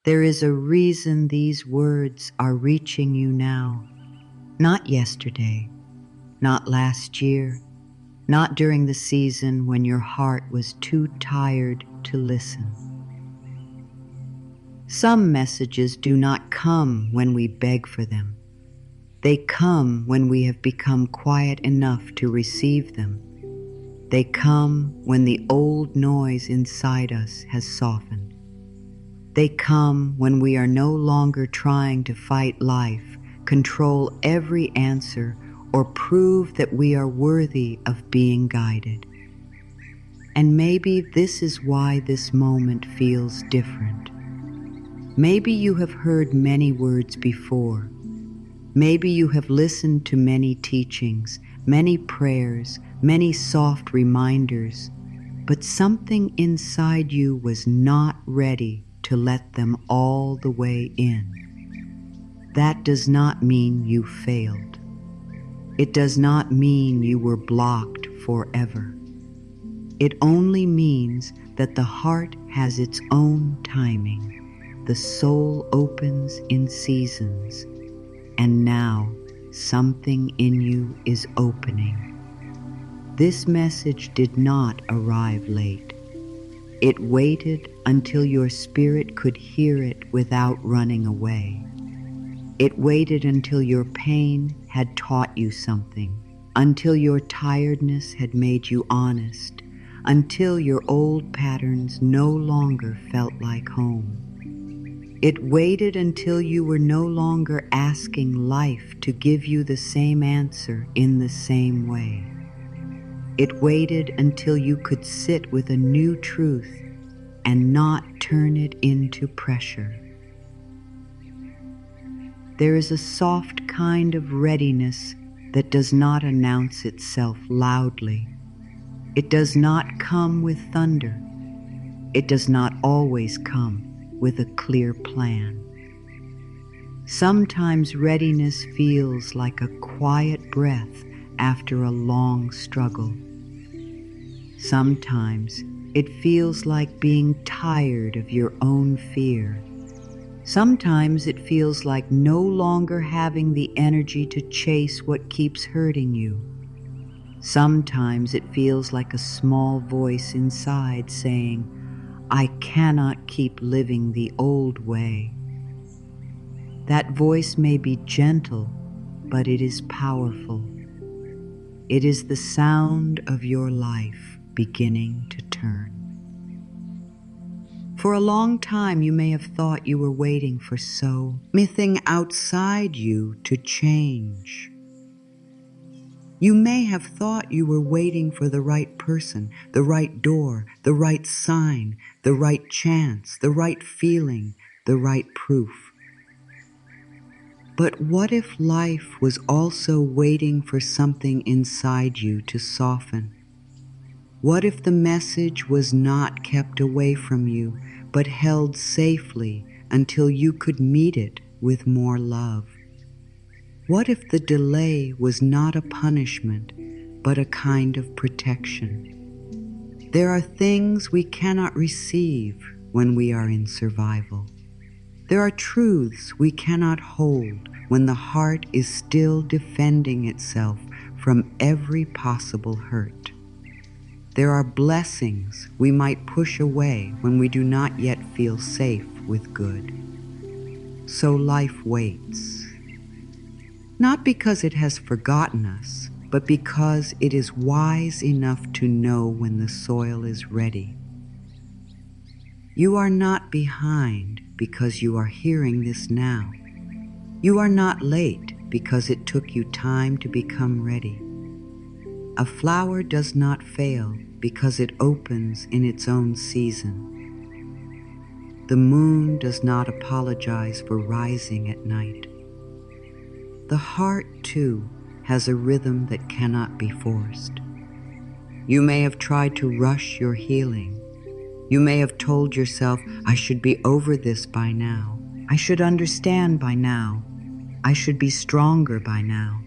There is a reason these words are reaching you now. Not yesterday, not last year, not during the season when your heart was too tired to listen. Some messages do not come when we beg for them. They come when we have become quiet enough to receive them. They come when the old noise inside us has softened. They come when we are no longer trying to fight life, control every answer, or prove that we are worthy of being guided. And maybe this is why this moment feels different. Maybe you have heard many words before. Maybe you have listened to many teachings, many prayers, many soft reminders, but something inside you was not ready to let them all the way in. That does not mean you failed. It does not mean you were blocked forever. It only means that the heart has its own timing. The soul opens in seasons, and now something in you is opening. This message did not arrive late. It waited until your spirit could hear it without running away. It waited until your pain had taught you something, until your tiredness had made you honest, until your old patterns no longer felt like home. It waited until you were no longer asking life to give you the same answer in the same way. It waited until you could sit with a new truth and not turn it into pressure. There is a soft kind of readiness that does not announce itself loudly. It does not come with thunder. It does not always come with a clear plan. Sometimes readiness feels like a quiet breath after a long struggle. Sometimes it feels like being tired of your own fear. Sometimes it feels like no longer having the energy to chase what keeps hurting you. Sometimes it feels like a small voice inside saying, I cannot keep living the old way. That voice may be gentle, but it is powerful. It is the sound of your life beginning to turn. For a long time, you may have thought you were waiting for something outside you to change. You may have thought you were waiting for the right person, the right door, the right sign, the right chance, the right feeling, the right proof. But what if life was also waiting for something inside you to soften? What if the message was not kept away from you, but held safely until you could meet it with more love? What if the delay was not a punishment, but a kind of protection? There are things we cannot receive when we are in survival. There are truths we cannot hold when the heart is still defending itself from every possible hurt. There are blessings we might push away when we do not yet feel safe with good. So life waits. Not because it has forgotten us, but because it is wise enough to know when the soil is ready. You are not behind because you are hearing this now. You are not late because it took you time to become ready. A flower does not fail because it opens in its own season. The moon does not apologize for rising at night. The heart, too, has a rhythm that cannot be forced. You may have tried to rush your healing. You may have told yourself, I should be over this by now. I should understand by now. I should be stronger by now.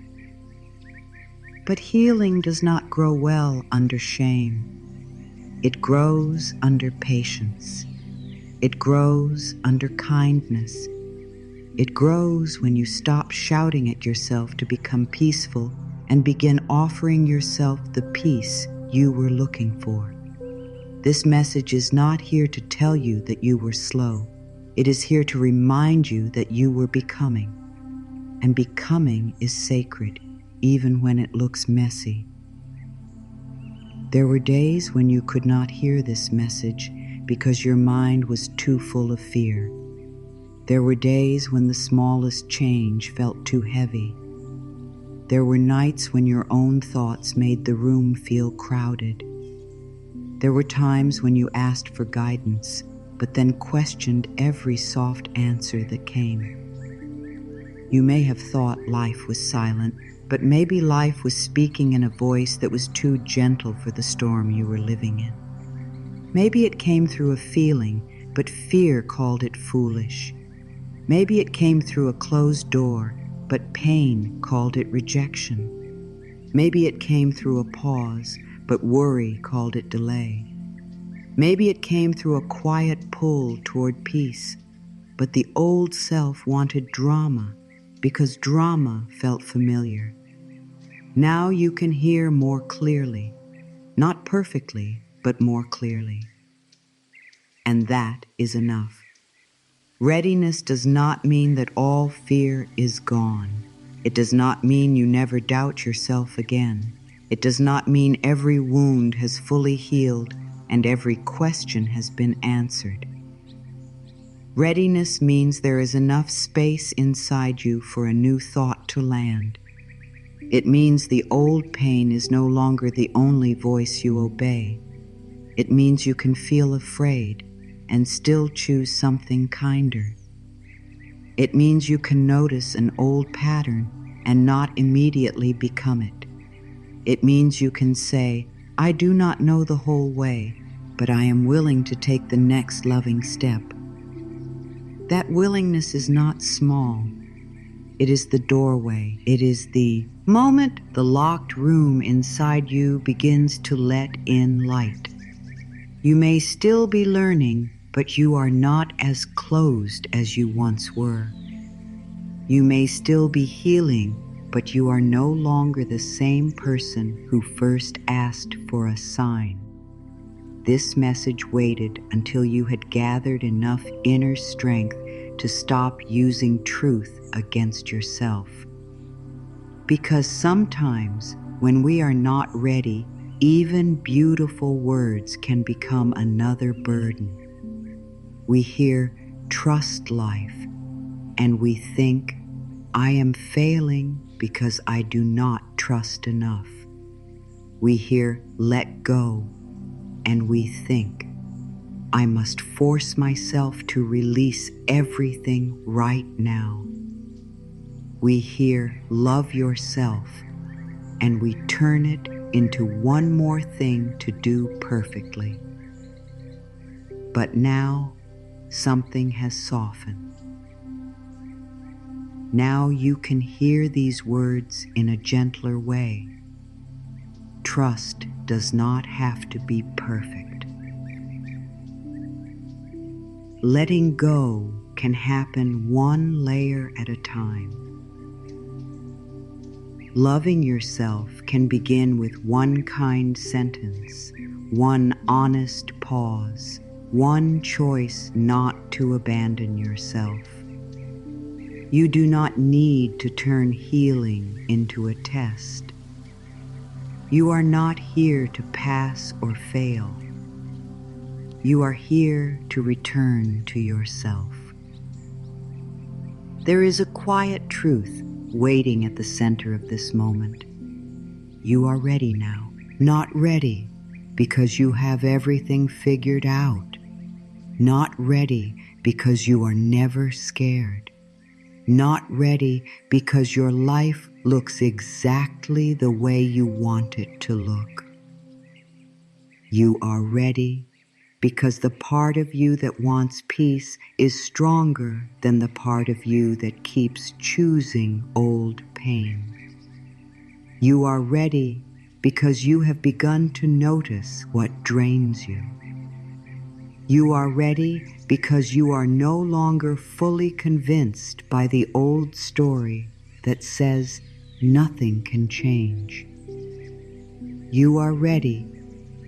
But healing does not grow well under shame. It grows under patience. It grows under kindness. It grows when you stop shouting at yourself to become peaceful and begin offering yourself the peace you were looking for. This message is not here to tell you that you were slow. It is here to remind you that you were becoming. And becoming is sacred, even when it looks messy. There were days when you could not hear this message because your mind was too full of fear. There were days when the smallest change felt too heavy. There were nights when your own thoughts made the room feel crowded. There were times when you asked for guidance, but then questioned every soft answer that came. You may have thought life was silent, but maybe life was speaking in a voice that was too gentle for the storm you were living in. Maybe it came through a feeling, but fear called it foolish. Maybe it came through a closed door, but pain called it rejection. Maybe it came through a pause, but worry called it delay. Maybe it came through a quiet pull toward peace, but the old self wanted drama because drama felt familiar. Now you can hear more clearly, not perfectly, but more clearly. And that is enough. Readiness does not mean that all fear is gone. It does not mean you never doubt yourself again. It does not mean every wound has fully healed and every question has been answered. Readiness means there is enough space inside you for a new thought to land. It means the old pain is no longer the only voice you obey. It means you can feel afraid and still choose something kinder. It means you can notice an old pattern and not immediately become it. It means you can say, I do not know the whole way, but I am willing to take the next loving step. That willingness is not small. It is the doorway. It is the moment the locked room inside you begins to let in light. You may still be learning, but you are not as closed as you once were. You may still be healing, but you are no longer the same person who first asked for a sign. This message waited until you had gathered enough inner strength to stop using truth against yourself. Because sometimes, when we are not ready, even beautiful words can become another burden. We hear, trust life, and we think, I am failing because I do not trust enough. We hear, let go, and we think, I must force myself to release everything right now. We hear, love yourself, and we turn it into one more thing to do perfectly. But now, something has softened. Now you can hear these words in a gentler way. Trust does not have to be perfect. Letting go can happen one layer at a time. Loving yourself can begin with one kind sentence, one honest pause, one choice not to abandon yourself. You do not need to turn healing into a test. You are not here to pass or fail. You are here to return to yourself. There is a quiet truth waiting at the center of this moment. You are ready now. Not ready because you have everything figured out. Not ready because you are never scared. Not ready because your life looks exactly the way you want it to look. You are ready because the part of you that wants peace is stronger than the part of you that keeps choosing old pain. You are ready because you have begun to notice what drains you. You are ready because you are no longer fully convinced by the old story that says nothing can change. You are ready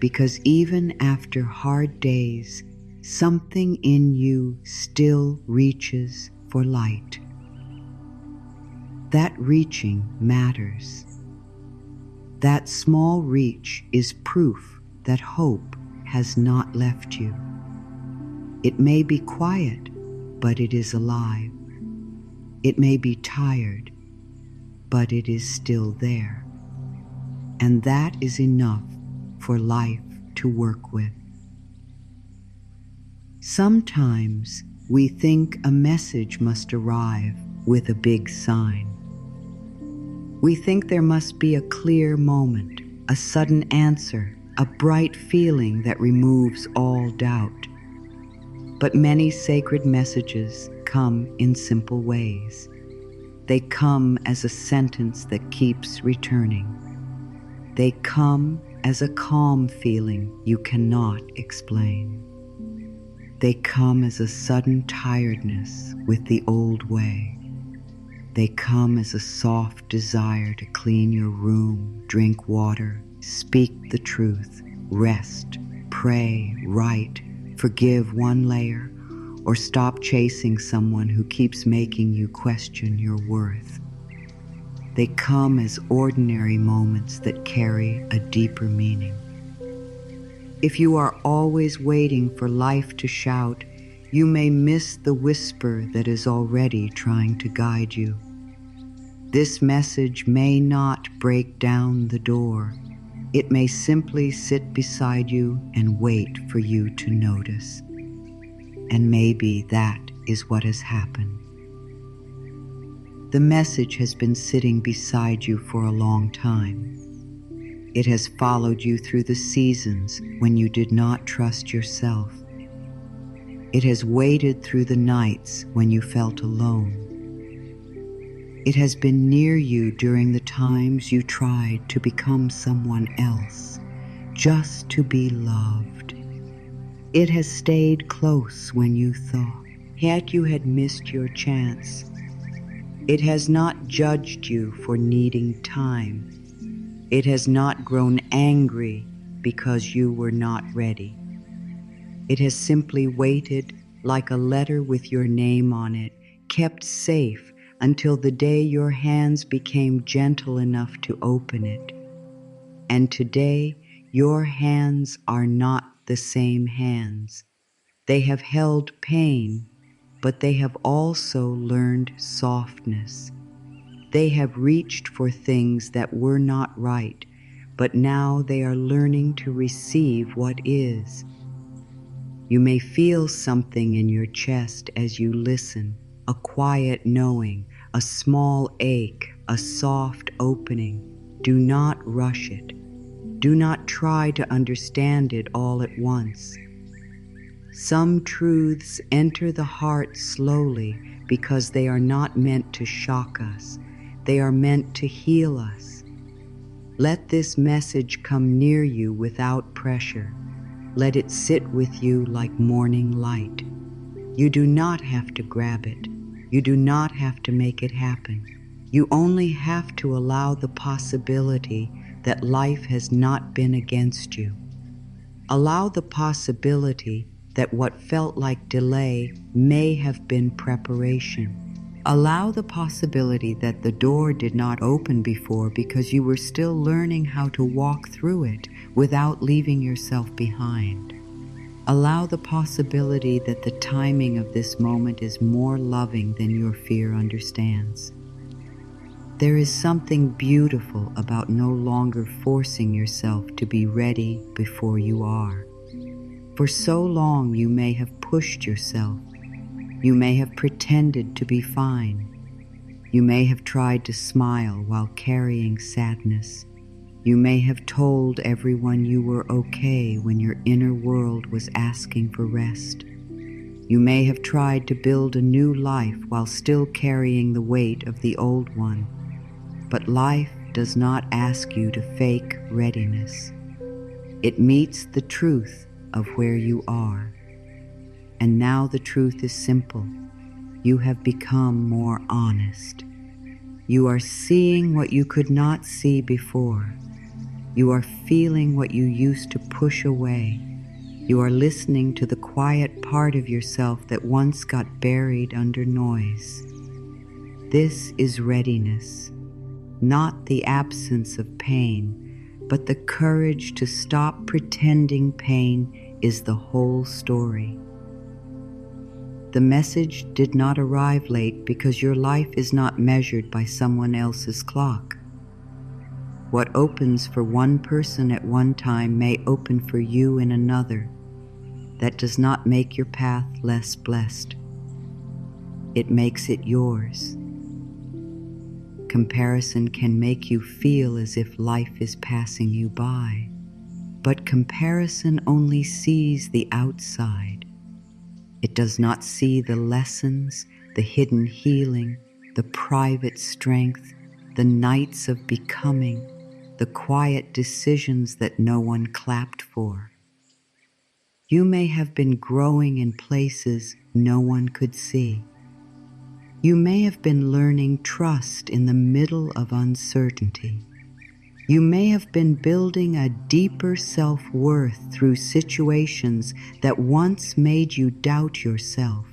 because even after hard days, something in you still reaches for light. That reaching matters. That small reach is proof that hope has not left you. It may be quiet, but it is alive. It may be tired, but it is still there. And that is enough for life to work with. Sometimes we think a message must arrive with a big sign. We think there must be a clear moment, a sudden answer, a bright feeling that removes all doubt. But many sacred messages come in simple ways. They come as a sentence that keeps returning. They come as a calm feeling you cannot explain. They come as a sudden tiredness with the old way. They come as a soft desire to clean your room, drink water, speak the truth, rest, pray, write, forgive one layer, or stop chasing someone who keeps making you question your worth. They come as ordinary moments that carry a deeper meaning. If you are always waiting for life to shout, you may miss the whisper that is already trying to guide you. This message may not break down the door. It may simply sit beside you and wait for you to notice. And maybe that is what has happened. The message has been sitting beside you for a long time. It has followed you through the seasons when you did not trust yourself. It has waited through the nights when you felt alone. It has been near you during the times you tried to become someone else, just to be loved. It has stayed close when you thought you had missed your chance. It has not judged you for needing time. It has not grown angry because you were not ready. It has simply waited like a letter with your name on it, kept safe until the day your hands became gentle enough to open it. And today, your hands are not the same hands. They have held pain, but they have also learned softness. They have reached for things that were not right, but now they are learning to receive what is. You may feel something in your chest as you listen, a quiet knowing, a small ache, a soft opening. Do not rush it. Do not try to understand it all at once. Some truths enter the heart slowly because they are not meant to shock us. They are meant to heal us. Let this message come near you without pressure. Let it sit with you like morning light. You do not have to grab it. You do not have to make it happen. You only have to allow the possibility that life has not been against you. Allow the possibility that what felt like delay may have been preparation. Allow the possibility that the door did not open before because you were still learning how to walk through it without leaving yourself behind. Allow the possibility that the timing of this moment is more loving than your fear understands. There is something beautiful about no longer forcing yourself to be ready before you are. For so long you may have pushed yourself. You may have pretended to be fine. You may have tried to smile while carrying sadness. You may have told everyone you were okay when your inner world was asking for rest. You may have tried to build a new life while still carrying the weight of the old one. But life does not ask you to fake readiness. It meets the truth of where you are. And now the truth is simple. You have become more honest. You are seeing what you could not see before. You are feeling what you used to push away. You are listening to the quiet part of yourself that once got buried under noise. This is readiness, not the absence of pain, but the courage to stop pretending pain is the whole story. The message did not arrive late because your life is not measured by someone else's clock. What opens for one person at one time may open for you in another. That does not make your path less blessed. It makes it yours. Comparison can make you feel as if life is passing you by, but comparison only sees the outside. It does not see the lessons, the hidden healing, the private strength, the nights of becoming, the quiet decisions that no one clapped for. You may have been growing in places no one could see. You may have been learning trust in the middle of uncertainty. You may have been building a deeper self-worth through situations that once made you doubt yourself.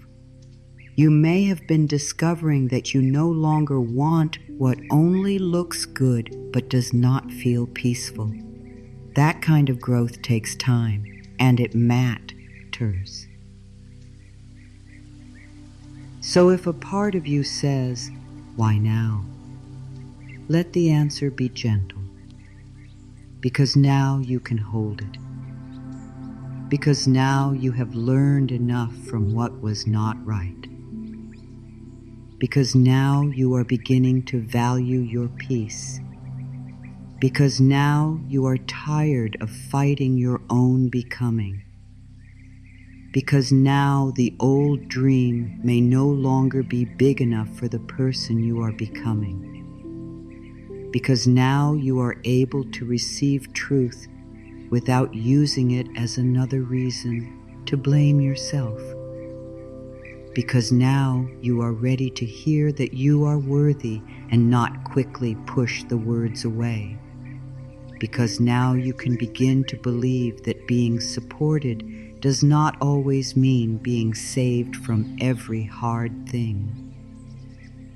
You may have been discovering that you no longer want what only looks good but does not feel peaceful. That kind of growth takes time, and it matters. So if a part of you says, "Why now?" let the answer be gentle, because now you can hold it. Because now you have learned enough from what was not right. Because now you are beginning to value your peace. Because now you are tired of fighting your own becoming. Because now the old dream may no longer be big enough for the person you are becoming. Because now you are able to receive truth without using it as another reason to blame yourself. Because now you are ready to hear that you are worthy and not quickly push the words away. Because now you can begin to believe that being supported does not always mean being saved from every hard thing.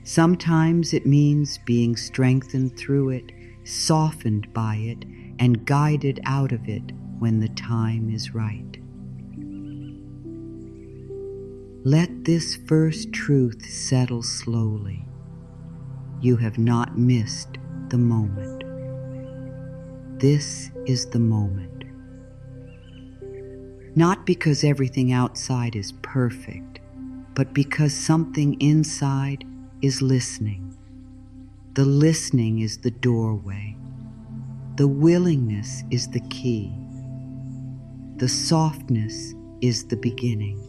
Sometimes it means being strengthened through it, softened by it, and guided out of it when the time is right. Let this first truth settle slowly. You have not missed the moment. This is the moment. Not because everything outside is perfect, but because something inside is listening. The listening is the doorway. The willingness is the key. The softness is the beginning.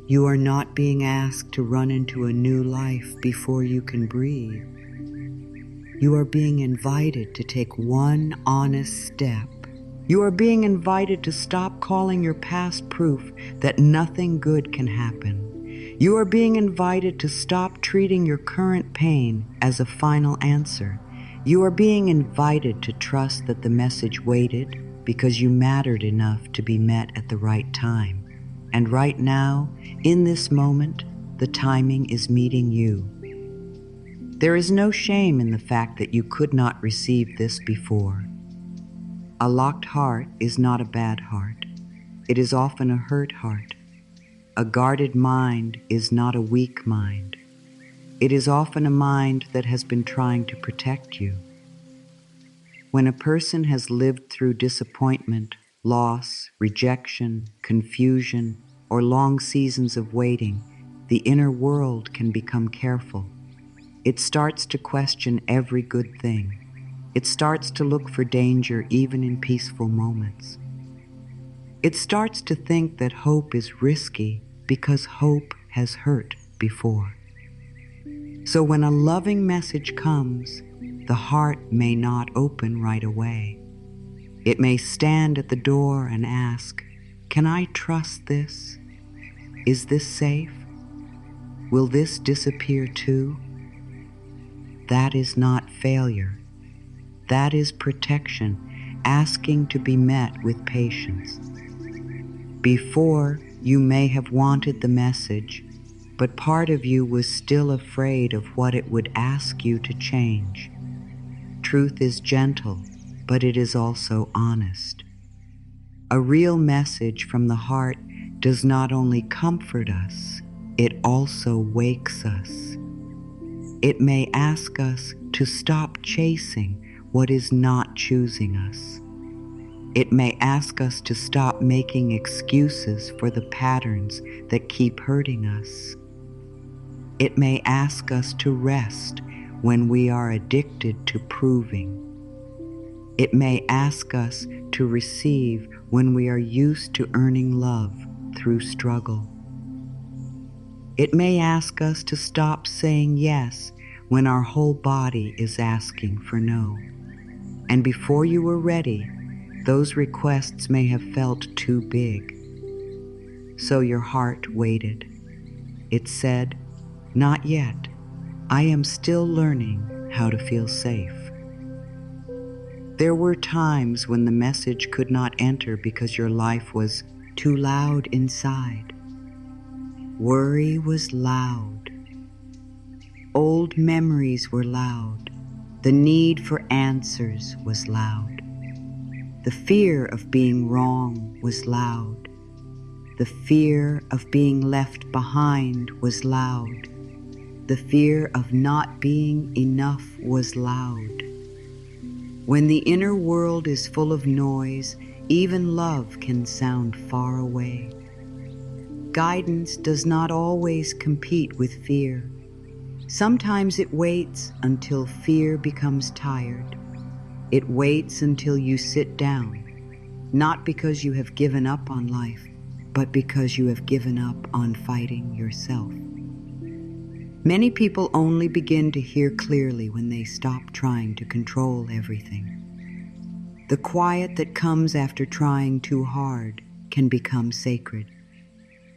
You are not being asked to run into a new life before you can breathe. You are being invited to take one honest step. You are being invited to stop calling your past proof that nothing good can happen. You are being invited to stop treating your current pain as a final answer. You are being invited to trust that the message waited because you mattered enough to be met at the right time. And right now, in this moment, the timing is meeting you. There is no shame in the fact that you could not receive this before. A locked heart is not a bad heart. It is often a hurt heart. A guarded mind is not a weak mind. It is often a mind that has been trying to protect you. When a person has lived through disappointment, loss, rejection, confusion, or long seasons of waiting, the inner world can become careful. It starts to question every good thing. It starts to look for danger even in peaceful moments. It starts to think that hope is risky because hope has hurt before. So when a loving message comes, the heart may not open right away. It may stand at the door and ask, Can I trust this? Is this safe? Will this disappear too? That is not failure. That is protection, asking to be met with patience. Before, you may have wanted the message, but part of you was still afraid of what it would ask you to change. Truth is gentle, but it is also honest. A real message from the heart does not only comfort us, it also wakes us. It may ask us to stop chasing what is not choosing us. It may ask us to stop making excuses for the patterns that keep hurting us. It may ask us to rest when we are addicted to proving. It may ask us to receive when we are used to earning love through struggle. It may ask us to stop saying yes when our whole body is asking for no. And before you were ready, those requests may have felt too big. So your heart waited. It said, "Not yet. I am still learning how to feel safe." There were times when the message could not enter because your life was too loud inside. Worry was loud. Old memories were loud. The need for answers was loud. The fear of being wrong was loud. The fear of being left behind was loud. The fear of not being enough was loud. When the inner world is full of noise, even love can sound far away. Guidance does not always compete with fear. Sometimes it waits until fear becomes tired. It waits until you sit down, not because you have given up on life, but because you have given up on fighting yourself. Many people only begin to hear clearly when they stop trying to control everything. The quiet that comes after trying too hard can become sacred.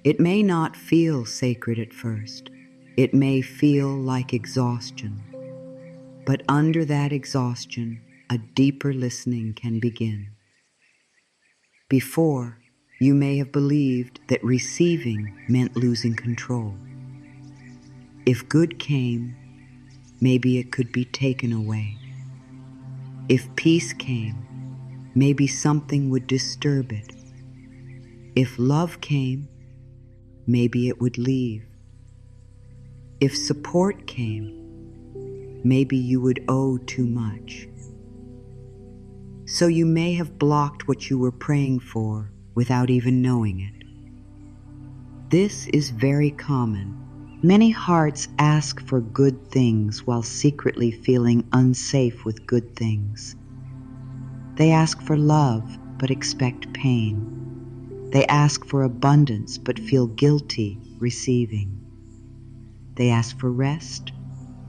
It may not feel sacred at first. It may feel like exhaustion. But under that exhaustion, a deeper listening can begin. Before, you may have believed that receiving meant losing control. If good came, maybe it could be taken away. If peace came, maybe something would disturb it. If love came, maybe it would leave. If support came, maybe you would owe too much. So you may have blocked what you were praying for without even knowing it. This is very common. Many hearts ask for good things while secretly feeling unsafe with good things. They ask for love but expect pain. They ask for abundance but feel guilty receiving. They ask for rest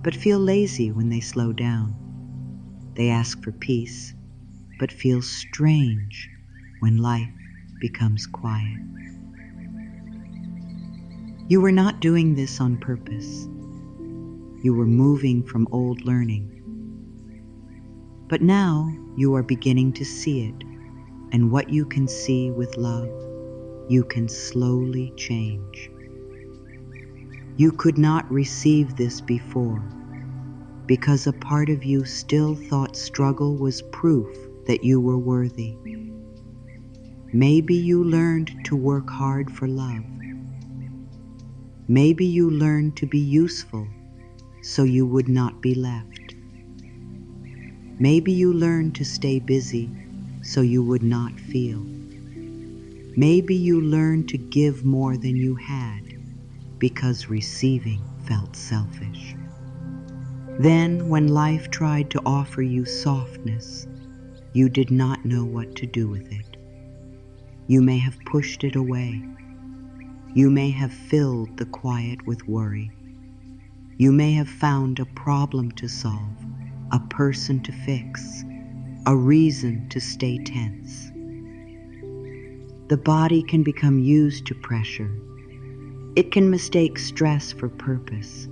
but feel lazy when they slow down. They ask for peace but feel strange when life becomes quiet. You were not doing this on purpose. You were moving from old learning. But now you are beginning to see it, and what you can see with love, you can slowly change. You could not receive this before because a part of you still thought struggle was proof that you were worthy. Maybe you learned to work hard for love. Maybe you learned to be useful so you would not be left. Maybe you learned to stay busy so you would not feel. Maybe you learned to give more than you had because receiving felt selfish. Then, when life tried to offer you softness, you did not know what to do with it. You may have pushed it away. You may have filled the quiet with worry. You may have found a problem to solve, a person to fix, a reason to stay tense. The body can become used to pressure. It can mistake stress for purpose.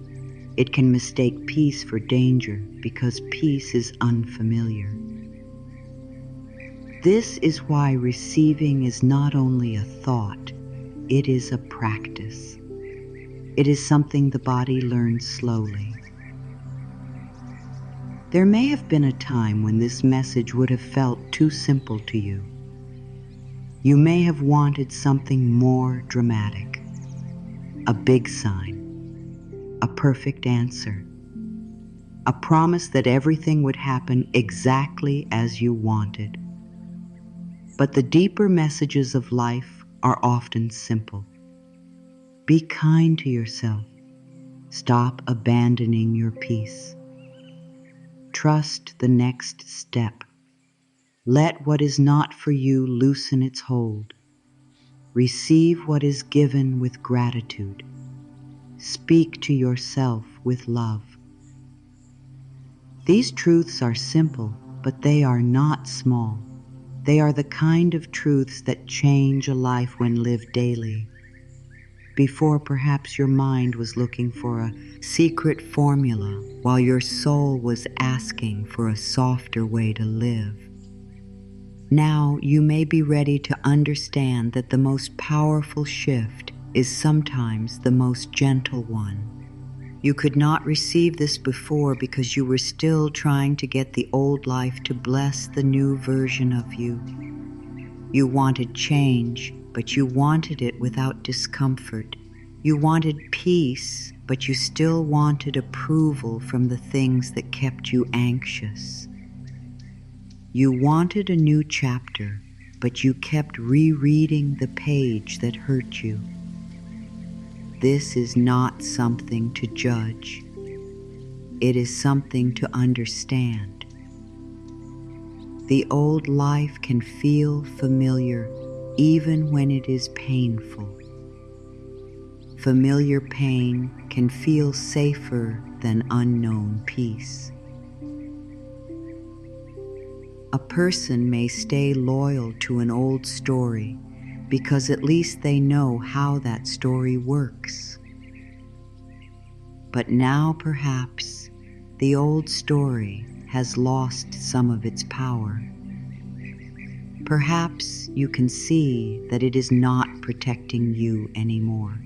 It can mistake peace for danger because peace is unfamiliar. This is why receiving is not only a thought, it is a practice. It is something the body learns slowly. There may have been a time when this message would have felt too simple to you. You may have wanted something more dramatic, a big sign, a perfect answer, a promise that everything would happen exactly as you wanted. But the deeper messages of life are often simple. Be kind to yourself. Stop abandoning your peace. Trust the next step. Let what is not for you loosen its hold. Receive what is given with gratitude. Speak to yourself with love. These truths are simple, but they are not small. They are the kind of truths that change a life when lived daily. Before perhaps your mind was looking for a secret formula, while your soul was asking for a softer way to live. Now you may be ready to understand that the most powerful shift is sometimes the most gentle one. You could not receive this before because you were still trying to get the old life to bless the new version of you. You wanted change, but you wanted it without discomfort. You wanted peace, but you still wanted approval from the things that kept you anxious. You wanted a new chapter, but you kept rereading the page that hurt you. This is not something to judge. It is something to understand. The old life can feel familiar even when it is painful. Familiar pain can feel safer than unknown peace. A person may stay loyal to an old story because at least they know how that story works. But now perhaps the old story has lost some of its power. Perhaps you can see that it is not protecting you anymore.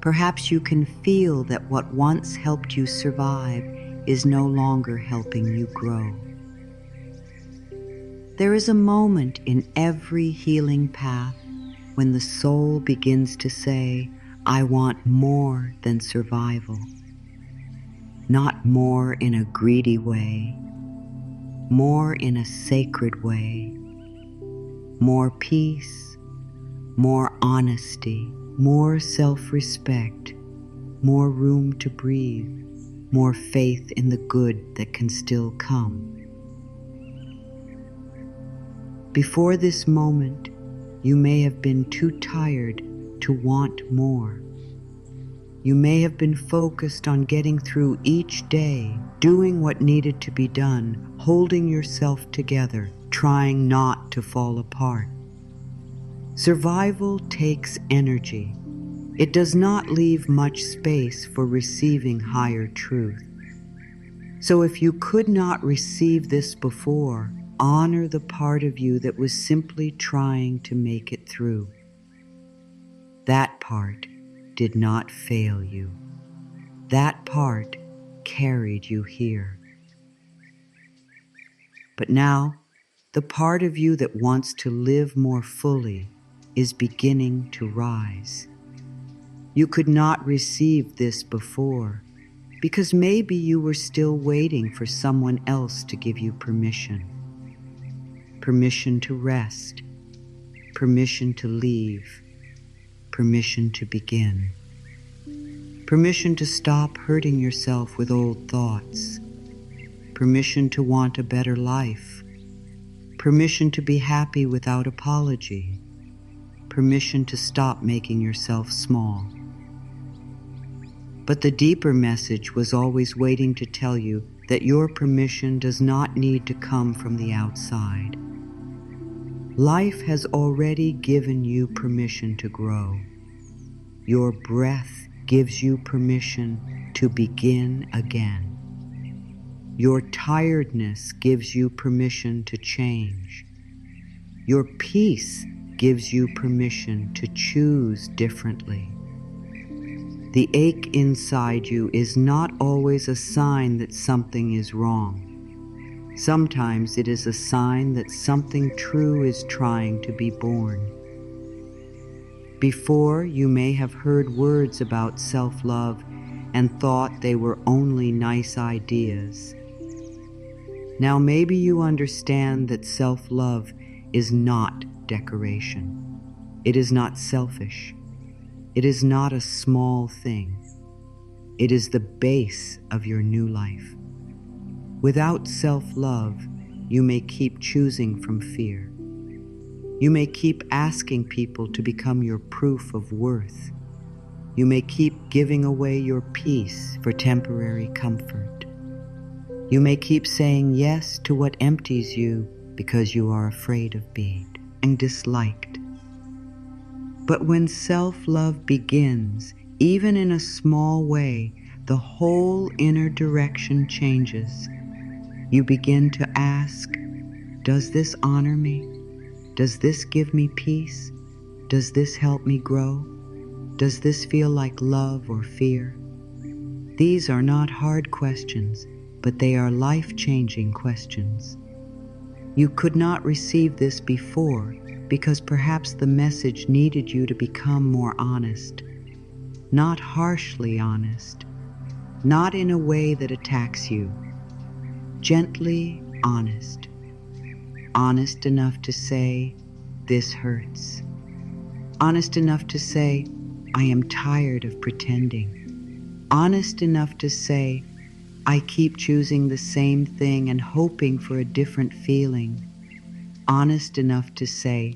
Perhaps you can feel that what once helped you survive is no longer helping you grow. There is a moment in every healing path when the soul begins to say, I want more than survival. Not more in a greedy way, more in a sacred way. More peace, more honesty, more self-respect, more room to breathe, more faith in the good that can still come. Before this moment, you may have been too tired to want more. You may have been focused on getting through each day, doing what needed to be done, holding yourself together, trying not to fall apart. Survival takes energy. It does not leave much space for receiving higher truth. So if you could not receive this before, honor the part of you that was simply trying to make it through. That part did not fail you. That part carried you here. But now, the part of you that wants to live more fully is beginning to rise. You could not receive this before because maybe you were still waiting for someone else to give you permission. Permission to rest, permission to leave, permission to begin. Permission to stop hurting yourself with old thoughts. Permission to want a better life. Permission to be happy without apology. Permission to stop making yourself small. But the deeper message was always waiting to tell you that your permission does not need to come from the outside. Life has already given you permission to grow. Your breath gives you permission to begin again. Your tiredness gives you permission to change. Your peace gives you permission to choose differently. The ache inside you is not always a sign that something is wrong. Sometimes it is a sign that something true is trying to be born. Before, you may have heard words about self-love and thought they were only nice ideas. Now maybe you understand that self-love is not decoration. It is not selfish. It is not a small thing. It is the base of your new life. Without self-love, you may keep choosing from fear. You may keep asking people to become your proof of worth. You may keep giving away your peace for temporary comfort. You may keep saying yes to what empties you because you are afraid of being disliked. But when self-love begins, even in a small way, the whole inner direction changes. You begin to ask, does this honor me? Does this give me peace? Does this help me grow? Does this feel like love or fear? These are not hard questions, but they are life-changing questions. You could not receive this before because perhaps the message needed you to become more honest, not harshly honest, not in a way that attacks you, gently honest. Honest enough to say, this hurts. Honest enough to say, I am tired of pretending. Honest enough to say, I keep choosing the same thing and hoping for a different feeling. Honest enough to say,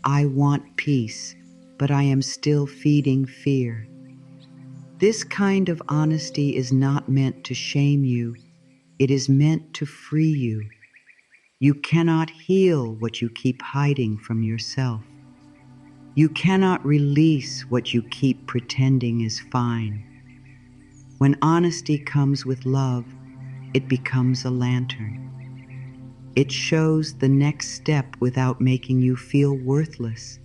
I want peace, but I am still feeding fear. This kind of honesty is not meant to shame you. It is meant to free you. You cannot heal what you keep hiding from yourself. You cannot release what you keep pretending is fine. When honesty comes with love, it becomes a lantern. It shows the next step without making you feel worthless.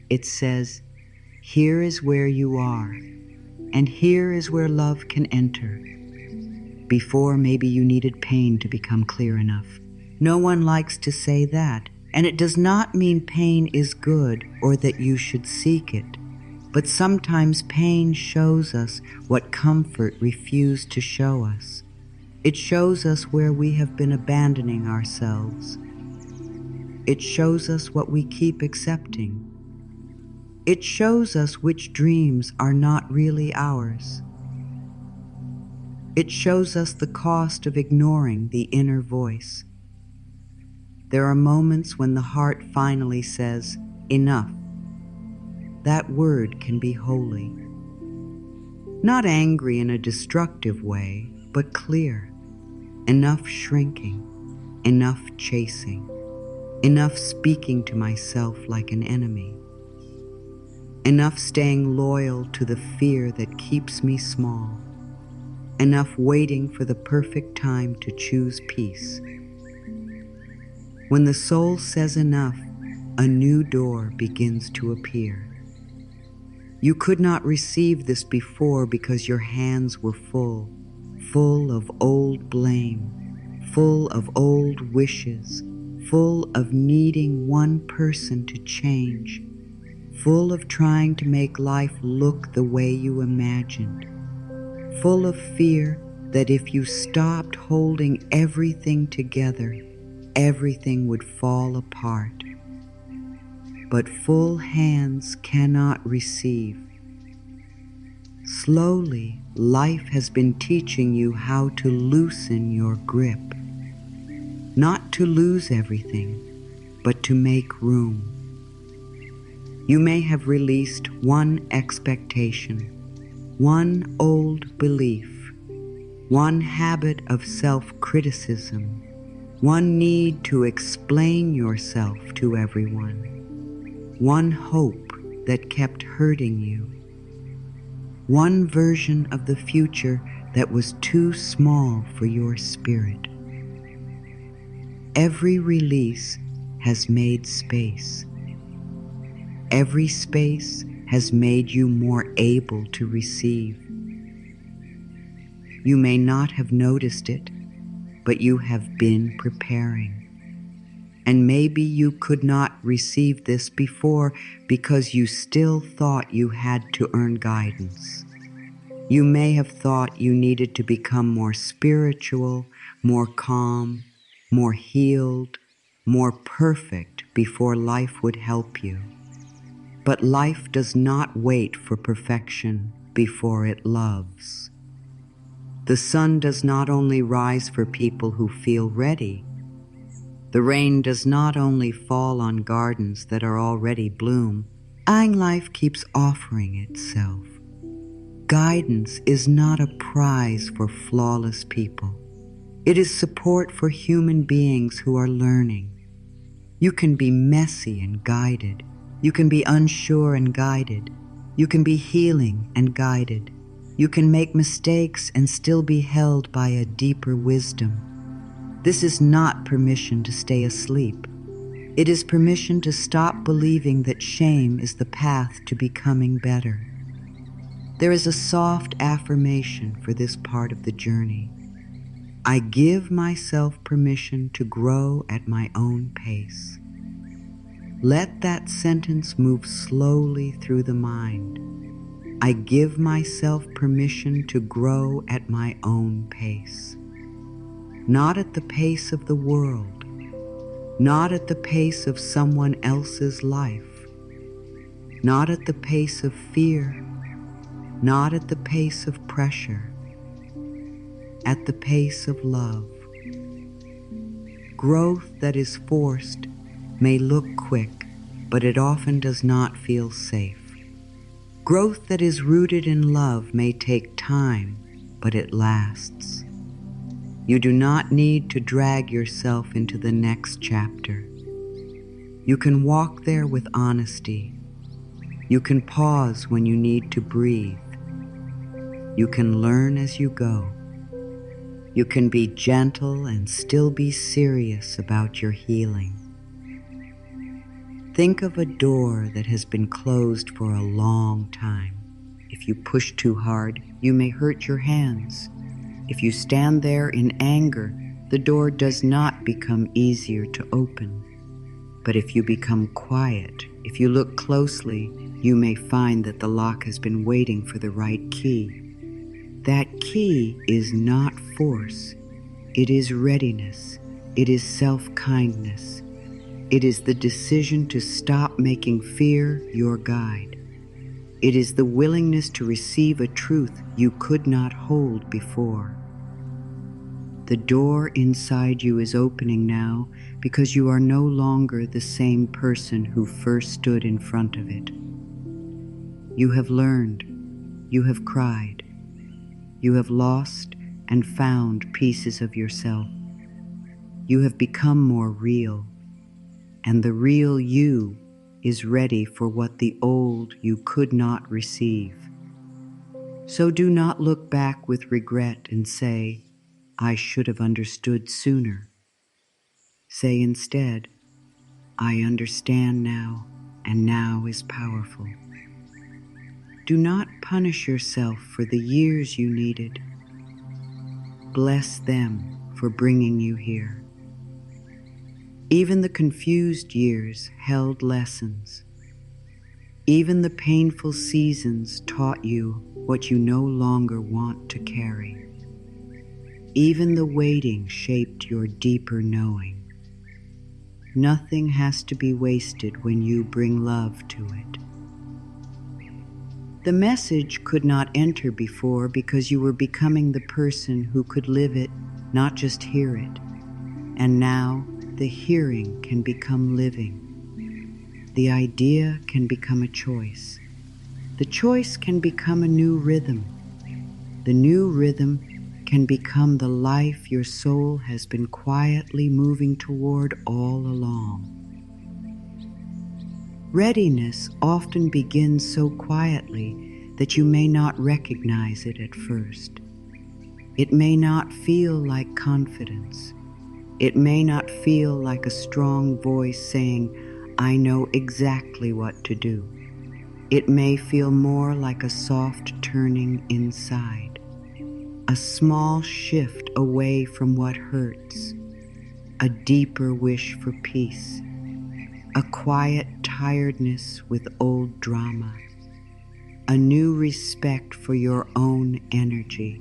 It says, here is where you are, and here is where love can enter. Before, maybe you needed pain to become clear enough. No one likes to say that, and it does not mean pain is good or that you should seek it. But sometimes pain shows us what comfort refused to show us. It shows us where we have been abandoning ourselves. It shows us what we keep accepting. It shows us which dreams are not really ours. It shows us the cost of ignoring the inner voice. There are moments when the heart finally says, enough. That word can be holy. Not angry in a destructive way, but clear. Enough shrinking, enough chasing, enough speaking to myself like an enemy, enough staying loyal to the fear that keeps me small, enough waiting for the perfect time to choose peace. When the soul says enough, a new door begins to appear. You could not receive this before because your hands were full of old blame, full of old wishes, full of needing one person to change, full of trying to make life look the way you imagined, full of fear that if you stopped holding everything together, everything would fall apart. But full hands cannot receive. Slowly, life has been teaching you how to loosen your grip. Not to lose everything, but to make room. You may have released one expectation, one old belief, one habit of self-criticism, one need to explain yourself to everyone, one hope that kept hurting you, one version of the future that was too small for your spirit. Every release has made space. Every space has made you more able to receive. You may not have noticed it, but you have been preparing. And maybe you could not receive this before because you still thought you had to earn guidance. You may have thought you needed to become more spiritual, more calm, more healed, more perfect before life would help you. But life does not wait for perfection before it loves. The sun does not only rise for people who feel ready. The rain does not only fall on gardens that are already bloom. Life keeps offering itself. Guidance is not a prize for flawless people. It is support for human beings who are learning. You can be messy and guided. You can be unsure and guided. You can be healing and guided. You can make mistakes and still be held by a deeper wisdom. This is not permission to stay asleep. It is permission to stop believing that shame is the path to becoming better. There is a soft affirmation for this part of the journey. I give myself permission to grow at my own pace. Let that sentence move slowly through the mind. I give myself permission to grow at my own pace. Not at the pace of the world, not at the pace of someone else's life, not at the pace of fear, not at the pace of pressure, at the pace of love. Growth that is forced may look quick, but it often does not feel safe. Growth that is rooted in love may take time, but it lasts. You do not need to drag yourself into the next chapter. You can walk there with honesty. You can pause when you need to breathe. You can learn as you go. You can be gentle and still be serious about your healing. Think of a door that has been closed for a long time. If you push too hard, you may hurt your hands. If you stand there in anger, the door does not become easier to open. But if you become quiet, if you look closely, you may find that the lock has been waiting for the right key. That key is not force. It is readiness. It is self-kindness. It is the decision to stop making fear your guide. It is the willingness to receive a truth you could not hold before. The door inside you is opening now because you are no longer the same person who first stood in front of it. You have learned. You have cried. You have lost and found pieces of yourself. You have become more real. And the real you is ready for what the old you could not receive. So do not look back with regret and say, I should have understood sooner. Say instead, I understand now, and now is powerful. Do not punish yourself for the years you needed. Bless them for bringing you here. Even the confused years held lessons. Even the painful seasons taught you what you no longer want to carry. Even the waiting shaped your deeper knowing. Nothing has to be wasted when you bring love to it. The message could not enter before because you were becoming the person who could live it, not just hear it. And now, the hearing can become living. The idea can become a choice. The choice can become a new rhythm. The new rhythm can become the life your soul has been quietly moving toward all along. Readiness often begins so quietly that you may not recognize it at first. It may not feel like confidence. It may not feel like a strong voice saying, "I know exactly what to do." It may feel more like a soft turning inside, a small shift away from what hurts, a deeper wish for peace, a quiet tiredness with old drama, a new respect for your own energy,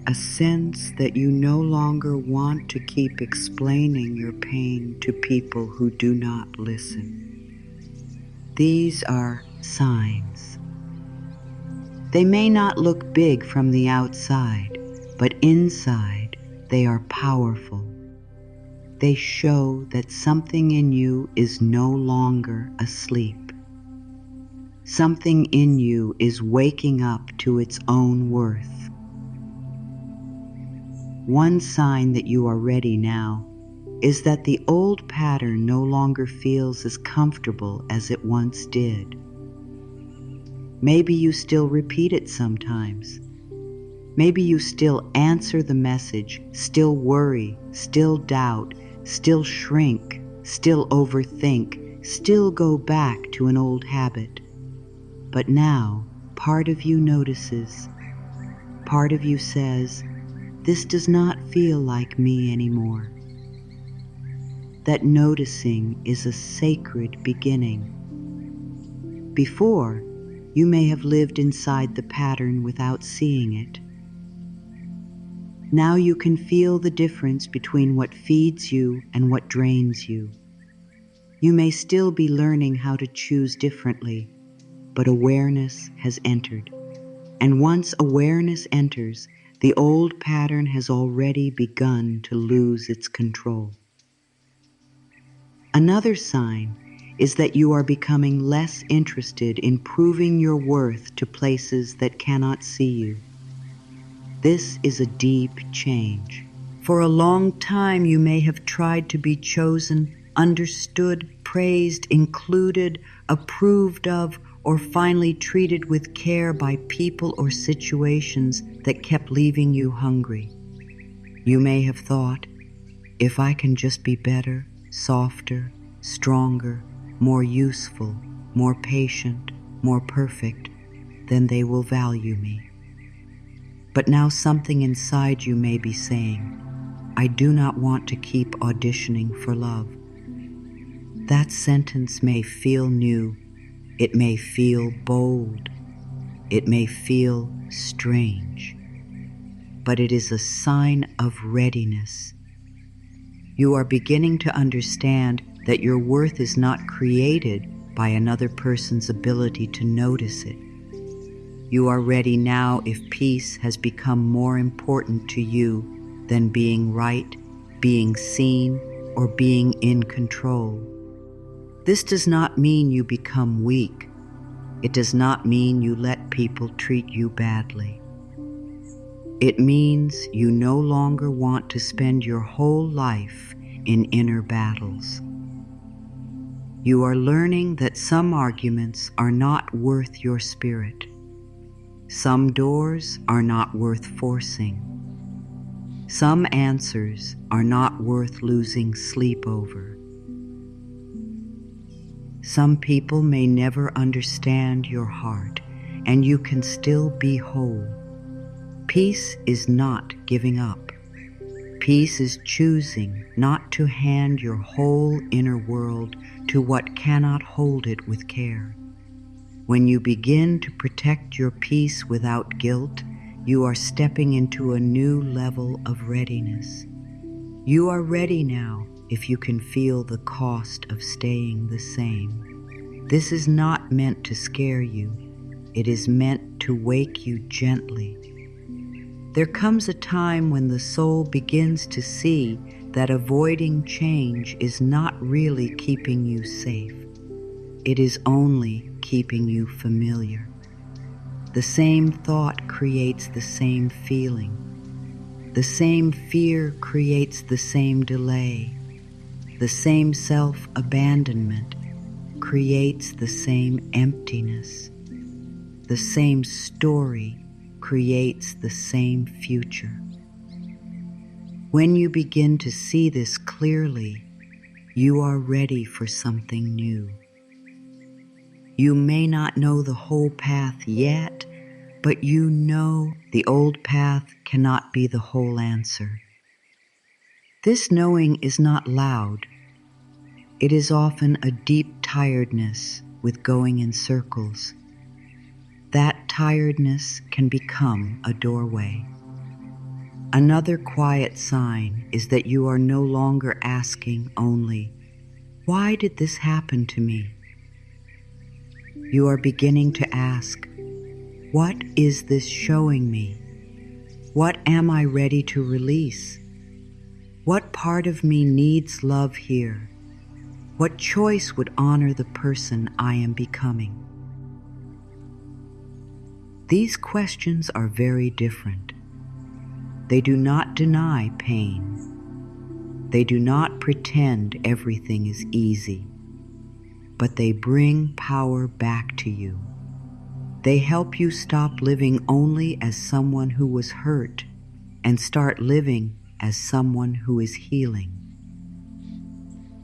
a sense that you no longer want to keep explaining your pain to people who do not listen. These are signs. They may not look big from the outside, but inside they are powerful. They show that something in you is no longer asleep. Something in you is waking up to its own worth. One sign that you are ready now is that the old pattern no longer feels as comfortable as it once did. Maybe you still repeat it sometimes. Maybe you still answer the message, still worry, still doubt, still shrink, still overthink, still go back to an old habit. But now, part of you notices. Part of you says, "This does not feel like me anymore." That noticing is a sacred beginning. Before, you may have lived inside the pattern without seeing it. Now you can feel the difference between what feeds you and what drains you. You may still be learning how to choose differently, but awareness has entered. And once awareness enters, the old pattern has already begun to lose its control. Another sign is that you are becoming less interested in proving your worth to places that cannot see you. This is a deep change. For a long time, you may have tried to be chosen, understood, praised, included, approved of, or finally treated with care by people or situations that kept leaving you hungry. You may have thought, if I can just be better, softer, stronger, more useful, more patient, more perfect, then they will value me. But now something inside you may be saying, I do not want to keep auditioning for love. That sentence may feel new. It may feel bold. It may feel strange. But it is a sign of readiness. You are beginning to understand that your worth is not created by another person's ability to notice it. You are ready now if peace has become more important to you than being right, being seen, or being in control. This does not mean you become weak. It does not mean you let people treat you badly. It means you no longer want to spend your whole life in inner battles. You are learning that some arguments are not worth your spirit. Some doors are not worth forcing. Some answers are not worth losing sleep over. Some people may never understand your heart, and you can still be whole. Peace is not giving up. Peace is choosing not to hand your whole inner world to what cannot hold it with care. When you begin to protect your peace without guilt, you are stepping into a new level of readiness. You are ready now if you can feel the cost of staying the same. This is not meant to scare you. It is meant to wake you gently. There comes a time when the soul begins to see that avoiding change is not really keeping you safe. It is only keeping you familiar. The same thought creates the same feeling. The same fear creates the same delay. The same self-abandonment creates the same emptiness. The same story creates the same future. When you begin to see this clearly, you are ready for something new. You may not know the whole path yet, but you know the old path cannot be the whole answer. This knowing is not loud. It is often a deep tiredness with going in circles. That tiredness can become a doorway. Another quiet sign is that you are no longer asking only, "Why did this happen to me?" You are beginning to ask, "What is this showing me? What am I ready to release? What part of me needs love here? What choice would honor the person I am becoming?" These questions are very different. They do not deny pain. They do not pretend everything is easy, but they bring power back to you. They help you stop living only as someone who was hurt and start living as someone who is healing.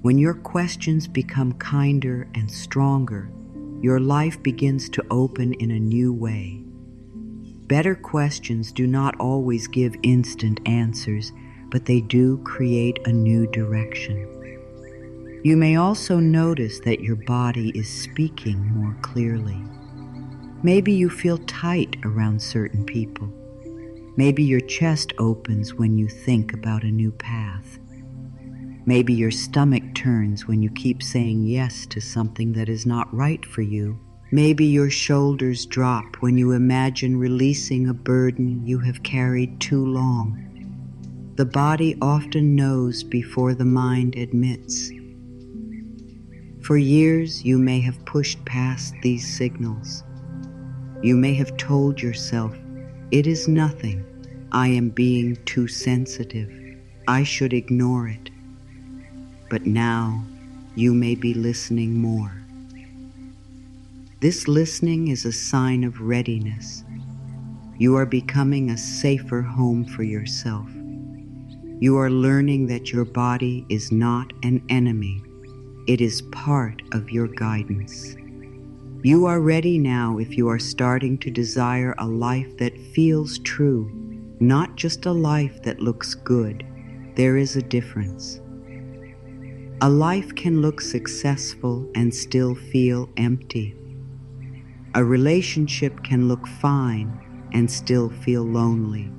When your questions become kinder and stronger, your life begins to open in a new way. Better questions do not always give instant answers, but they do create a new direction. You may also notice that your body is speaking more clearly. Maybe you feel tight around certain people. Maybe your chest opens when you think about a new path. Maybe your stomach turns when you keep saying yes to something that is not right for you. Maybe your shoulders drop when you imagine releasing a burden you have carried too long. The body often knows before the mind admits. For years, you may have pushed past these signals. You may have told yourself, "It is nothing. I am being too sensitive. I should ignore it." But now, you may be listening more. This listening is a sign of readiness. You are becoming a safer home for yourself. You are learning that your body is not an enemy. It is part of your guidance. You are ready now if you are starting to desire a life that feels true, not just a life that looks good. There is a difference. A life can look successful and still feel empty. A relationship can look fine and still feel lonely.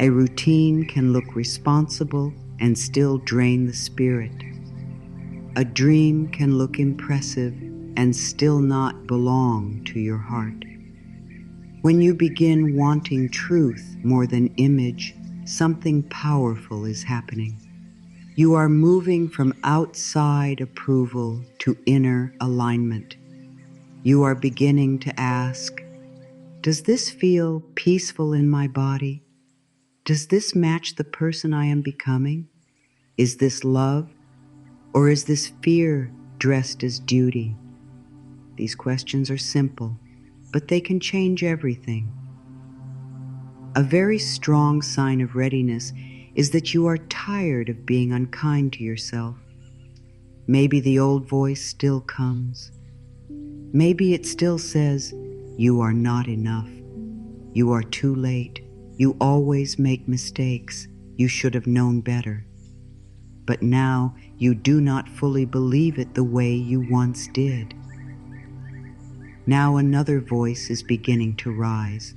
A routine can look responsible and still drain the spirit. A dream can look impressive and still not belong to your heart. When you begin wanting truth more than image, something powerful is happening. You are moving from outside approval to inner alignment. You are beginning to ask, "Does this feel peaceful in my body? Does this match the person I am becoming? Is this love? Or is this fear dressed as duty?" These questions are simple, but they can change everything. A very strong sign of readiness is that you are tired of being unkind to yourself. Maybe the old voice still comes. Maybe it still says, "You are not enough. You are too late. You always make mistakes. You should have known better." But now you do not fully believe it the way you once did. Now another voice is beginning to rise,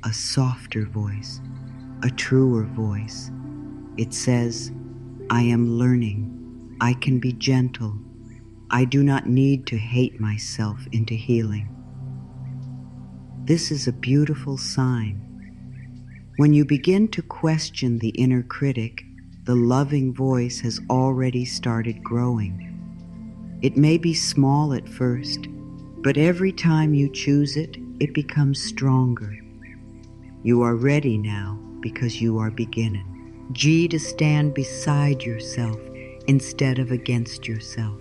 a softer voice, a truer voice. It says, "I am learning. I can be gentle. I do not need to hate myself into healing." This is a beautiful sign. When you begin to question the inner critic, the loving voice has already started growing. It may be small at first, but every time you choose it, it becomes stronger. You are ready now, because you are beginning. G, to stand beside yourself instead of against yourself.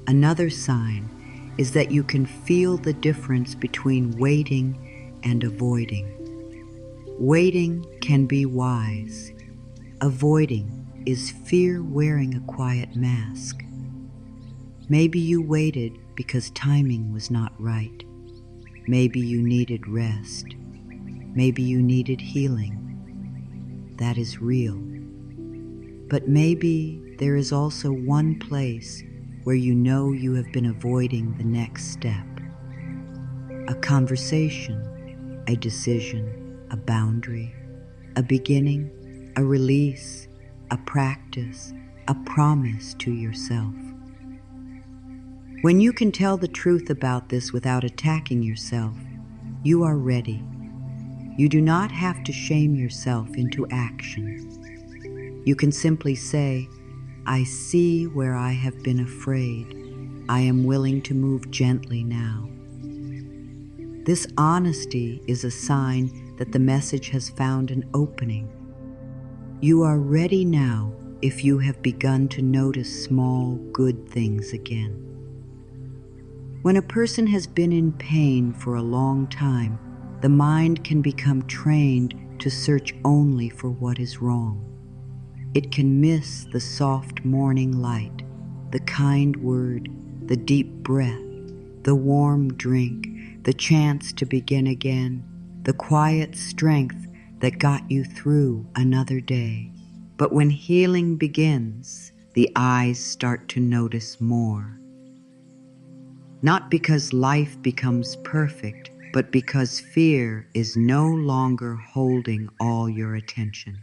Another sign is that you can feel the difference between waiting and avoiding. Waiting can be wise. Avoiding is fear wearing a quiet mask. Maybe you waited because timing was not right. Maybe you needed rest. Maybe you needed healing. That is real. But maybe there is also one place where you know you have been avoiding the next step. A conversation, a decision, a boundary, a beginning, a release, a practice, a promise to yourself. When you can tell the truth about this without attacking yourself, you are ready. You do not have to shame yourself into action. You can simply say, I see where I have been afraid. I am willing to move gently now. This honesty is a sign that the message has found an opening. You are ready now if you have begun to notice small, good things again. When a person has been in pain for a long time, the mind can become trained to search only for what is wrong. It can miss the soft morning light, the kind word, the deep breath, the warm drink, the chance to begin again, the quiet strength that got you through another day. But when healing begins, the eyes start to notice more. Not because life becomes perfect, but because fear is no longer holding all your attention.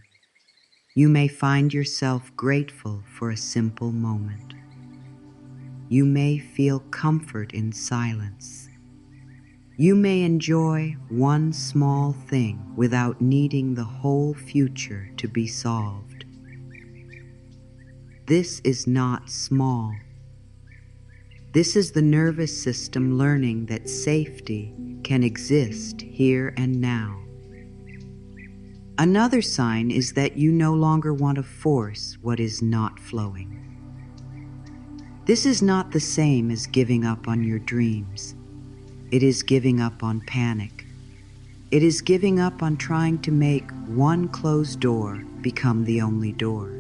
You may find yourself grateful for a simple moment. You may feel comfort in silence. You may enjoy one small thing without needing the whole future to be solved. This is not small. This is the nervous system learning that safety can exist here and now. Another sign is that you no longer want to force what is not flowing. This is not the same as giving up on your dreams. It is giving up on panic. It is giving up on trying to make one closed door become the only door.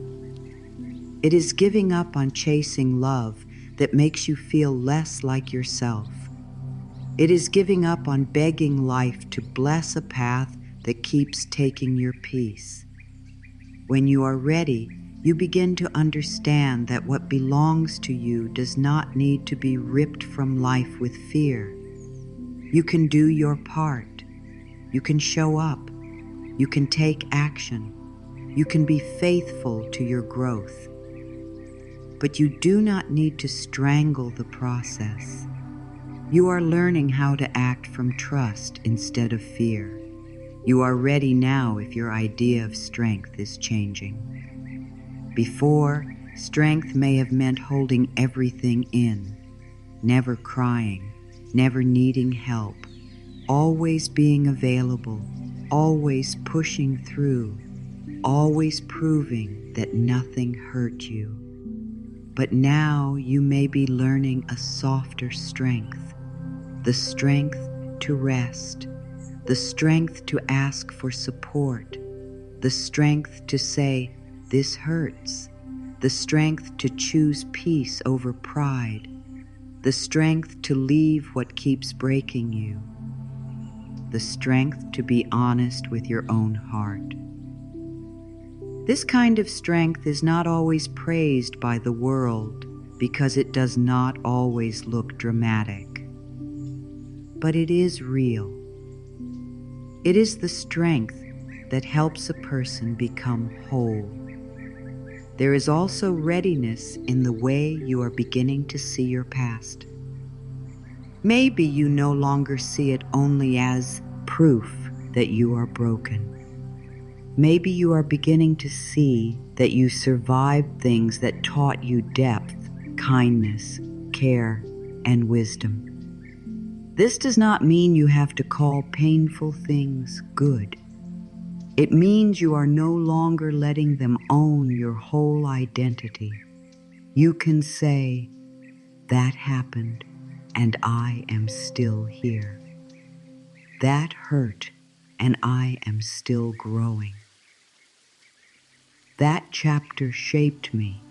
It is giving up on chasing love that makes you feel less like yourself. It is giving up on begging life to bless a path that keeps taking your peace. When you are ready, you begin to understand that what belongs to you does not need to be ripped from life with fear. You can do your part. You can show up. You can take action. You can be faithful to your growth. But you do not need to strangle the process. You are learning how to act from trust instead of fear. You are ready now if your idea of strength is changing. Before, strength may have meant holding everything in, never crying, never needing help, always being available, always pushing through, always proving that nothing hurt you. But now you may be learning a softer strength, the strength to rest, the strength to ask for support, the strength to say, this hurts, the strength to choose peace over pride, the strength to leave what keeps breaking you, the strength to be honest with your own heart. This kind of strength is not always praised by the world because it does not always look dramatic. But it is real. It is the strength that helps a person become whole. There is also readiness in the way you are beginning to see your past. Maybe you no longer see it only as proof that you are broken. Maybe you are beginning to see that you survived things that taught you depth, kindness, care, and wisdom. This does not mean you have to call painful things good. It means you are no longer letting them own your whole identity. You can say, "That happened, and I am still here. That hurt, and I am still growing. That chapter shaped me,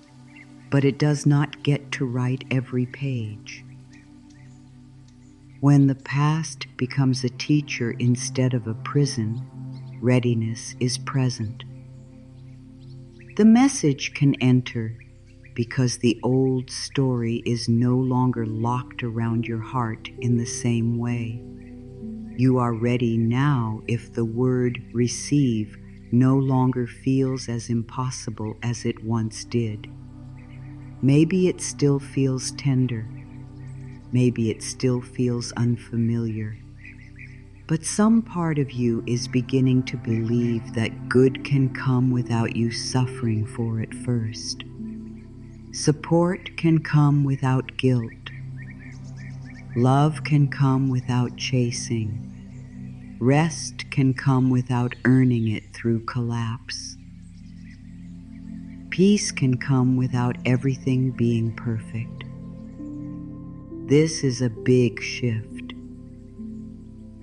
but it does not get to write every page." When the past becomes a teacher instead of a prison, readiness is present. The message can enter because the old story is no longer locked around your heart in the same way. You are ready now if the word receive no longer feels as impossible as it once did. Maybe it still feels tender. Maybe it still feels unfamiliar. But some part of you is beginning to believe that good can come without you suffering for it first. Support can come without guilt. Love can come without chasing. Rest can come without earning it through collapse. Peace can come without everything being perfect. This is a big shift.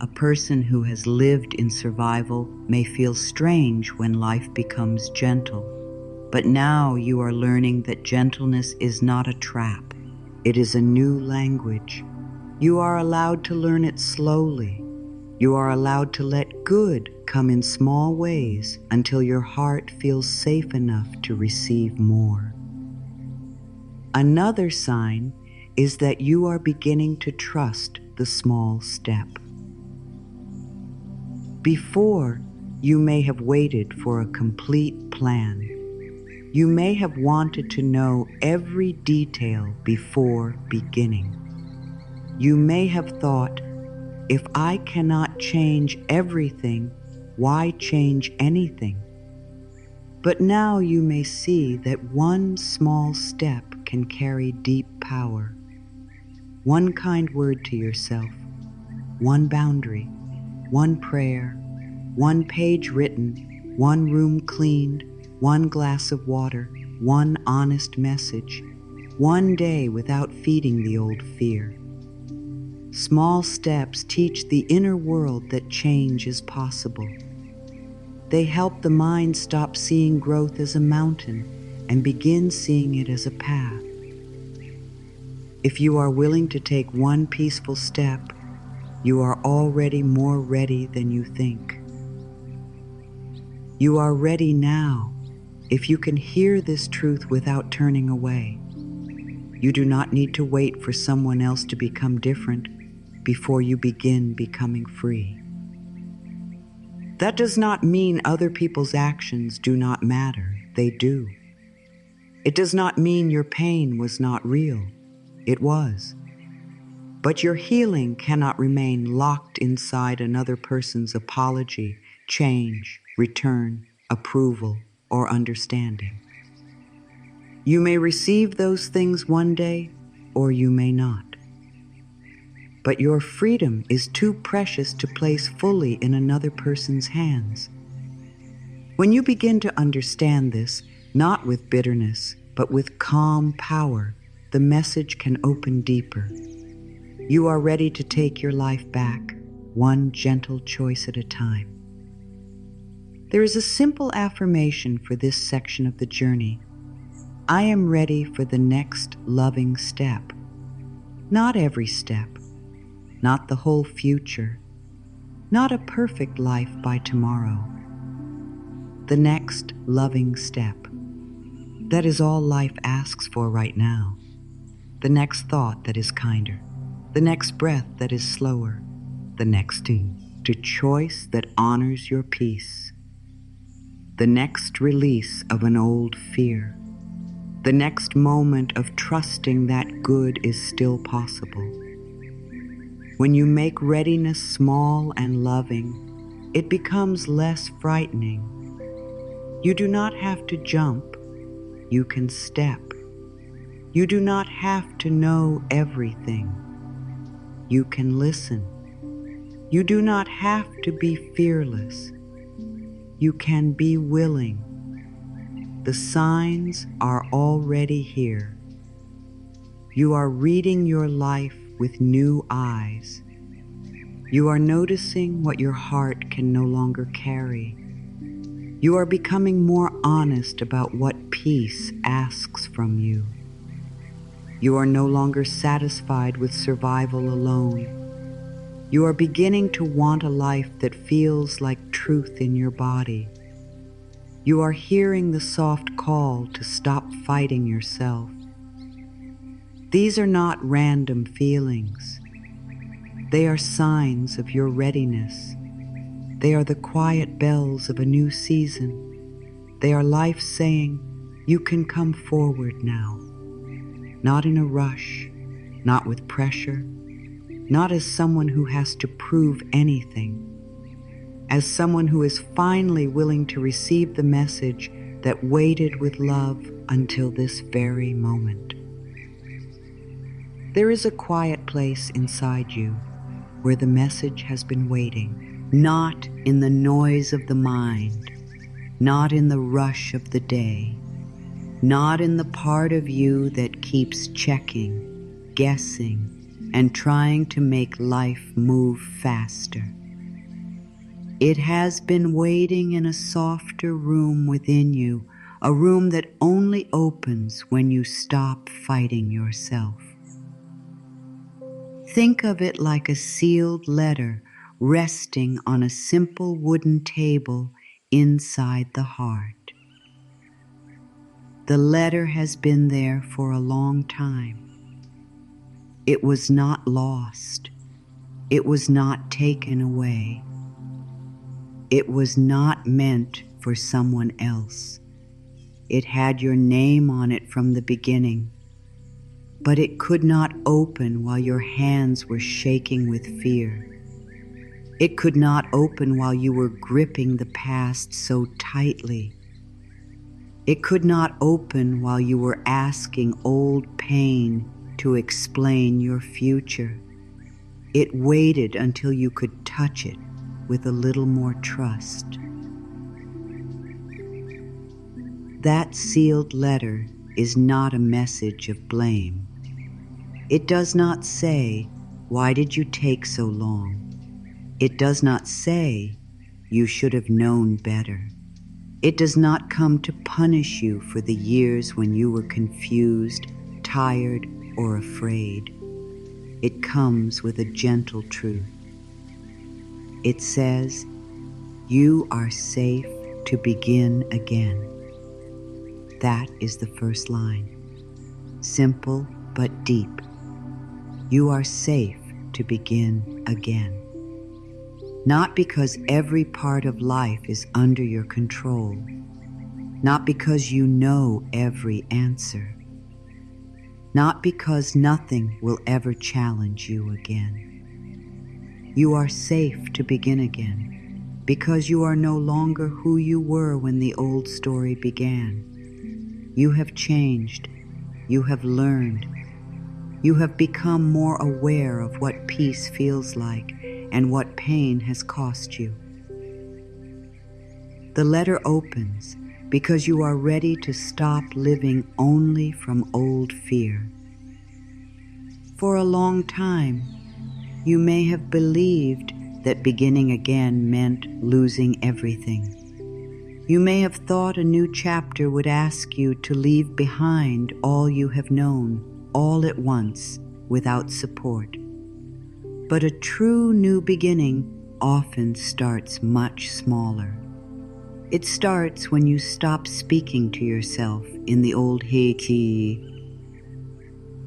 A person who has lived in survival may feel strange when life becomes gentle, but now you are learning that gentleness is not a trap. It is a new language. You are allowed to learn it slowly. You are allowed to let good come in small ways until your heart feels safe enough to receive more. Another sign is that you are beginning to trust the small step. Before, you may have waited for a complete plan. You may have wanted to know every detail before beginning. You may have thought, if I cannot change everything, why change anything? But now you may see that one small step can carry deep power. One kind word to yourself, one boundary, one prayer, one page written, one room cleaned, one glass of water, one honest message, one day without feeding the old fear. Small steps teach the inner world that change is possible. They help the mind stop seeing growth as a mountain and begin seeing it as a path. If you are willing to take one peaceful step, you are already more ready than you think. You are ready now if you can hear this truth without turning away. You do not need to wait for someone else to become different before you begin becoming free. That does not mean other people's actions do not matter. They do. It does not mean your pain was not real. It was. But your healing cannot remain locked inside another person's apology, change, return, approval, or understanding. You may receive those things one day, or you may not. But your freedom is too precious to place fully in another person's hands. When you begin to understand this, not with bitterness, but with calm power, the message can open deeper. You are ready to take your life back, one gentle choice at a time. There is a simple affirmation for this section of the journey. I am ready for the next loving step. Not every step, not the whole future, not a perfect life by tomorrow. The next loving step. That is all life asks for right now. The next thought that is kinder. The next breath that is slower. The next to choice that honors your peace. The next release of an old fear. The next moment of trusting that good is still possible. When you make readiness small and loving, it becomes less frightening. You do not have to jump. You can step. You do not have to know everything. You can listen. You do not have to be fearless. you can be willing. The signs are already here. You are reading your life with new eyes. You are noticing what your heart can no longer carry. You are becoming more honest about what peace asks from you. You are no longer satisfied with survival alone. You are beginning to want a life that feels like truth in your body. You are hearing the soft call to stop fighting yourself. These are not random feelings. They are signs of your readiness. They are the quiet bells of a new season. They are life saying, you can come forward now. Not in a rush, not with pressure, not as someone who has to prove anything. As someone who is finally willing to receive the message that waited with love until this very moment. There is a quiet place inside you where the message has been waiting, not in the noise of the mind, not in the rush of the day, not in the part of you that keeps checking, guessing, and trying to make life move faster. It has been waiting in a softer room within you, a room that only opens when you stop fighting yourself. Think of it like a sealed letter resting on a simple wooden table inside the heart. The letter has been there for a long time. It was not lost. It was not taken away. It was not meant for someone else. It had your name on it from the beginning, but it could not open while your hands were shaking with fear. It could not open while you were gripping the past so tightly. It could not open while you were asking old pain to explain your future. It waited until you could touch it with a little more trust. That sealed letter is not a message of blame. It does not say, "Why did you take so long?" It does not say, "You should have known better." It does not come to punish you for the years when you were confused, tired, or afraid. It comes with a gentle truth. It says, you are safe to begin again. That is the first line. Simple but deep. You are safe to begin again. Not because every part of life is under your control. Not because you know every answer. Not because nothing will ever challenge you again. You are safe to begin again because you are no longer who you were when the old story began. You have changed. You have learned. You have become more aware of what peace feels like and what pain has cost you. The letter opens because you are ready to stop living only from old fear. For a long time, you may have believed that beginning again meant losing everything. You may have thought a new chapter would ask you to leave behind all you have known, all at once, without support. But a true new beginning often starts much smaller. It starts when you stop speaking to yourself in the old Haiti,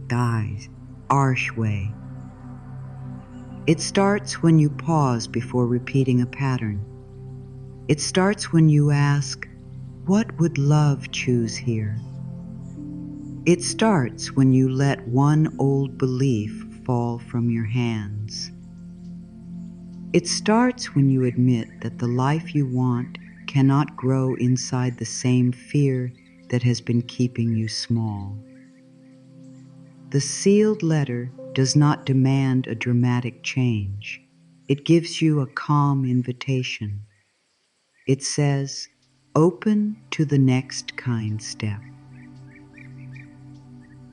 guys, harsh way. It starts when you pause before repeating a pattern. It starts when you ask, what would love choose here? It starts when you let one old belief fall from your hands. It starts when you admit that the life you want cannot grow inside the same fear that has been keeping you small. The sealed letter does not demand a dramatic change. It gives you a calm invitation. It says, "Open to the next kind step."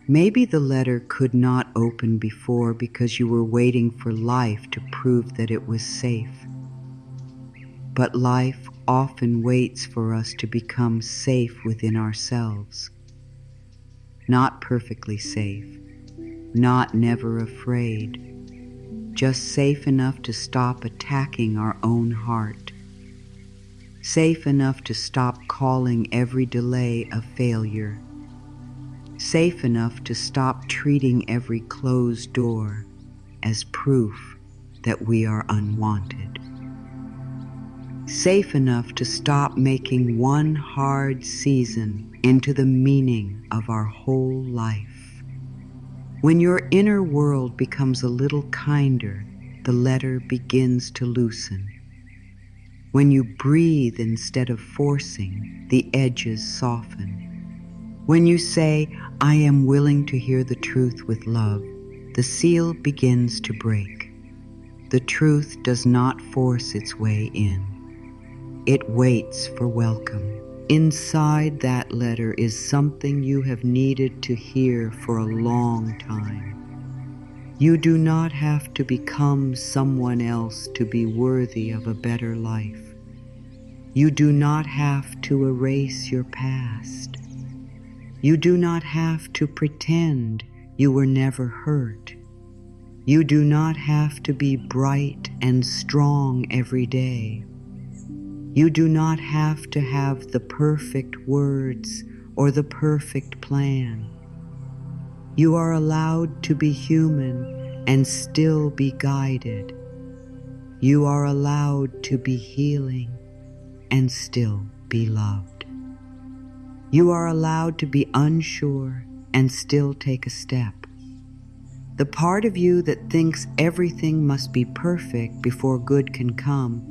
Maybe the letter could not open before because you were waiting for life to prove that it was safe. But life often waits for us to become safe within ourselves. Not perfectly safe, not never afraid, just safe enough to stop attacking our own heart. Safe enough to stop calling every delay a failure. Safe enough to stop treating every closed door as proof that we are unwanted. Safe enough to stop making one hard season into the meaning of our whole life. When your inner world becomes a little kinder, the letter begins to loosen. When you breathe instead of forcing, the edges soften. When you say, "I am willing to hear the truth with love," the seal begins to break. The truth does not force its way in. It waits for welcome. Inside that letter is something you have needed to hear for a long time. You do not have to become someone else to be worthy of a better life. You do not have to erase your past. You do not have to pretend you were never hurt. You do not have to be bright and strong every day. You do not have to have the perfect words or the perfect plan. You are allowed to be human and still be guided. You are allowed to be healing and still be loved. You are allowed to be unsure and still take a step. The part of you that thinks everything must be perfect before good can come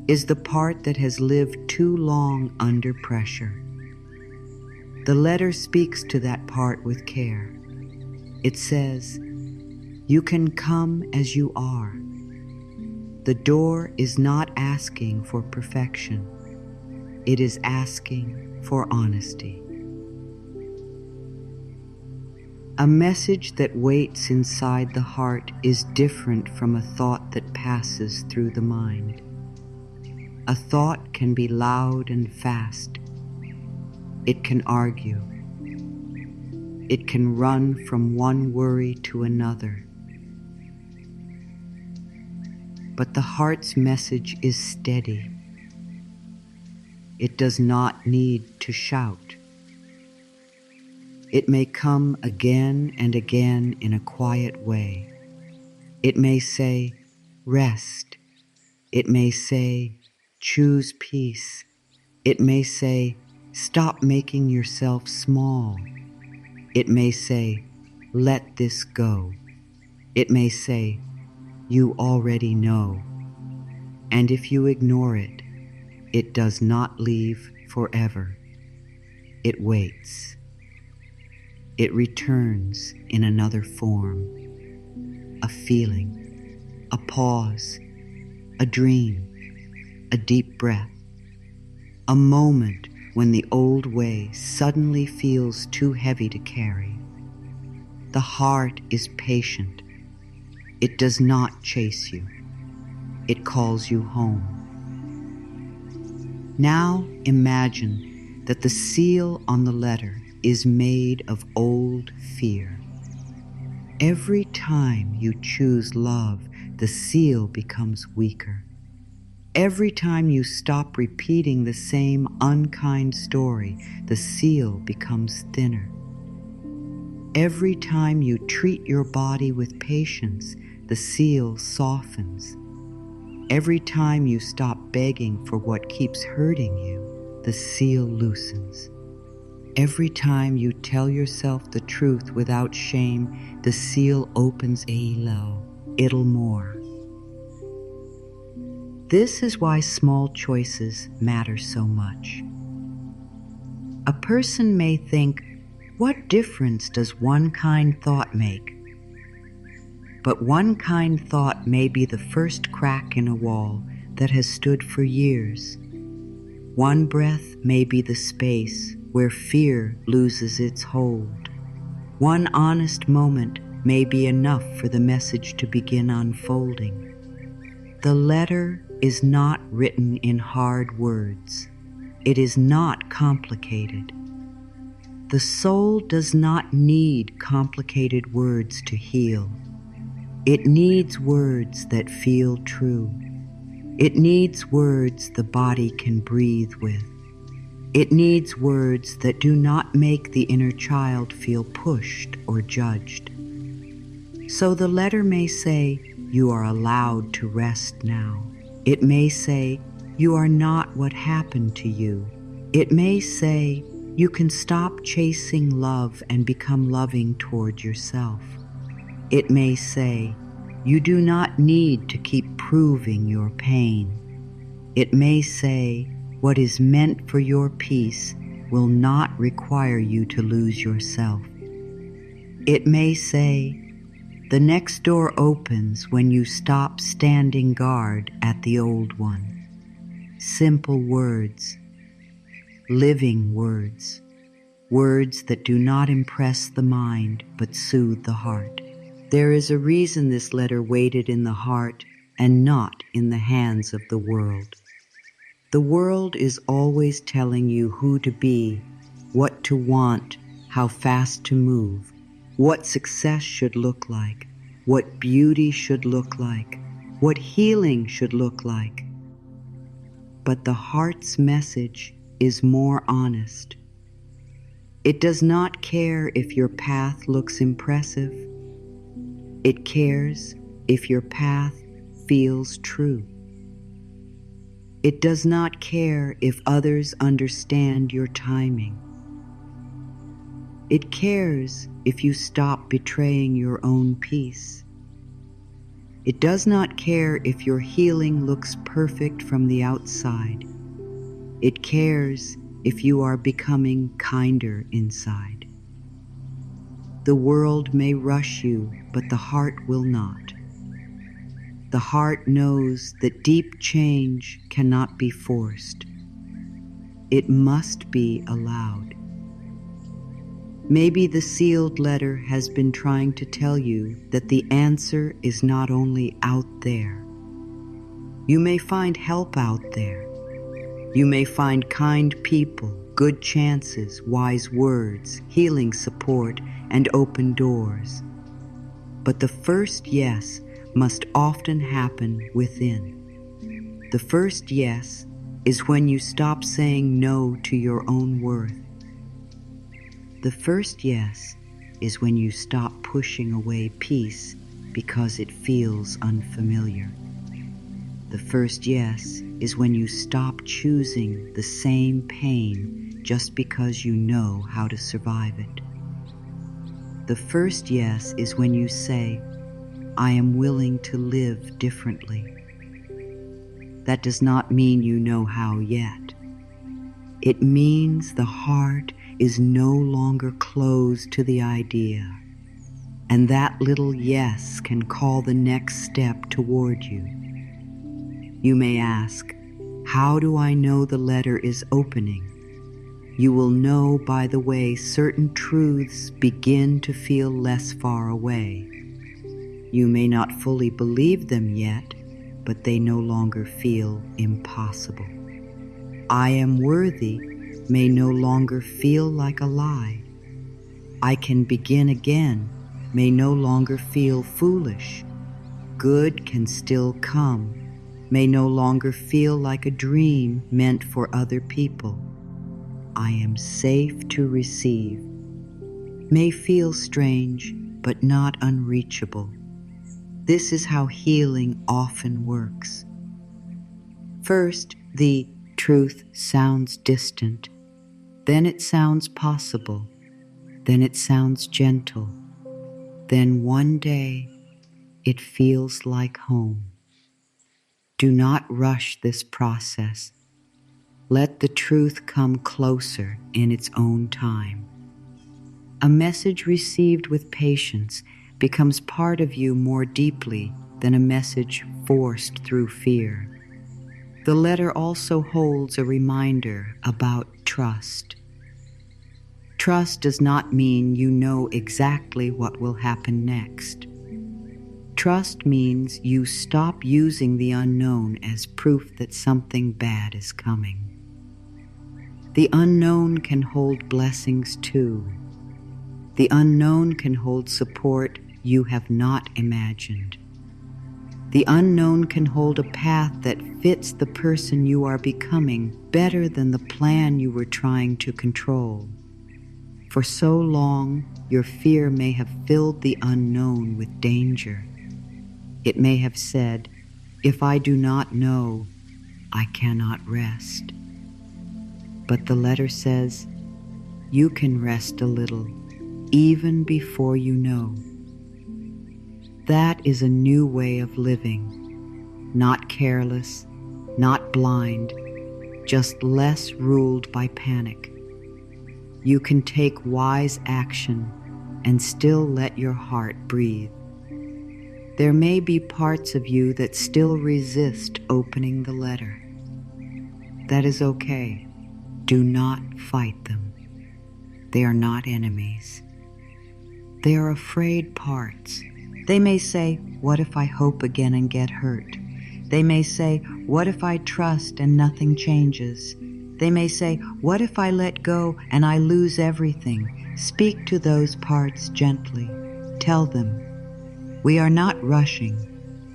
is the part that has lived too long under pressure. The letter speaks to that part with care. It says, "You can come as you are." The door is not asking for perfection. It is asking for honesty. A message that waits inside the heart is different from a thought that passes through the mind. A thought can be loud and fast. It can argue. It can run from one worry to another. But the heart's message is steady. It does not need to shout. It may come again and again in a quiet way. It may say, "Rest." It may say, "Choose peace." It may say, "Stop making yourself small." It may say, "Let this go." It may say, "You already know." And if you ignore it, it does not leave forever. It waits. It returns in another form. A feeling, a pause, a dream, a deep breath, a moment when the old way suddenly feels too heavy to carry. The heart is patient. It does not chase you. It calls you home. Now imagine that the seal on the letter is made of old fear. Every time you choose love, the seal becomes weaker. Every time you stop repeating the same unkind story, the seal becomes thinner. Every time you treat your body with patience, the seal softens. Every time you stop begging for what keeps hurting you, the seal loosens. Every time you tell yourself the truth without shame, the seal opens a little more. This is why small choices matter so much. A person may think, "What difference does one kind thought make?" But one kind thought may be the first crack in a wall that has stood for years. One breath may be the space where fear loses its hold. One honest moment may be enough for the message to begin unfolding. The letter is not written in hard words. It is not complicated. The soul does not need complicated words to heal. It needs words that feel true. It needs words the body can breathe with. It needs words that do not make the inner child feel pushed or judged. So the letter may say, "You are allowed to rest now." It may say, "You are not what happened to you." It may say, "You can stop chasing love and become loving toward yourself." It may say, "You do not need to keep proving your pain." It may say, "What is meant for your peace will not require you to lose yourself." It may say, "The next door opens when you stop standing guard at the old one." Simple words, living words, words that do not impress the mind but soothe the heart. There is a reason this letter waited in the heart and not in the hands of the world. The world is always telling you who to be, what to want, how fast to move, what success should look like, what beauty should look like, what healing should look like. But the heart's message is more honest. It does not care if your path looks impressive. It cares if your path feels true. It does not care if others understand your timing. It cares if you stop betraying your own peace. It does not care if your healing looks perfect from the outside. It cares if you are becoming kinder inside. The world may rush you, but the heart will not. The heart knows that deep change cannot be forced. It must be allowed. Maybe the sealed letter has been trying to tell you that the answer is not only out there. You may find help out there. You may find kind people, good chances, wise words, healing support, and open doors. But the first yes must often happen within. The first yes is when you stop saying no to your own worth. The first yes is when you stop pushing away peace because it feels unfamiliar. The first yes is when you stop choosing the same pain just because you know how to survive it. The first yes is when you say, "I am willing to live differently." That does not mean you know how yet. It means the heart is no longer closed to the idea, and that little yes can call the next step toward you. You may ask, "How do I know the letter is opening?" You will know by the way certain truths begin to feel less far away. You may not fully believe them yet, but they no longer feel impossible. "I am worthy" may no longer feel like a lie. "I can begin again" may no longer feel foolish. "Good can still come" may no longer feel like a dream meant for other people. "I am safe to receive" may feel strange but not unreachable. This is how healing often works. First, the truth sounds distant. Then it sounds possible. Then it sounds gentle. Then one day, it feels like home. Do not rush this process. Let the truth come closer in its own time. A message received with patience becomes part of you more deeply than a message forced through fear. The letter also holds a reminder about trust. Trust does not mean you know exactly what will happen next. Trust means you stop using the unknown as proof that something bad is coming. The unknown can hold blessings too. The unknown can hold support you have not imagined. The unknown can hold a path that fits the person you are becoming better than the plan you were trying to control. For so long, your fear may have filled the unknown with danger. It may have said, "If I do not know, I cannot rest." But the letter says, you can rest a little, even before you know. That is a new way of living, not careless, not blind, just less ruled by panic. You can take wise action and still let your heart breathe. There may be parts of you that still resist opening the letter. That is okay. Do not fight them. They are not enemies. They are afraid parts. They may say, "What if I hope again and get hurt?" They may say, "What if I trust and nothing changes?" They may say, "What if I let go and I lose everything?" Speak to those parts gently. Tell them, we are not rushing.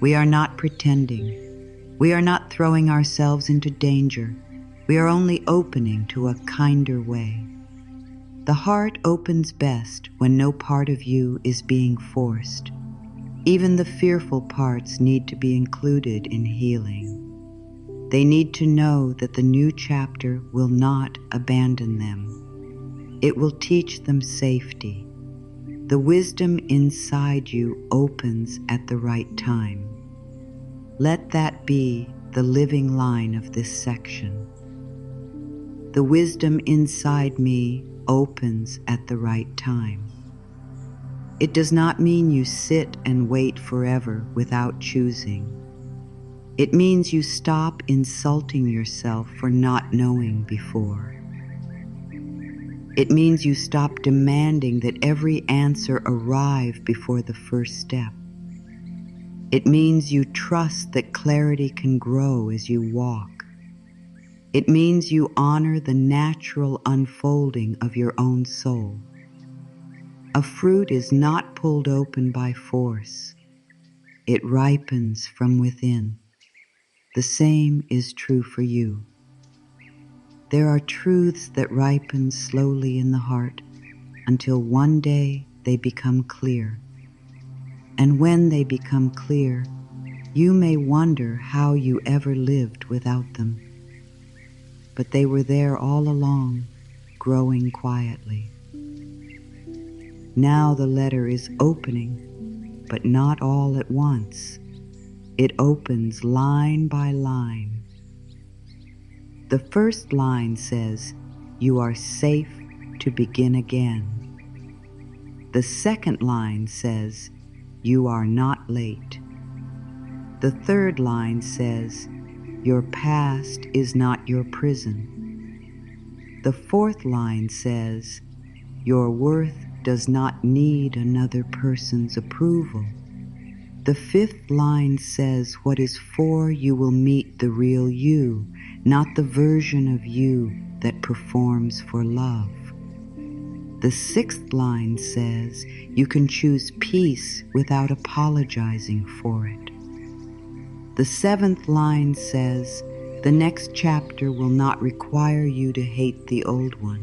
We are not pretending. We are not throwing ourselves into danger. We are only opening to a kinder way. The heart opens best when no part of you is being forced. Even the fearful parts need to be included in healing. They need to know that the new chapter will not abandon them. It will teach them safety. The wisdom inside you opens at the right time. Let that be the living line of this section. The wisdom inside me opens at the right time. It does not mean you sit and wait forever without choosing. It means you stop insulting yourself for not knowing before. It means you stop demanding that every answer arrive before the first step. It means you trust that clarity can grow as you walk. It means you honor the natural unfolding of your own soul. A fruit is not pulled open by force. It ripens from within. The same is true for you. There are truths that ripen slowly in the heart until one day they become clear. And when they become clear, you may wonder how you ever lived without them. But they were there all along, growing quietly. Now the letter is opening, but not all at once. It opens line by line. The first line says, "You are safe to begin again." The second line says, "You are not late." The third line says, "Your past is not your prison." The fourth line says, "Your worth does not need another person's approval." The fifth line says, "What is for you will meet the real you, not the version of you that performs for love." The sixth line says, "You can choose peace without apologizing for it." The seventh line says, "The next chapter will not require you to hate the old one.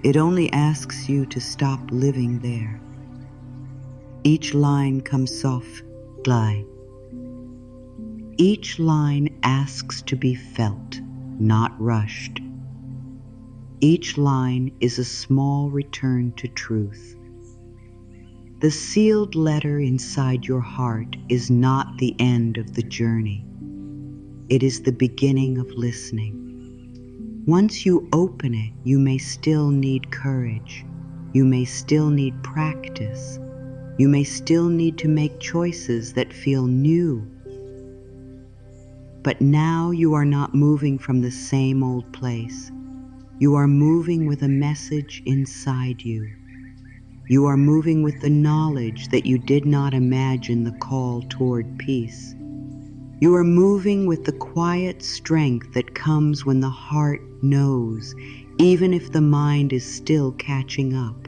It only asks you to stop living there." Each line comes softly. Each line asks to be felt, not rushed. Each line is a small return to truth. The sealed letter inside your heart is not the end of the journey. It is the beginning of listening. Once you open it, you may still need courage. You may still need practice. You may still need to make choices that feel new. But now you are not moving from the same old place. You are moving with a message inside you. You are moving with the knowledge that you did not imagine the call toward peace. You are moving with the quiet strength that comes when the heart knows, even if the mind is still catching up.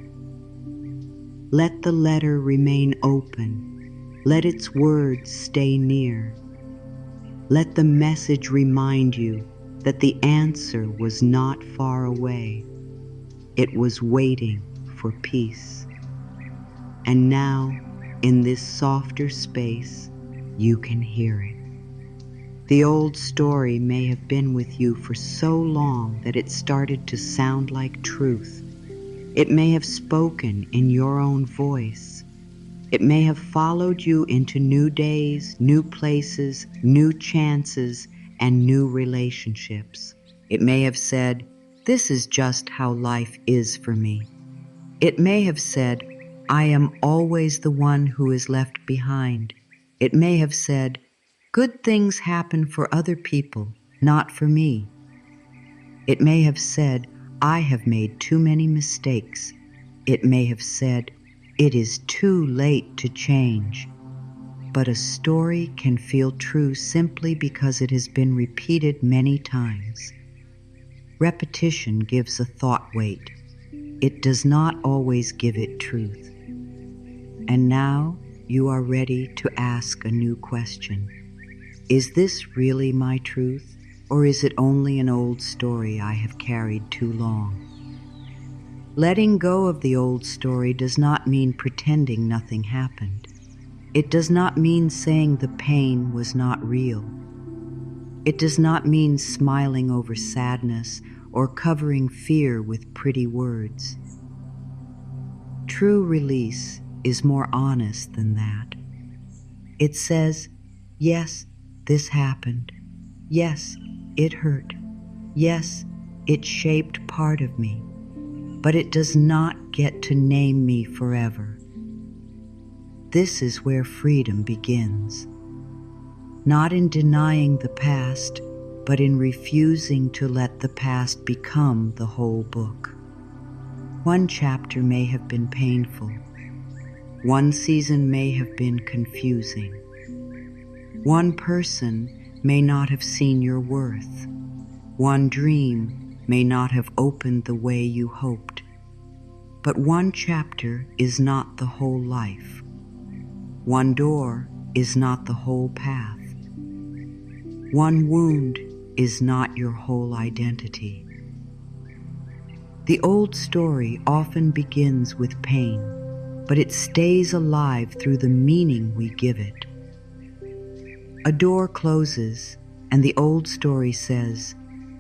Let the letter remain open. Let its words stay near. Let the message remind you that the answer was not far away. It was waiting for peace. And now, in this softer space, you can hear it. The old story may have been with you for so long that it started to sound like truth. It may have spoken in your own voice. It may have followed you into new days, new places, new chances, and new relationships. It may have said, "This is just how life is for me." It may have said, "I am always the one who is left behind." It may have said, "Good things happen for other people, not for me." It may have said, "I have made too many mistakes." It may have said, "It is too late to change." But a story can feel true simply because it has been repeated many times. Repetition gives a thought weight. It does not always give it truth. And now you are ready to ask a new question. Is this really my truth, or is it only an old story I have carried too long? Letting go of the old story does not mean pretending nothing happened. It does not mean saying the pain was not real. It does not mean smiling over sadness or covering fear with pretty words. True release is more honest than that. It says, "Yes, this happened. Yes, it hurt. Yes, it shaped part of me. But it does not get to name me forever." This is where freedom begins. Not in denying the past, but in refusing to let the past become the whole book. One chapter may have been painful. One season may have been confusing. One person may not have seen your worth. One dream may not have opened the way you hoped. But one chapter is not the whole life. One door is not the whole path. One wound is not your whole identity. The old story often begins with pain, but it stays alive through the meaning we give it. A door closes, and the old story says,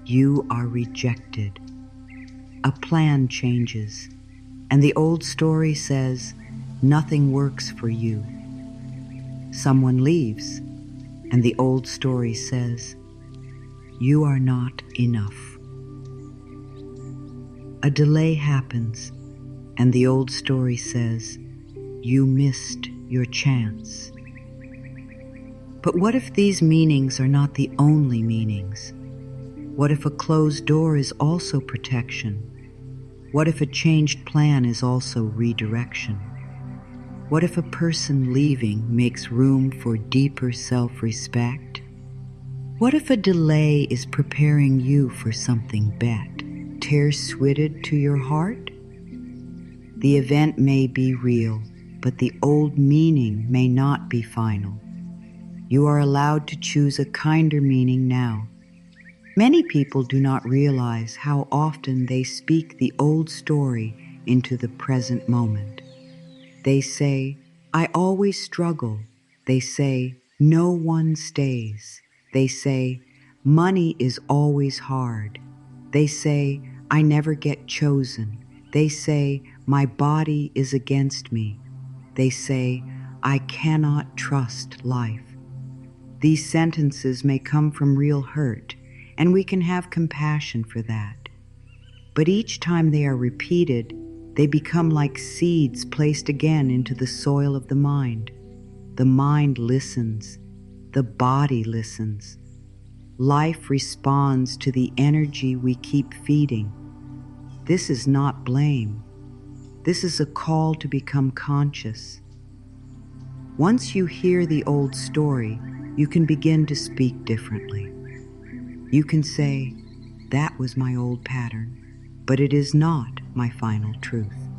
"You are rejected." A plan changes, and the old story says, "Nothing works for you." Someone leaves, and the old story says, "You are not enough." A delay happens, and the old story says, "You missed your chance." But what if these meanings are not the only meanings? What if a closed door is also protection? What if a changed plan is also redirection? What if a person leaving makes room for deeper self-respect? What if a delay is preparing you for something bet? Tear-switted to your heart? The event may be real, but the old meaning may not be final. You are allowed to choose a kinder meaning now. Many people do not realize how often they speak the old story into the present moment. They say, "I always struggle." They say, "No one stays." They say, "Money is always hard." They say, "I never get chosen." They say, "My body is against me." They say, "I cannot trust life." These sentences may come from real hurt, and we can have compassion for that. But each time they are repeated, they become like seeds placed again into the soil of the mind. The mind listens. The body listens. Life responds to the energy we keep feeding. This is not blame. This is a call to become conscious. Once you hear the old story, you can begin to speak differently. You can say, "That was my old pattern, but it is not my final truth."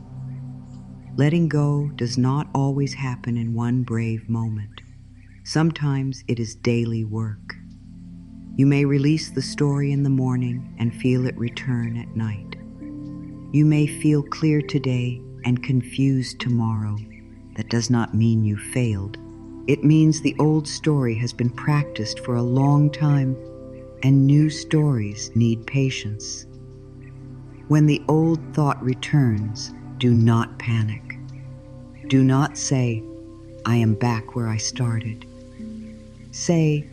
Letting go does not always happen in one brave moment. Sometimes it is daily work. You may release the story in the morning and feel it return at night. You may feel clear today and confused tomorrow. That does not mean you failed. It means the old story has been practiced for a long time, and new stories need patience. When the old thought returns, do not panic. Do not say, "I am back where I started." Say,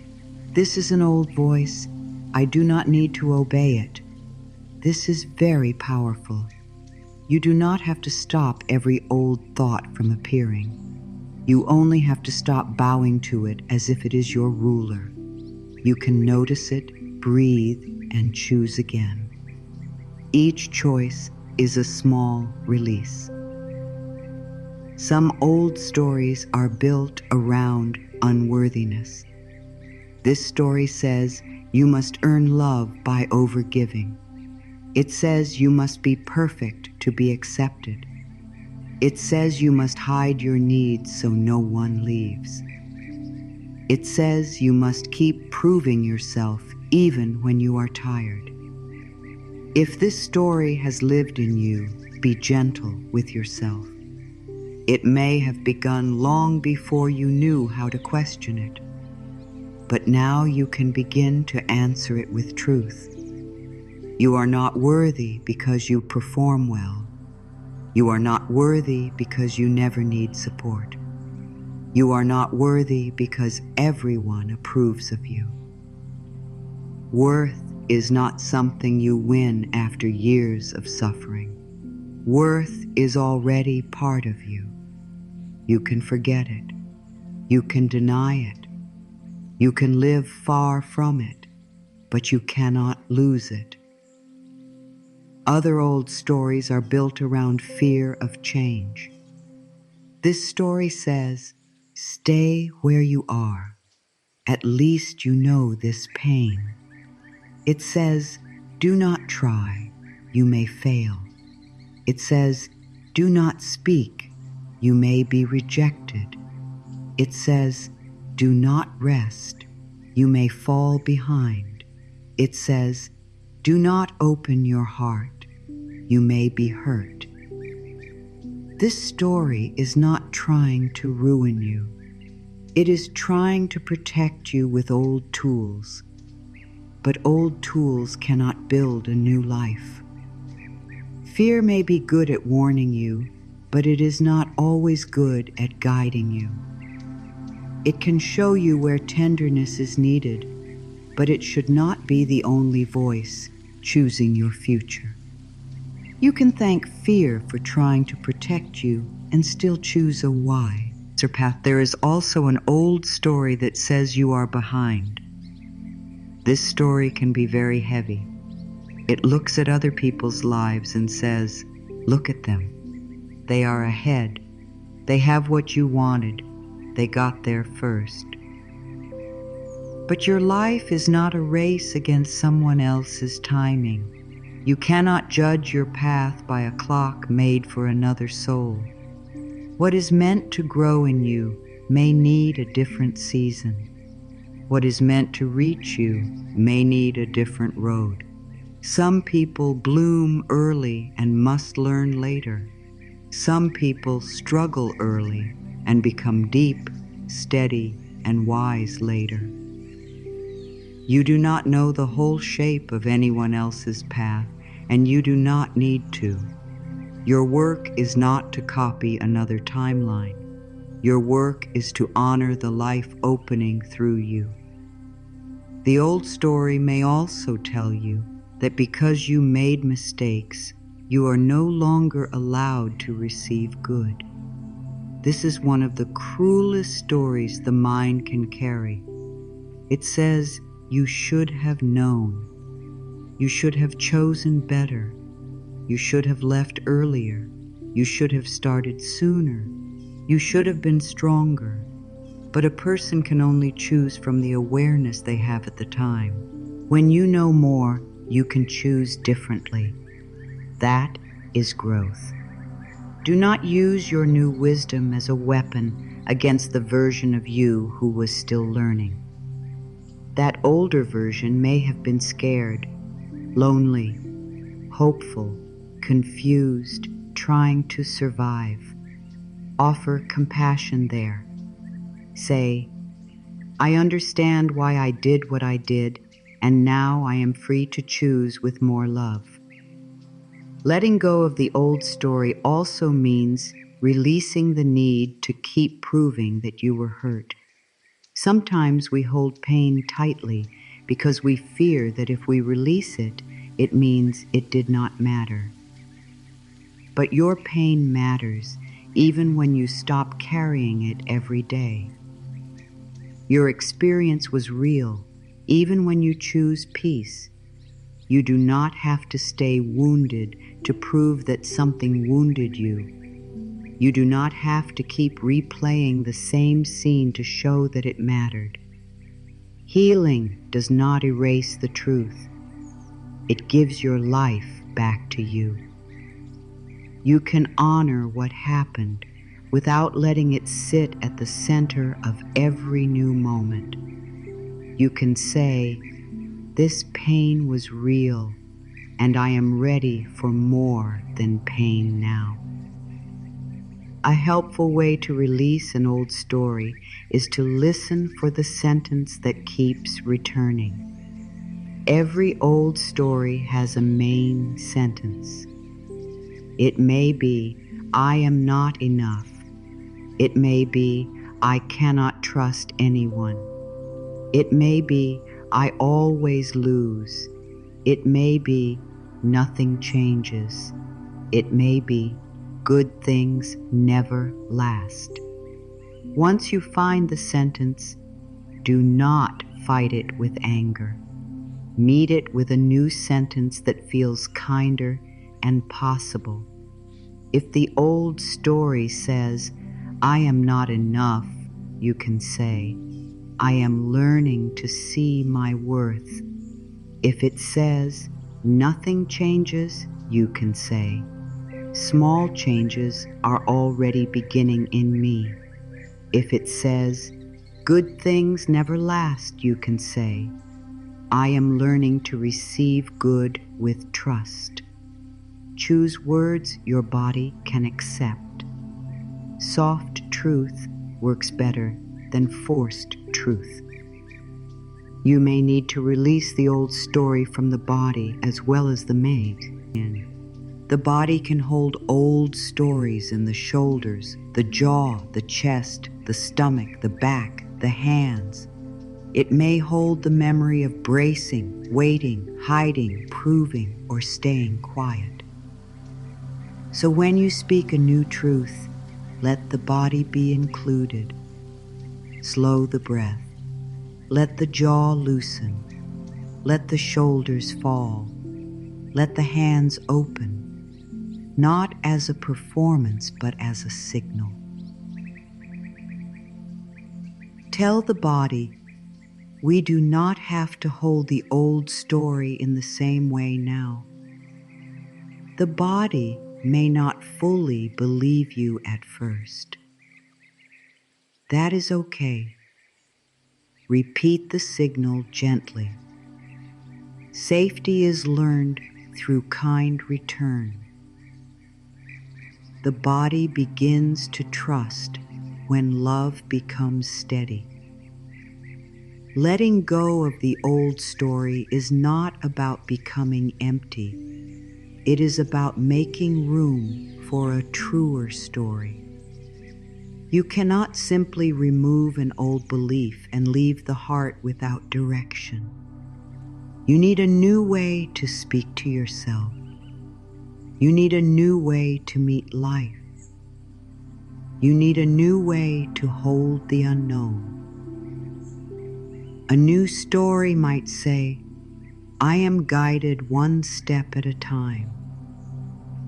"This is an old voice. I do not need to obey it." This is very powerful. You do not have to stop every old thought from appearing. You only have to stop bowing to it as if it is your ruler. You can notice it, breathe, and choose again. Each choice is a small release. Some old stories are built around unworthiness. This story says you must earn love by overgiving. It says you must be perfect to be accepted. It says you must hide your needs so no one leaves. It says you must keep proving yourself even when you are tired. If this story has lived in you, be gentle with yourself. It may have begun long before you knew how to question it, but now you can begin to answer it with truth. You are not worthy because you perform well. You are not worthy because you never need support. You are not worthy because everyone approves of you. Worth is not something you win after years of suffering. Worth is already part of you. You can forget it. You can deny it. You can live far from it, but you cannot lose it. Other old stories are built around fear of change. This story says, "Stay where you are. At least you know this pain." It says, "Do not try. You may fail." It says, "Do not speak. You may be rejected." It says, "Do not rest. You may fall behind." It says, "Do not open your heart. You may be hurt." This story is not trying to ruin you. It is trying to protect you with old tools. But old tools cannot build a new life. Fear may be good at warning you, but it is not always good at guiding you. It can show you where tenderness is needed, but it should not be the only voice choosing your future. You can thank fear for trying to protect you and still choose a why. There is also an old story that says you are behind. This story can be very heavy. It looks at other people's lives and says, "Look at them. They are ahead. They have what you wanted. They got there first." But your life is not a race against someone else's timing. You cannot judge your path by a clock made for another soul. What is meant to grow in you may need a different season. What is meant to reach you may need a different road. Some people bloom early and must learn later. Some people struggle early and become deep, steady, and wise later. You do not know the whole shape of anyone else's path, and you do not need to. Your work is not to copy another timeline. Your work is to honor the life opening through you. The old story may also tell you that because you made mistakes, you are no longer allowed to receive good. This is one of the cruelest stories the mind can carry. It says, You should have known. You should have chosen better. You should have left earlier. You should have started sooner. You should have been stronger. But a person can only choose from the awareness they have at the time. When you know more, you can choose differently. That is growth. Do not use your new wisdom as a weapon against the version of you who was still learning. That older version may have been scared, lonely, hopeful, confused, trying to survive. Offer compassion there. Say, I understand why I did what I did, and now I am free to choose with more love. Letting go of the old story also means releasing the need to keep proving that you were hurt. Sometimes we hold pain tightly because we fear that if we release it, it means it did not matter. But your pain matters even when you stop carrying it every day. Your experience was real even when you choose peace. You do not have to stay wounded to prove that something wounded you. You do not have to keep replaying the same scene to show that it mattered. Healing does not erase the truth. It gives your life back to you. You can honor what happened without letting it sit at the center of every new moment. You can say, this pain was real, and I am ready for more than pain now. A helpful way to release an old story is to listen for the sentence that keeps returning. Every old story has a main sentence. It may be, I am not enough. It may be, I cannot trust anyone. It may be, I always lose. It may be, nothing changes. It may be, good things never last. Once you find the sentence, do not fight it with anger. Meet it with a new sentence that feels kinder and possible. If the old story says, I am not enough, you can say, I am learning to see my worth. If it says, nothing changes, you can say, small changes are already beginning in me. If it says, good things never last, you can say, I am learning to receive good with trust. Choose words your body can accept. Soft truth works better than forced truth. You may need to release the old story from the body as well as the mind. The body can hold old stories in the shoulders, the jaw, the chest, the stomach, the back, the hands. It may hold the memory of bracing, waiting, hiding, proving, or staying quiet. So when you speak a new truth, let the body be included. Slow the breath. Let the jaw loosen. Let the shoulders fall. Let the hands open. Not as a performance, but as a signal. Tell the body, we do not have to hold the old story in the same way now. The body may not fully believe you at first. That is okay. Repeat the signal gently. Safety is learned through kind return. The body begins to trust when love becomes steady. Letting go of the old story is not about becoming empty. It is about making room for a truer story. You cannot simply remove an old belief and leave the heart without direction. You need a new way to speak to yourself. You need a new way to meet life. You need a new way to hold the unknown. A new story might say, I am guided one step at a time.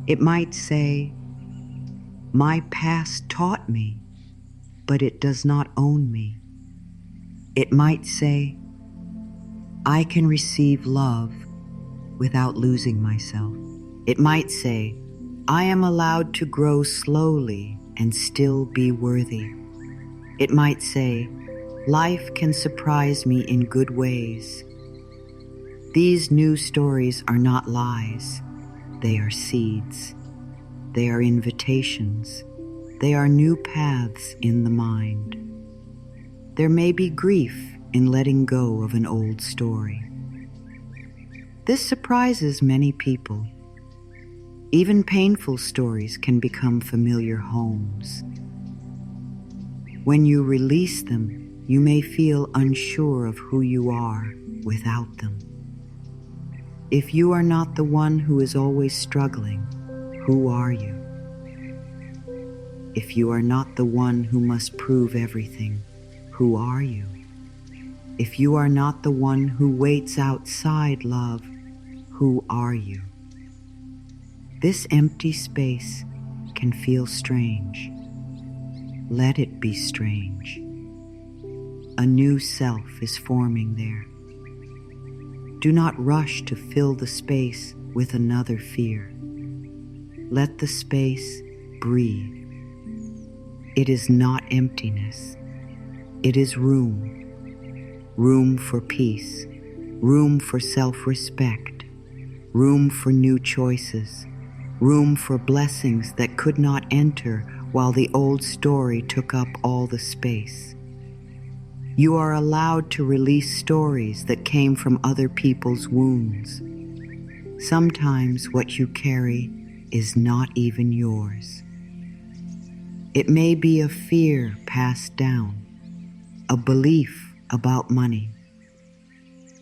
It might say, my past taught me, but it does not own me. It might say, I can receive love without losing myself. It might say, I am allowed to grow slowly and still be worthy. It might say, life can surprise me in good ways. These new stories are not lies. They are seeds. They are invitations. They are new paths in the mind. There may be grief in letting go of an old story. This surprises many people. Even painful stories can become familiar homes. When you release them, you may feel unsure of who you are without them. If you are not the one who is always struggling, who are you? If you are not the one who must prove everything, who are you? If you are not the one who waits outside love, who are you? This empty space can feel strange. Let it be strange. A new self is forming there. Do not rush to fill the space with another fear. Let the space breathe. It is not emptiness. It is room. Room for peace. Room for self-respect. Room for new choices. Room for blessings that could not enter while the old story took up all the space. You are allowed to release stories that came from other people's wounds. Sometimes what you carry is not even yours. It may be a fear passed down, a belief about money,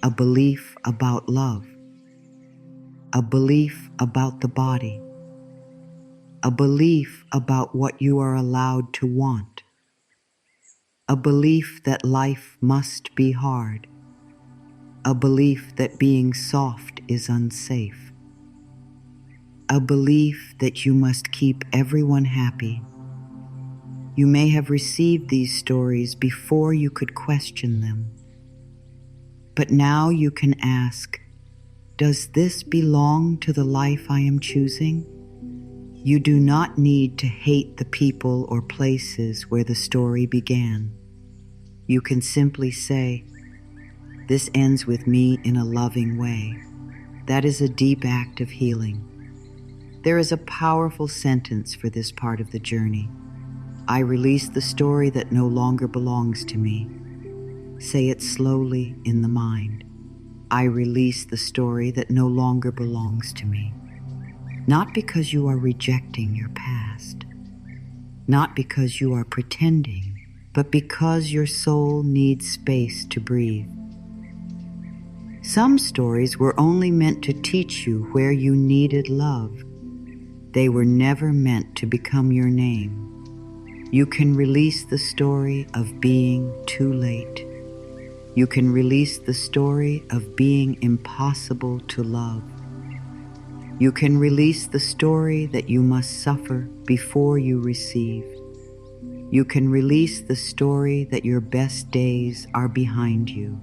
a belief about love, a belief about the body, a belief about what you are allowed to want, a belief that life must be hard, a belief that being soft is unsafe, a belief that you must keep everyone happy. You may have received these stories before you could question them, but now you can ask, does this belong to the life I am choosing? You do not need to hate the people or places where the story began. You can simply say, this ends with me in a loving way. That is a deep act of healing. There is a powerful sentence for this part of the journey. I release the story that no longer belongs to me. Say it slowly in the mind. I release the story that no longer belongs to me. Not because you are rejecting your past, not because you are pretending, but because your soul needs space to breathe. Some stories were only meant to teach you where you needed love. They were never meant to become your name. You can release the story of being too late. You can release the story of being impossible to love. You can release the story that you must suffer before you receive. You can release the story that your best days are behind you.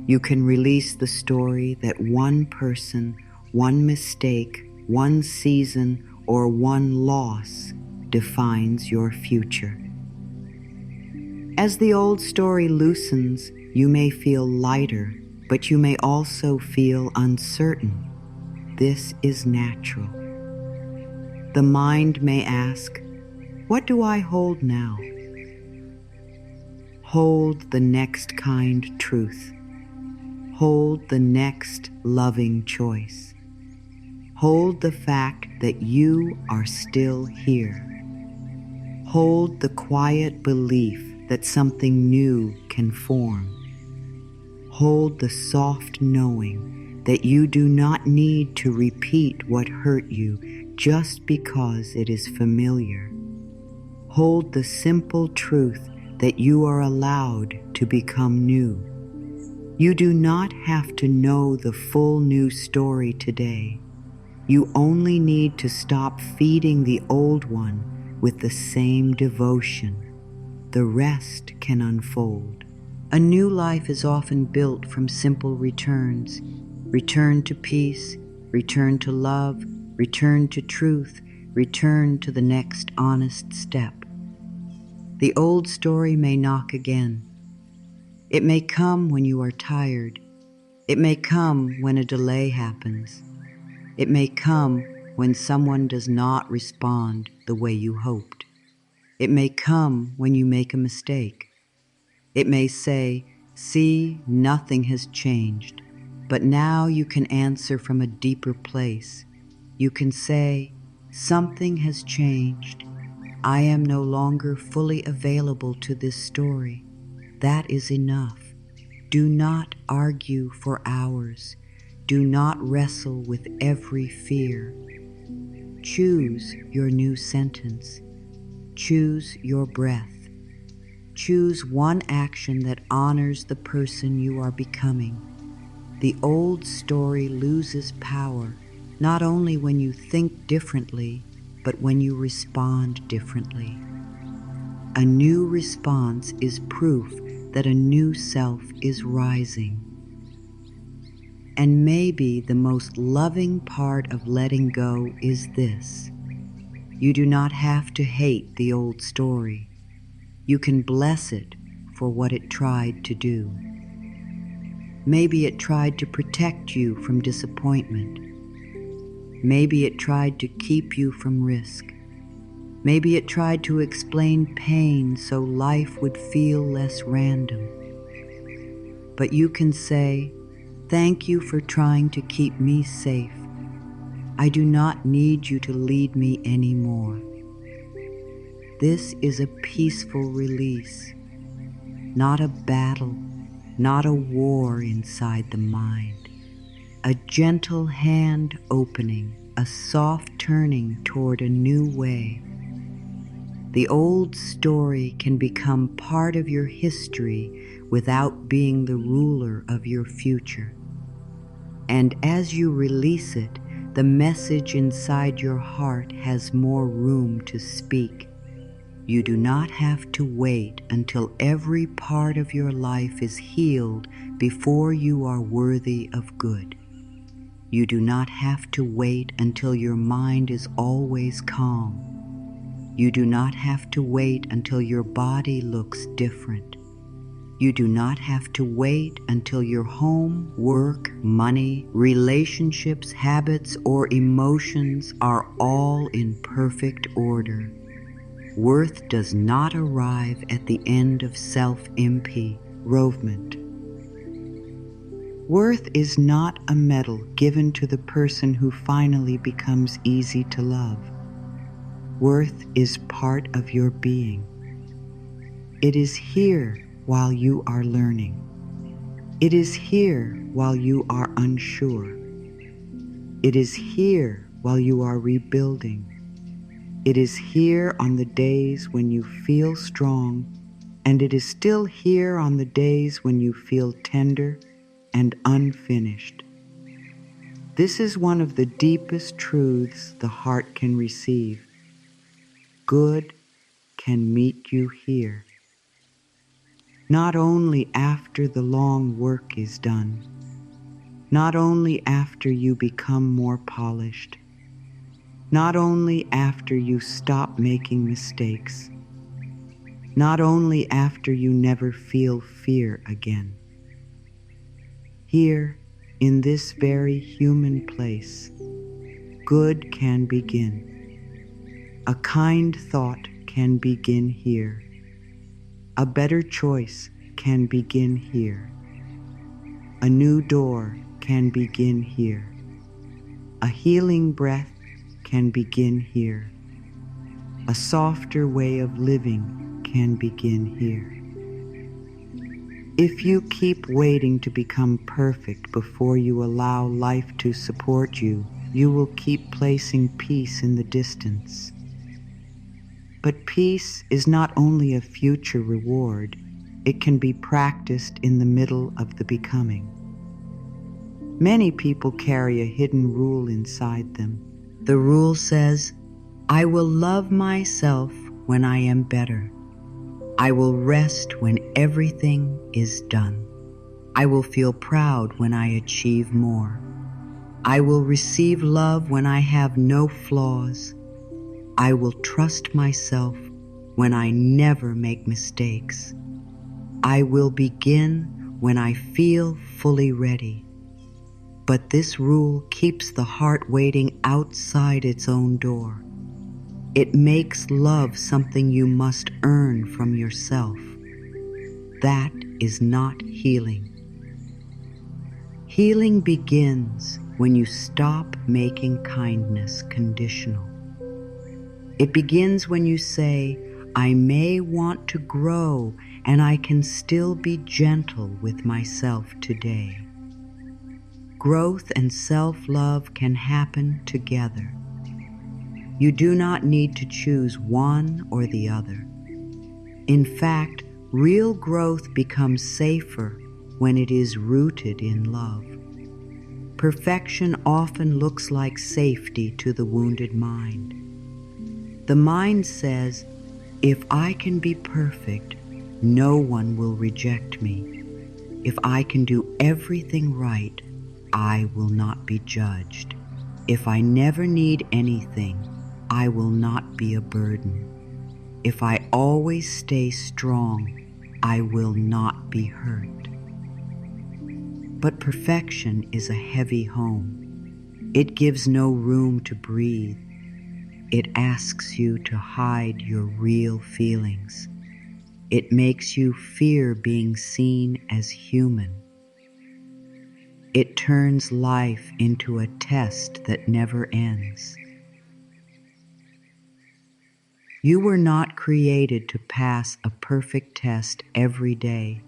You can release the story that one person, one mistake, one season, or one loss defines your future. As the old story loosens, you may feel lighter, but you may also feel uncertain. This is natural. The mind may ask, what do I hold now? Hold the next kind truth. Hold the next loving choice. Hold the fact that you are still here. Hold the quiet belief that something new can form. Hold the soft knowing that you do not need to repeat what hurt you just because it is familiar. Hold the simple truth that you are allowed to become new. You do not have to know the full new story today. You only need to stop feeding the old one with the same devotion. The rest can unfold. A new life is often built from simple returns. Return to peace, return to love, return to truth, return to the next honest step. The old story may knock again. It may come when you are tired. It may come when a delay happens. It may come when someone does not respond the way you hoped. It may come when you make a mistake. It may say, "See, nothing has changed," but now you can answer from a deeper place. You can say, "Something has changed. I am no longer fully available to this story." That is enough. Do not argue for hours. Do not wrestle with every fear. Choose your new sentence. Choose your breath. Choose one action that honors the person you are becoming. The old story loses power not only when you think differently, but when you respond differently. A new response is proof that a new self is rising. And maybe the most loving part of letting go is this: you do not have to hate the old story. You can bless it for what it tried to do. Maybe it tried to protect you from disappointment. Maybe it tried to keep you from risk. Maybe it tried to explain pain so life would feel less random. But you can say, "Thank you for trying to keep me safe. I do not need you to lead me anymore." This is a peaceful release, not a battle, not a war inside the mind. A gentle hand opening, a soft turning toward a new way. The old story can become part of your history without being the ruler of your future. And as you release it, the message inside your heart has more room to speak. You do not have to wait until every part of your life is healed before you are worthy of good. You do not have to wait until your mind is always calm. You do not have to wait until your body looks different. You do not have to wait until your home, work, money, relationships, habits, or emotions are all in perfect order. Worth does not arrive at the end of self-improvement. Worth is not a medal given to the person who finally becomes easy to love. Worth is part of your being. It is here while you are learning. It is here while you are unsure. It is here while you are rebuilding. It is here on the days when you feel strong, and it is still here on the days when you feel tender and unfinished. This is one of the deepest truths the heart can receive. Good can meet you here. Not only after the long work is done, not only after you become more polished, not only after you stop making mistakes, not only after you never feel fear again. Here, in this very human place, good can begin. A kind thought can begin here. A better choice can begin here. A new door can begin here. A healing breath can begin here. A softer way of living can begin here. If you keep waiting to become perfect before you allow life to support you, you will keep placing peace in the distance. But peace is not only a future reward, It can be practiced in the middle of the becoming. Many people carry a hidden rule inside them. The rule says, I will love myself when I am better. I will rest when everything is done. I will feel proud when I achieve more. I will receive love when I have no flaws. I will trust myself when I never make mistakes. I will begin when I feel fully ready. But this rule keeps the heart waiting outside its own door. It makes love something you must earn from yourself. That is not healing. Healing begins when you stop making kindness conditional. It begins when you say, I may want to grow and I can still be gentle with myself today. Growth and self-love can happen together. You do not need to choose one or the other. In fact, real growth becomes safer when it is rooted in love. Perfection often looks like safety to the wounded mind. The mind says, if I can be perfect, no one will reject me. If I can do everything right, I will not be judged. If I never need anything, I will not be a burden. If I always stay strong, I will not be hurt. But perfection is a heavy home. It gives no room to breathe. It asks you to hide your real feelings. It makes you fear being seen as human. It turns life into a test that never ends. You were not created to pass a perfect test every day.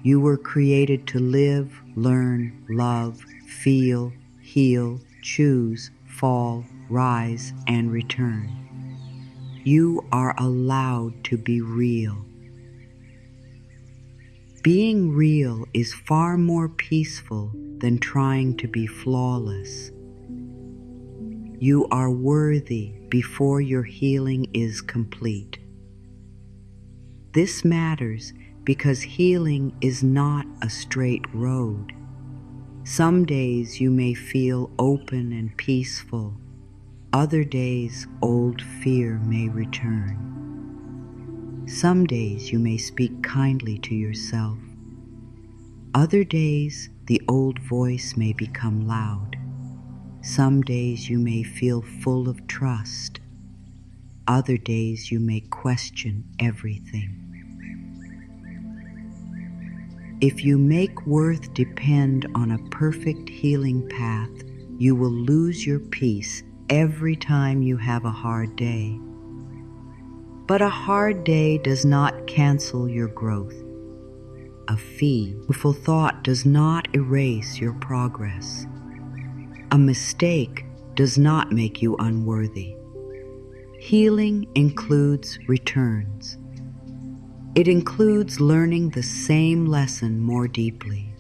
You were created to live, learn, love, feel, heal, choose, fall, rise, and return. You are allowed to be real. Being real is far more peaceful than trying to be flawless. You are worthy before your healing is complete. This matters because healing is not a straight road. Some days you may feel open and peaceful. Other days, old fear may return. Some days you may speak kindly to yourself. Other days, the old voice may become loud. Some days you may feel full of trust. Other days you may question everything. If you make worth depend on a perfect healing path, you will lose your peace every time you have a hard day. But a hard day does not cancel your growth. A fearful thought does not erase your progress. A mistake does not make you unworthy. Healing includes returns. It includes learning the same lesson more deeply.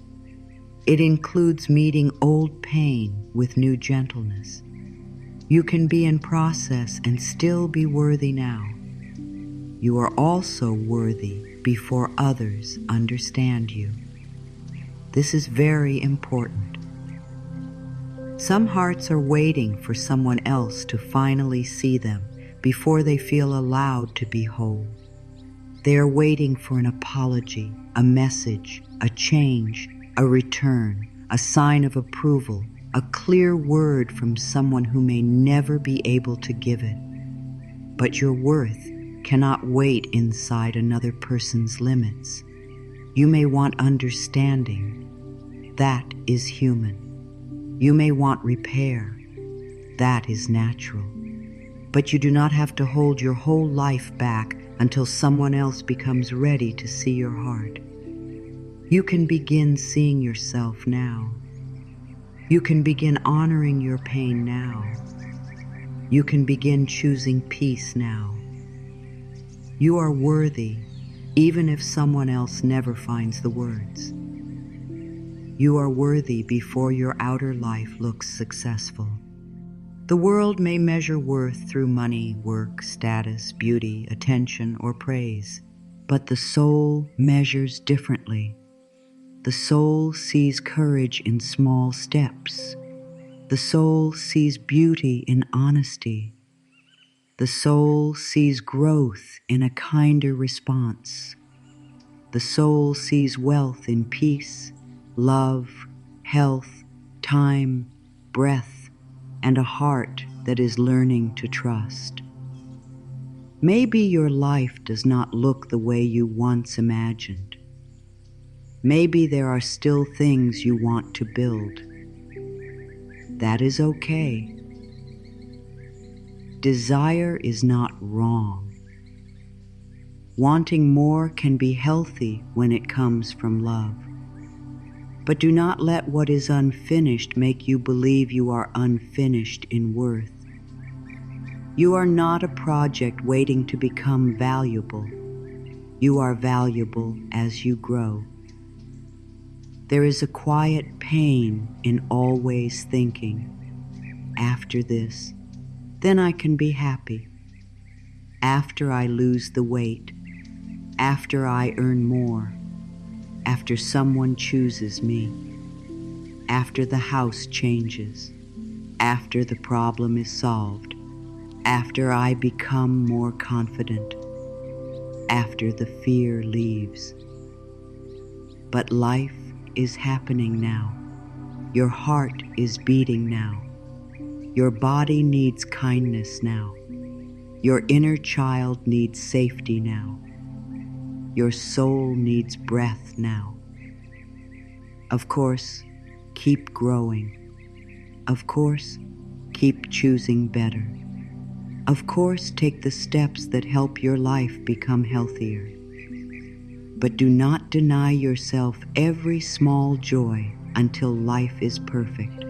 It includes meeting old pain with new gentleness. You can be in process and still be worthy now. You are also worthy before others understand you. This is very important. Some hearts are waiting for someone else to finally see them before they feel allowed to be whole. They are waiting for an apology, a message, a change, a return, a sign of approval, a clear word from someone who may never be able to give it. But your worth cannot wait inside another person's limits. You may want understanding. That is human. You may want repair. That is natural. But you do not have to hold your whole life back until someone else becomes ready to see your heart. You can begin seeing yourself now. You can begin honoring your pain now. You can begin choosing peace now. You are worthy. even if someone else never finds the words. You are worthy before your outer life looks successful. The world may measure worth through money, work, status, beauty, attention, or praise, but the soul measures differently. The soul sees courage in small steps. The soul sees beauty in honesty. The soul sees growth in a kinder response. The soul sees wealth in peace, love, health, time, breath, and a heart that is learning to trust. Maybe your life does not look the way you once imagined. Maybe there are still things you want to build. That is okay. Desire is not wrong. Wanting more can be healthy when it comes from love. But do not let what is unfinished make you believe you are unfinished in worth. You are not a project waiting to become valuable. You are valuable as you grow. There is a quiet pain in always thinking, after this, then I can be happy. After I lose the weight, after I earn more, after someone chooses me, after the house changes, after the problem is solved, after I become more confident, after the fear leaves. But life is happening now. Your heart is beating now. Your body needs kindness now. Your inner child needs safety now. Your soul needs breath now. Of course, keep growing. Of course, keep choosing better. Of course, take the steps that help your life become healthier. But do not deny yourself every small joy until life is perfect.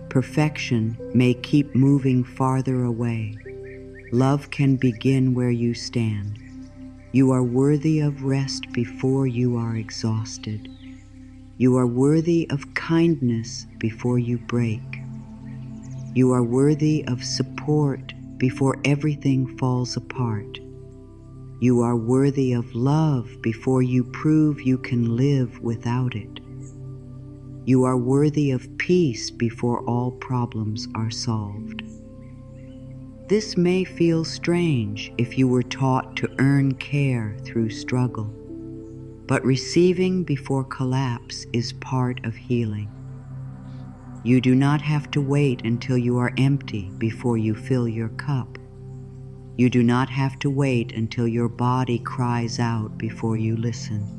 Perfection may keep moving farther away. Love can begin where you stand. You are worthy of rest before you are exhausted. You are worthy of kindness before you break. You are worthy of support before everything falls apart. You are worthy of love before you prove you can live without it. You are worthy of peace before all problems are solved. This may feel strange if you were taught to earn care through struggle, but receiving before collapse is part of healing. You do not have to wait until you are empty before you fill your cup. You do not have to wait until your body cries out before you listen.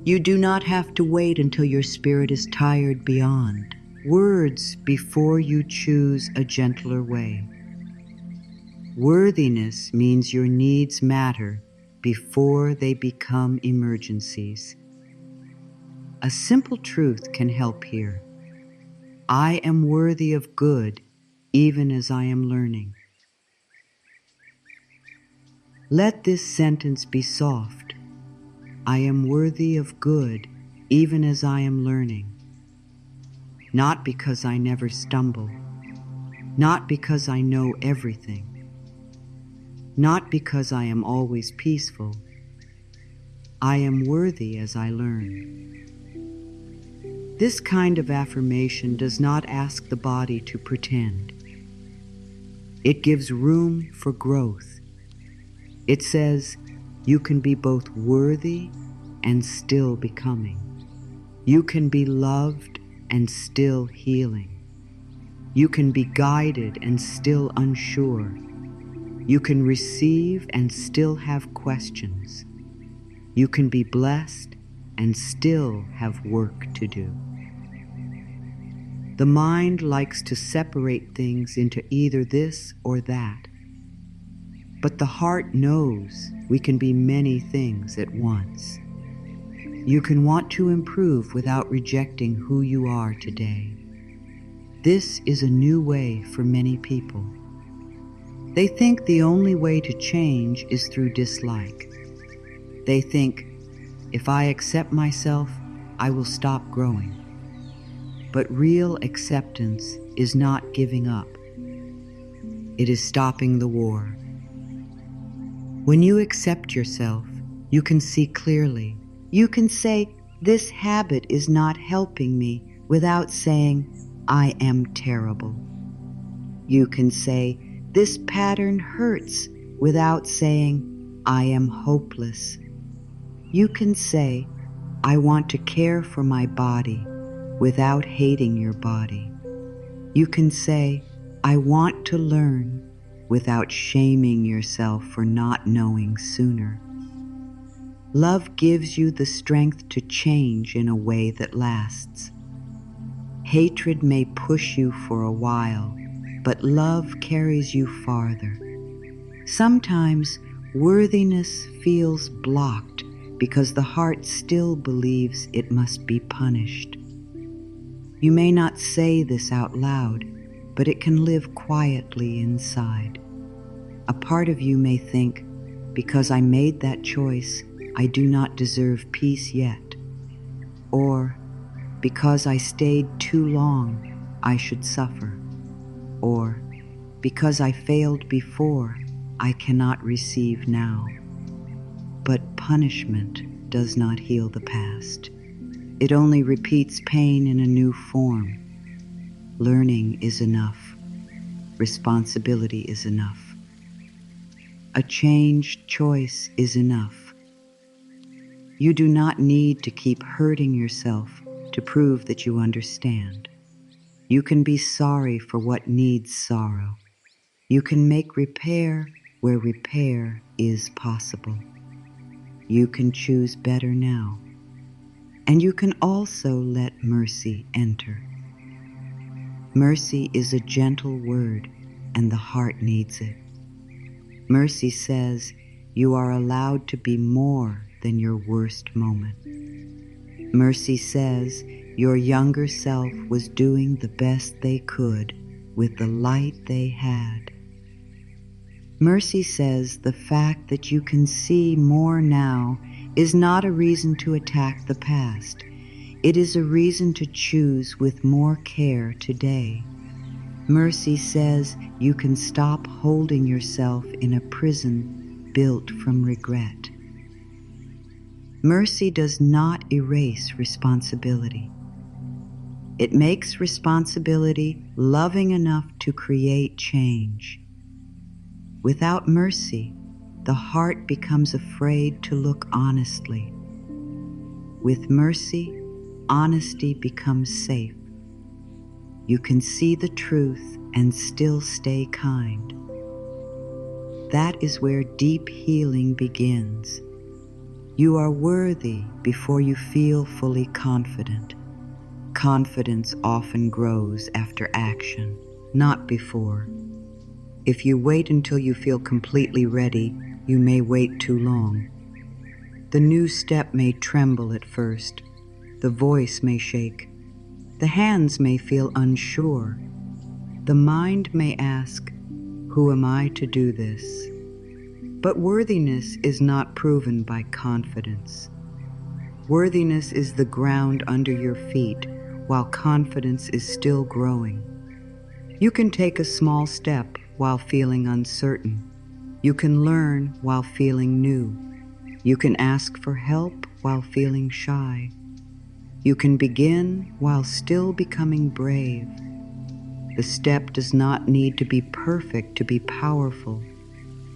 You do not have to wait until your spirit is tired beyond words before you choose a gentler way. Worthiness means your needs matter before they become emergencies. A simple truth can help here. I am worthy of good even as I am learning. Let this sentence be soft. I am worthy of good even as I am learning. Not because I never stumble, not because I know everything, not because I am always peaceful. I am worthy as I learn. This kind of affirmation does not ask the body to pretend. It gives room for growth. It says, you can be both worthy and still becoming. You can be loved and still healing. You can be guided and still unsure. You can receive and still have questions. You can be blessed and still have work to do. The mind likes to separate things into either this or that. But the heart knows we can be many things at once. You can want to improve without rejecting who you are today. This is a new way for many people. They think the only way to change is through dislike. They think, if I accept myself, I will stop growing. But real acceptance is not giving up. It is stopping the war. When you accept yourself, you can see clearly. You can say, this habit is not helping me, without saying, I am terrible. You can say, this pattern hurts, without saying, I am hopeless. You can say, I want to care for my body, without hating your body. You can say, I want to learn, without shaming yourself for not knowing sooner. Love gives you the strength to change in a way that lasts. Hatred may push you for a while, but love carries you farther. Sometimes worthiness feels blocked because the heart still believes it must be punished. You may not say this out loud, but it can live quietly inside. A part of you may think, because I made that choice, I do not deserve peace yet. Or, because I stayed too long, I should suffer. Or, because I failed before, I cannot receive now. But punishment does not heal the past. It only repeats pain in a new form. Learning is enough. Responsibility is enough. A changed choice is enough. You do not need to keep hurting yourself to prove that you understand. You can be sorry for what needs sorrow. You can make repair where repair is possible. You can choose better now. And you can also let mercy enter. Mercy is a gentle word, and the heart needs it. Mercy says you are allowed to be more than your worst moment. Mercy says your younger self was doing the best they could with the light they had. Mercy says the fact that you can see more now is not a reason to attack the past. It is a reason to choose with more care today. Mercy says you can stop holding yourself in a prison built from regret. Mercy does not erase responsibility. It makes responsibility loving enough to create change. Without mercy, the heart becomes afraid to look honestly. With mercy, honesty becomes safe. You can see the truth and still stay kind. That is where deep healing begins. You are worthy before you feel fully confident. Confidence often grows after action, not before. If you wait until you feel completely ready, you may wait too long. The new step may tremble at first. The voice may shake. The hands may feel unsure. The mind may ask, who am I to do this? But worthiness is not proven by confidence. Worthiness is the ground under your feet while confidence is still growing. You can take a small step while feeling uncertain. You can learn while feeling new. You can ask for help while feeling shy. You can begin while still becoming brave. The step does not need to be perfect to be powerful.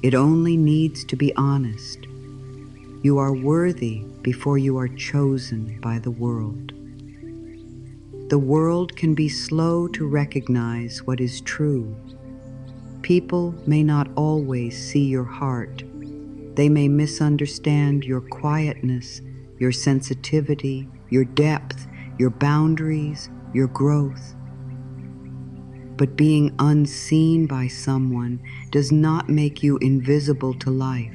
It only needs to be honest. You are worthy before you are chosen by the world. The world can be slow to recognize what is true. People may not always see your heart. They may misunderstand your quietness, your sensitivity, your depth, your boundaries, your growth. But being unseen by someone does not make you invisible to life.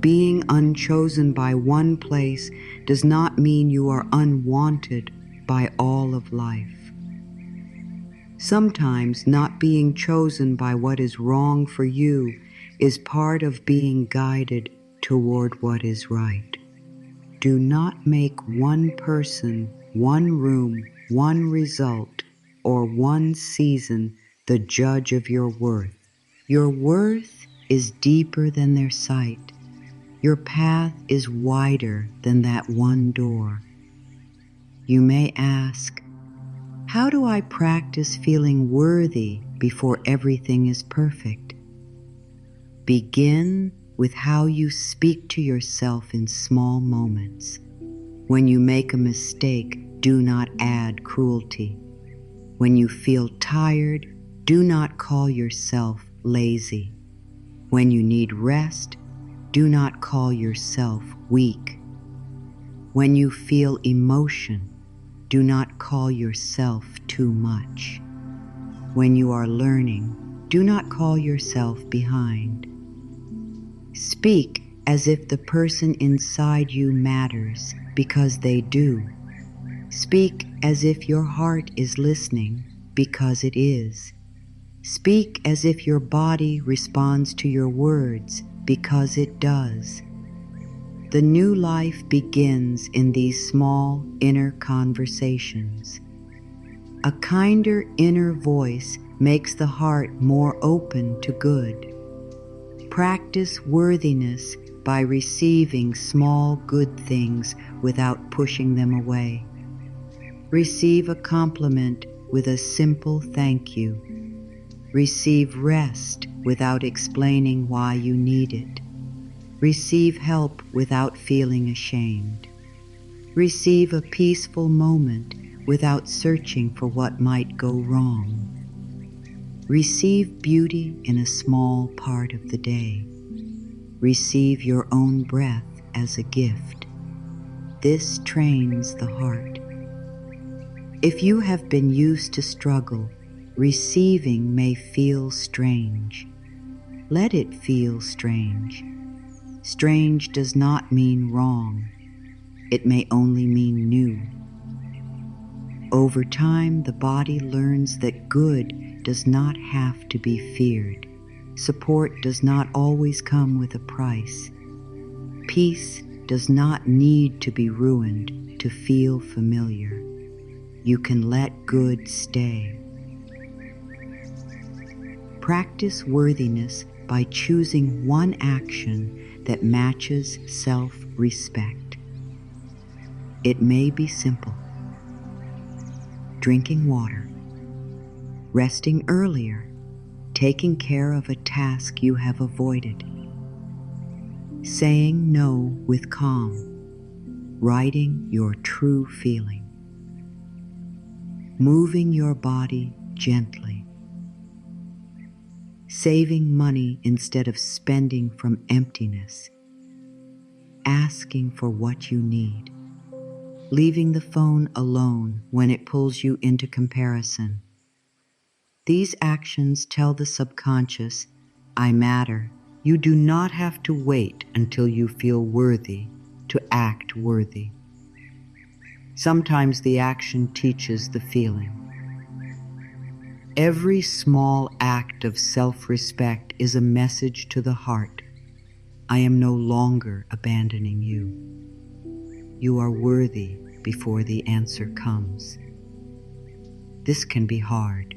Being unchosen by one place does not mean you are unwanted by all of life. Sometimes not being chosen by what is wrong for you is part of being guided toward what is right. Do not make one person, one room, one result, or one season the judge of your worth. Your worth is deeper than their sight. Your path is wider than that one door. You may ask, how do I practice feeling worthy before everything is perfect? Begin with how you speak to yourself in small moments. When you make a mistake, do not add cruelty. When you feel tired, do not call yourself lazy. When you need rest, do not call yourself weak. When you feel emotion, do not call yourself too much. When you are learning, do not call yourself behind. Speak as if the person inside you matters, because they do. Speak as if your heart is listening, because it is. Speak as if your body responds to your words, because it does. The new life begins in these small inner conversations. A kinder inner voice makes the heart more open to good. Practice worthiness by receiving small good things without pushing them away. Receive a compliment with a simple thank you. Receive rest without explaining why you need it. Receive help without feeling ashamed. Receive a peaceful moment without searching for what might go wrong. Receive beauty in a small part of the day. Receive your own breath as a gift. This trains the heart. If you have been used to struggle, receiving may feel strange. Let it feel strange. Strange does not mean wrong. It may only mean new. Over time, the body learns that good does not have to be feared. Support does not always come with a price. Peace does not need to be ruined to feel familiar. You can let good stay. Practice worthiness by choosing one action that matches self-respect. It may be simple. Drinking water, resting earlier, taking care of a task you have avoided, saying no with calm, writing your true feeling, moving your body gently, saving money instead of spending from emptiness, asking for what you need, leaving the phone alone when it pulls you into comparison. These actions tell the subconscious, I matter. You do not have to wait until you feel worthy to act worthy. Sometimes the action teaches the feeling. Every small act of self-respect is a message to the heart. I am no longer abandoning you. You are worthy before the answer comes. This can be hard.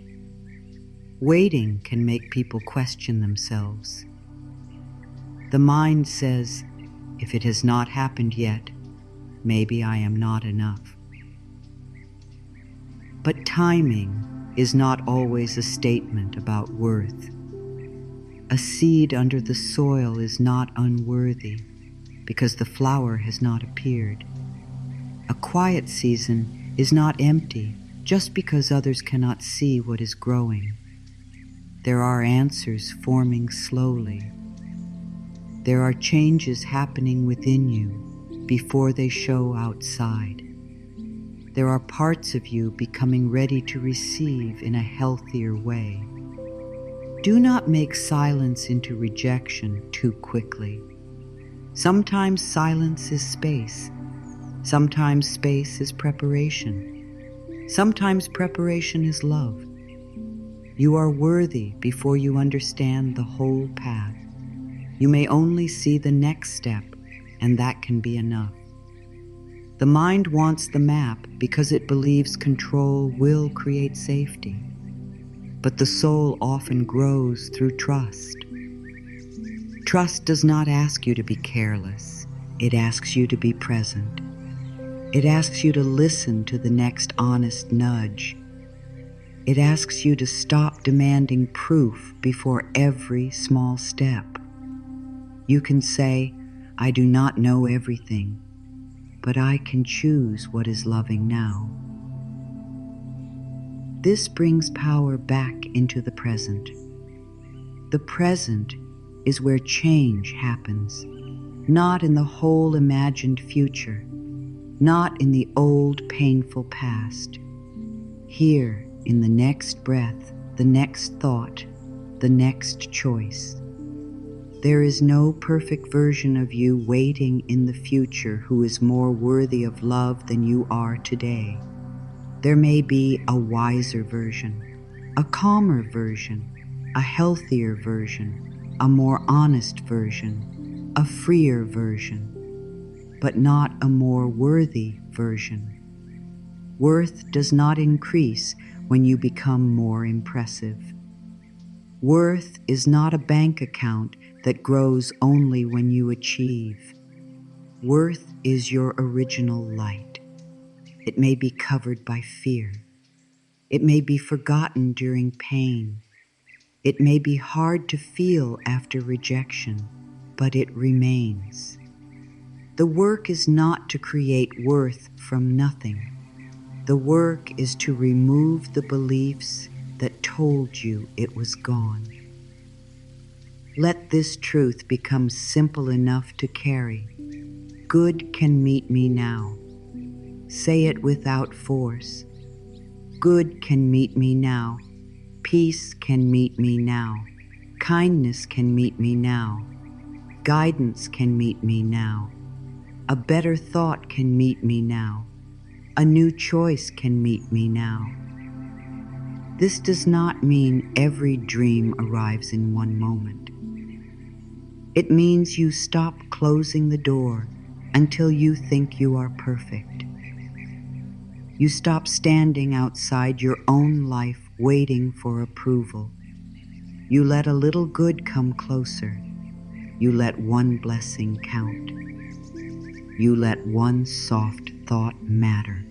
Waiting can make people question themselves. The mind says, if it has not happened yet, maybe I am not enough. But timing is not always a statement about worth. A seed under the soil is not unworthy because the flower has not appeared. A quiet season is not empty just because others cannot see what is growing. There are answers forming slowly. There are changes happening within you before they show outside. There are parts of you becoming ready to receive in a healthier way. Do not make silence into rejection too quickly. Sometimes silence is space. Sometimes space is preparation. Sometimes preparation is love. You are worthy before you understand the whole path. You may only see the next step, and that can be enough. The mind wants the map because it believes control will create safety. But the soul often grows through trust. Trust does not ask you to be careless. It asks you to be present. It asks you to listen to the next honest nudge. It asks you to stop demanding proof before every small step. You can say, I do not know everything, but I can choose what is loving now. This brings power back into the present. The present is where change happens, not in the whole imagined future, not in the old painful past. Here, in the next breath, the next thought, the next choice. There is no perfect version of you waiting in the future who is more worthy of love than you are today. There may be a wiser version, a calmer version, a healthier version, a more honest version, a freer version, but not a more worthy version. Worth does not increase when you become more impressive. Worth is not a bank account that grows only when you achieve. Worth is your original light. It may be covered by fear. It may be forgotten during pain. It may be hard to feel after rejection, but it remains. The work is not to create worth from nothing. The work is to remove the beliefs that told you it was gone. Let this truth become simple enough to carry. Good can meet me now. Say it without force. Good can meet me now. Peace can meet me now. Kindness can meet me now. Guidance can meet me now. A better thought can meet me now. A new choice can meet me now. This does not mean every dream arrives in one moment. It means you stop closing the door until you think you are perfect. You stop standing outside your own life waiting for approval. You let a little good come closer. You let one blessing count. You let one soft thought matter.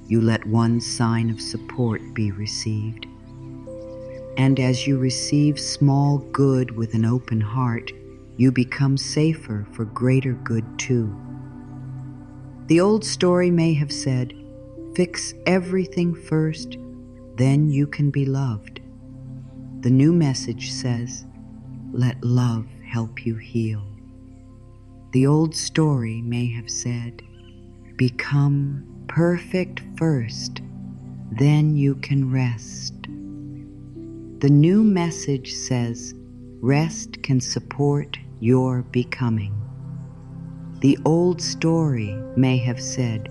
You let one sign of support be received. And as you receive small good with an open heart, you become safer for greater good too. The old story may have said, fix everything first, then you can be loved. The new message says, let love help you heal. The old story may have said, become perfect first, then you can rest. The new message says, rest can support your becoming. The old story may have said,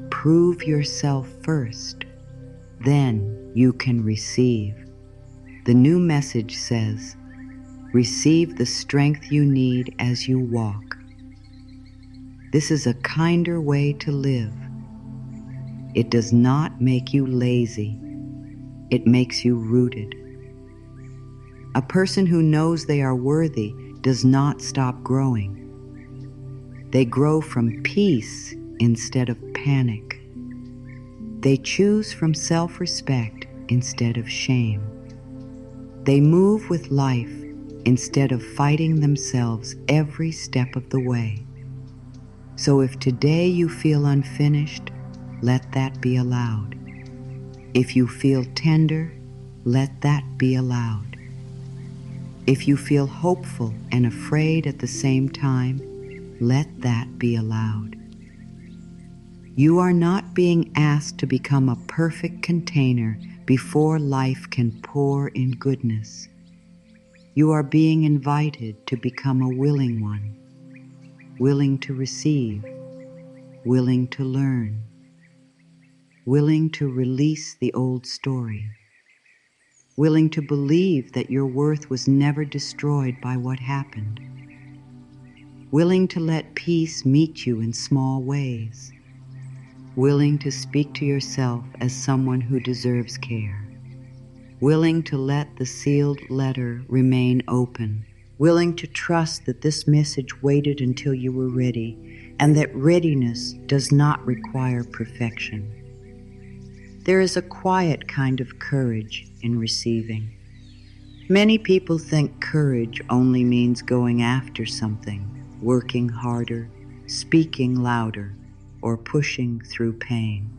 prove yourself first, then you can receive. The new message says, receive the strength you need as you walk. This is a kinder way to live. It does not make you lazy. It makes you rooted. A person who knows they are worthy does not stop growing. They grow from peace instead of panic. They choose from self-respect instead of shame. They move with life instead of fighting themselves every step of the way. So if today you feel unfinished, let that be allowed. If you feel tender, let that be allowed. If you feel hopeful and afraid at the same time, let that be allowed. You are not being asked to become a perfect container before life can pour in goodness. You are being invited to become a willing one, willing to receive, willing to learn, willing to release the old story, willing to believe that your worth was never destroyed by what happened, willing to let peace meet you in small ways, willing to speak to yourself as someone who deserves care, willing to let the sealed letter remain open, willing to trust that this message waited until you were ready, and that readiness does not require perfection. There is a quiet kind of courage in receiving. Many people think courage only means going after something, working harder, speaking louder, or pushing through pain.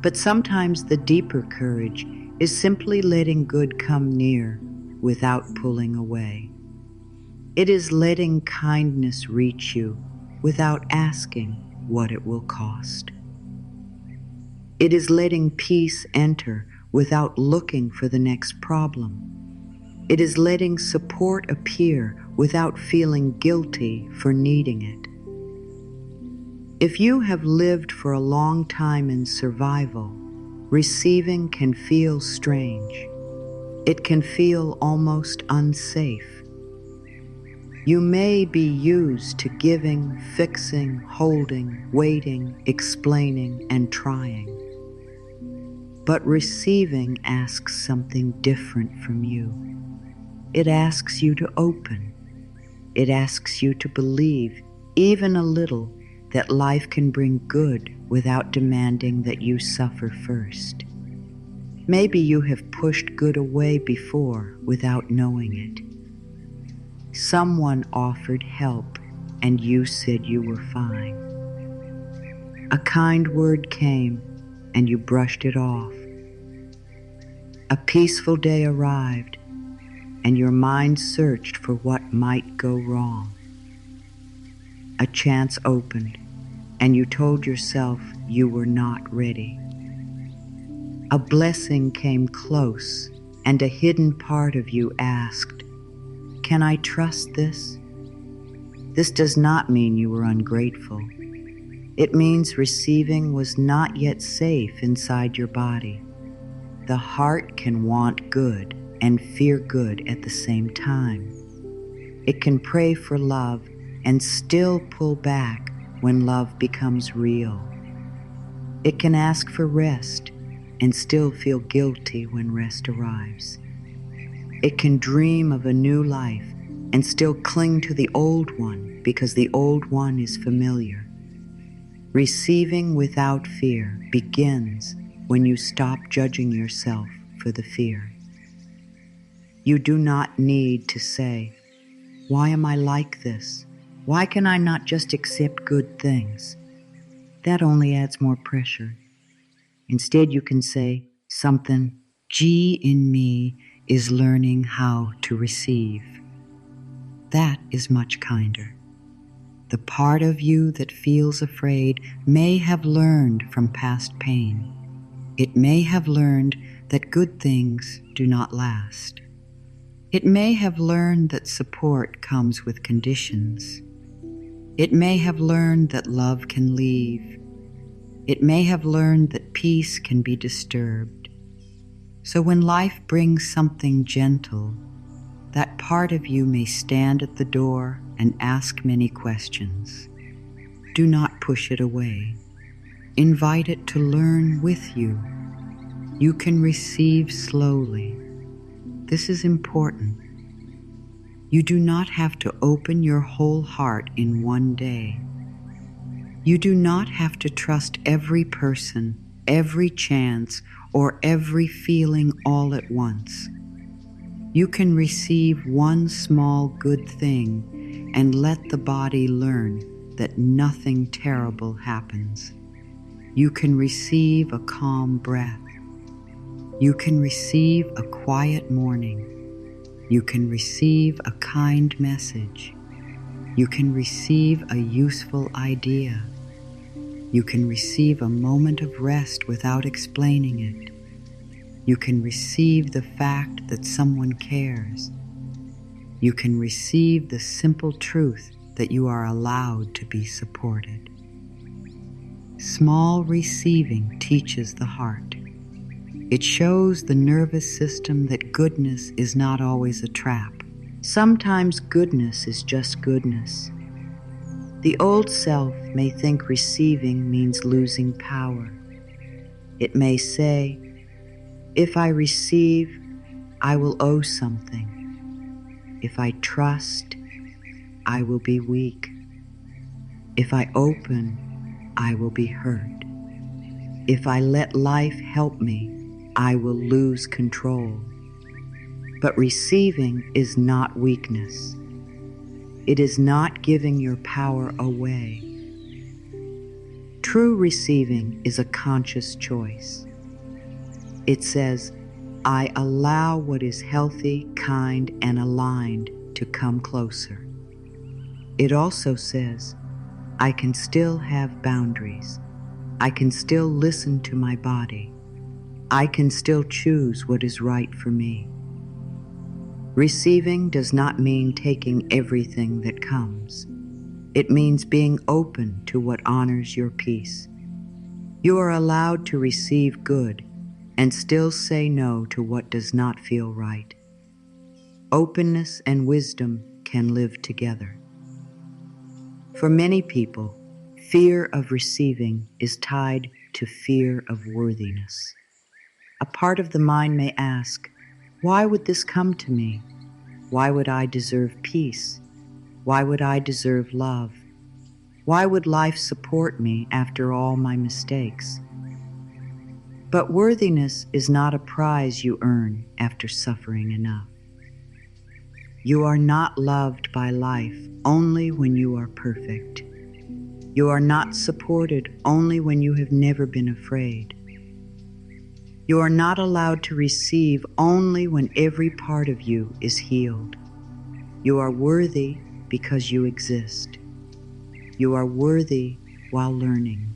But sometimes the deeper courage is simply letting good come near without pulling away. It is letting kindness reach you without asking what it will cost. It is letting peace enter without looking for the next problem. It is letting support appear without feeling guilty for needing it. If you have lived for a long time in survival, receiving can feel strange. It can feel almost unsafe. You may be used to giving, fixing, holding, waiting, explaining, and trying. But receiving asks something different from you. It asks you to open. It asks you to believe, even a little, that life can bring good without demanding that you suffer first. Maybe you have pushed good away before without knowing it. Someone offered help and you said you were fine. A kind word came and you brushed it off. A peaceful day arrived and your mind searched for what might go wrong. A chance opened and you told yourself you were not ready. A blessing came close and a hidden part of you asked, "Can I trust this?" This does not mean you were ungrateful. It means receiving was not yet safe inside your body. The heart can want good and fear good at the same time. It can pray for love and still pull back when love becomes real. It can ask for rest and still feel guilty when rest arrives. It can dream of a new life and still cling to the old one because the old one is familiar. Receiving without fear begins when you stop judging yourself for the fear. You do not need to say, "Why am I like this? Why can I not just accept good things?" That only adds more pressure. Instead, you can say something, "G in me is learning how to receive." That is much kinder. The part of you that feels afraid may have learned from past pain. It may have learned that good things do not last. It may have learned that support comes with conditions. It may have learned that love can leave. It may have learned that peace can be disturbed. So when life brings something gentle, that part of you may stand at the door and ask many questions. Do not push it away. Invite it to learn with you. You can receive slowly. This is important. You do not have to open your whole heart in one day. You do not have to trust every person, every chance, or every feeling all at once. You can receive one small good thing and let the body learn that nothing terrible happens. You can receive a calm breath. You can receive a quiet morning. You can receive a kind message. You can receive a useful idea. You can receive a moment of rest without explaining it. You can receive the fact that someone cares. You can receive the simple truth that you are allowed to be supported. Small receiving teaches the heart. It shows the nervous system that goodness is not always a trap. Sometimes goodness is just goodness. The old self may think receiving means losing power. It may say, if I receive, I will owe something. If I trust, I will be weak. If I open, I will be hurt. If I let life help me, I will lose control. But receiving is not weakness. It is not giving your power away. True receiving is a conscious choice. It says, I allow what is healthy, kind, and aligned to come closer. It also says, I can still have boundaries. I can still listen to my body. I can still choose what is right for me. Receiving does not mean taking everything that comes. It means being open to what honors your peace. You are allowed to receive good and still say no to what does not feel right. Openness and wisdom can live together. For many people, fear of receiving is tied to fear of worthiness. A part of the mind may ask, why would this come to me? Why would I deserve peace? Why would I deserve love? Why would life support me after all my mistakes? But worthiness is not a prize you earn after suffering enough. You are not loved by life only when you are perfect. You are not supported only when you have never been afraid. You are not allowed to receive only when every part of you is healed. You are worthy because you exist. You are worthy while learning.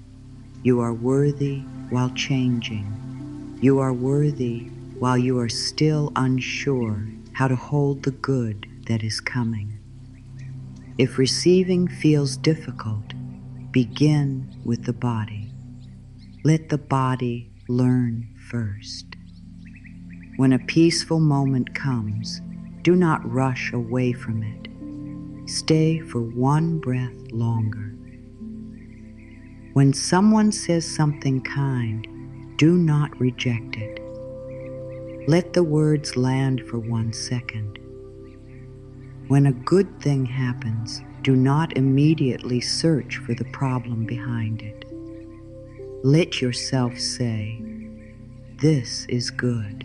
You are worthy while changing. You are worthy while you are still unsure how to hold the good that is coming. If receiving feels difficult, begin with the body. Let the body learn first. When a peaceful moment comes, do not rush away from it. Stay for one breath longer. When someone says something kind, do not reject it. Let the words land for 1 second. When a good thing happens, do not immediately search for the problem behind it. Let yourself say, this is good.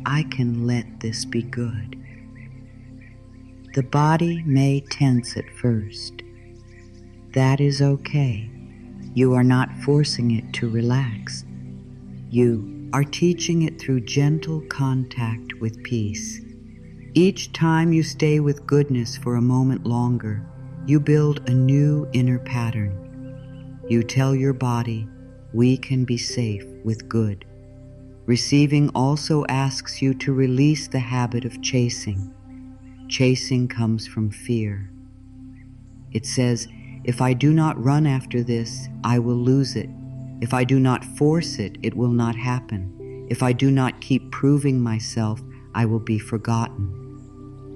I can let this be good. The body may tense at first. That is okay. You are not forcing it to relax. You are teaching it through gentle contact with peace. Each time you stay with goodness for a moment longer, you build a new inner pattern. You tell your body, we can be safe with good. Receiving also asks you to release the habit of chasing. Chasing comes from fear. It says, if I do not run after this, I will lose it. If I do not force it, it will not happen. If I do not keep proving myself, I will be forgotten.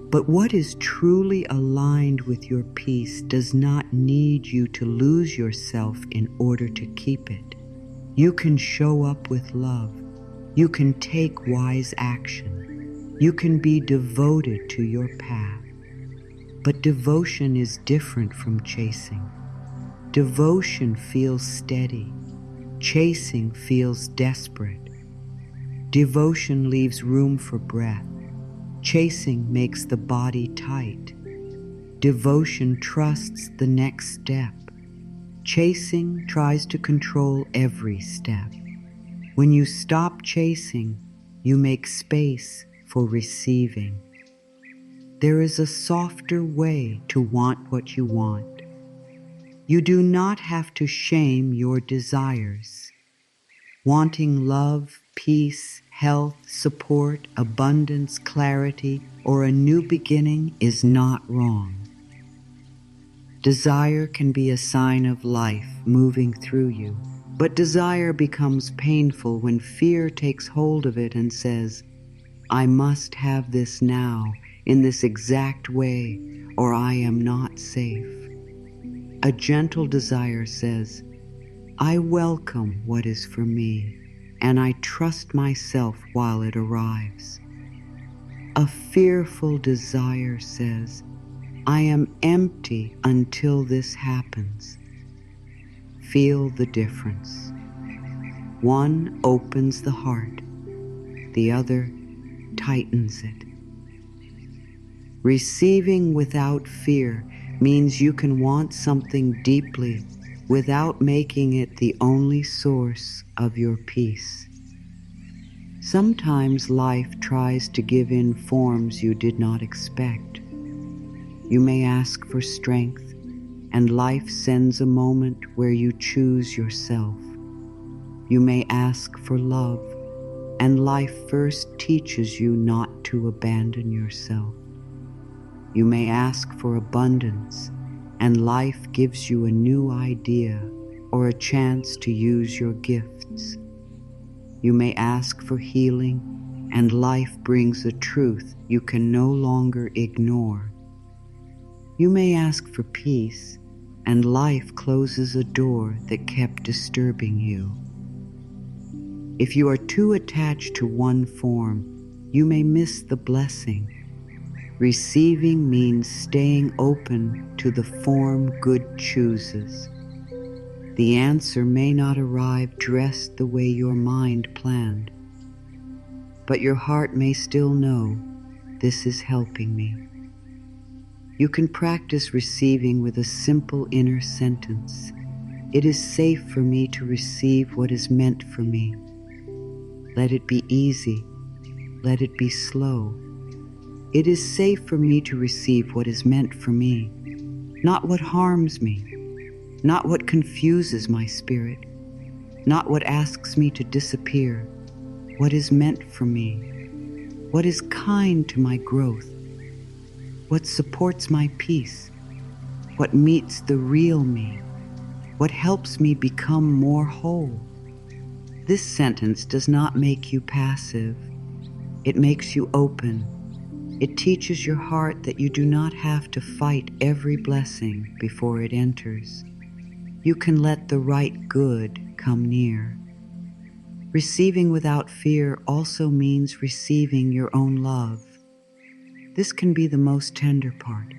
But what is truly aligned with your peace does not need you to lose yourself in order to keep it. You can show up with love. You can take wise action. You can be devoted to your path. But devotion is different from chasing. Devotion feels steady. Chasing feels desperate. Devotion leaves room for breath. Chasing makes the body tight. Devotion trusts the next step. Chasing tries to control every step. When you stop chasing, you make space for receiving. There is a softer way to want what you want. You do not have to shame your desires. Wanting love, peace, health, support, abundance, clarity, or a new beginning is not wrong. Desire can be a sign of life moving through you. But desire becomes painful when fear takes hold of it and says, I must have this now, in this exact way, or I am not safe. A gentle desire says, I welcome what is for me, and I trust myself while it arrives. A fearful desire says, I am empty until this happens. Feel the difference. One opens the heart, the other tightens it. Receiving without fear means you can want something deeply without making it the only source of your peace. Sometimes life tries to give in forms you did not expect. You may ask for strength, and life sends a moment where you choose yourself. You may ask for love, and life first teaches you not to abandon yourself. You may ask for abundance, and life gives you a new idea or a chance to use your gifts. You may ask for healing, and life brings a truth you can no longer ignore. You may ask for peace, and life closes a door that kept disturbing you. If you are too attached to one form, you may miss the blessing. Receiving means staying open to the form good chooses. The answer may not arrive dressed the way your mind planned, but your heart may still know, this is helping me. You can practice receiving with a simple inner sentence. It is safe for me to receive what is meant for me. Let it be easy. Let it be slow. It is safe for me to receive what is meant for me, not what harms me, not what confuses my spirit, not what asks me to disappear, what is meant for me, what is kind to my growth, what supports my peace, what meets the real me, what helps me become more whole. This sentence does not make you passive. It makes you open. It teaches your heart that you do not have to fight every blessing before it enters. You can let the right good come near. Receiving without fear also means receiving your own love. This can be the most tender part.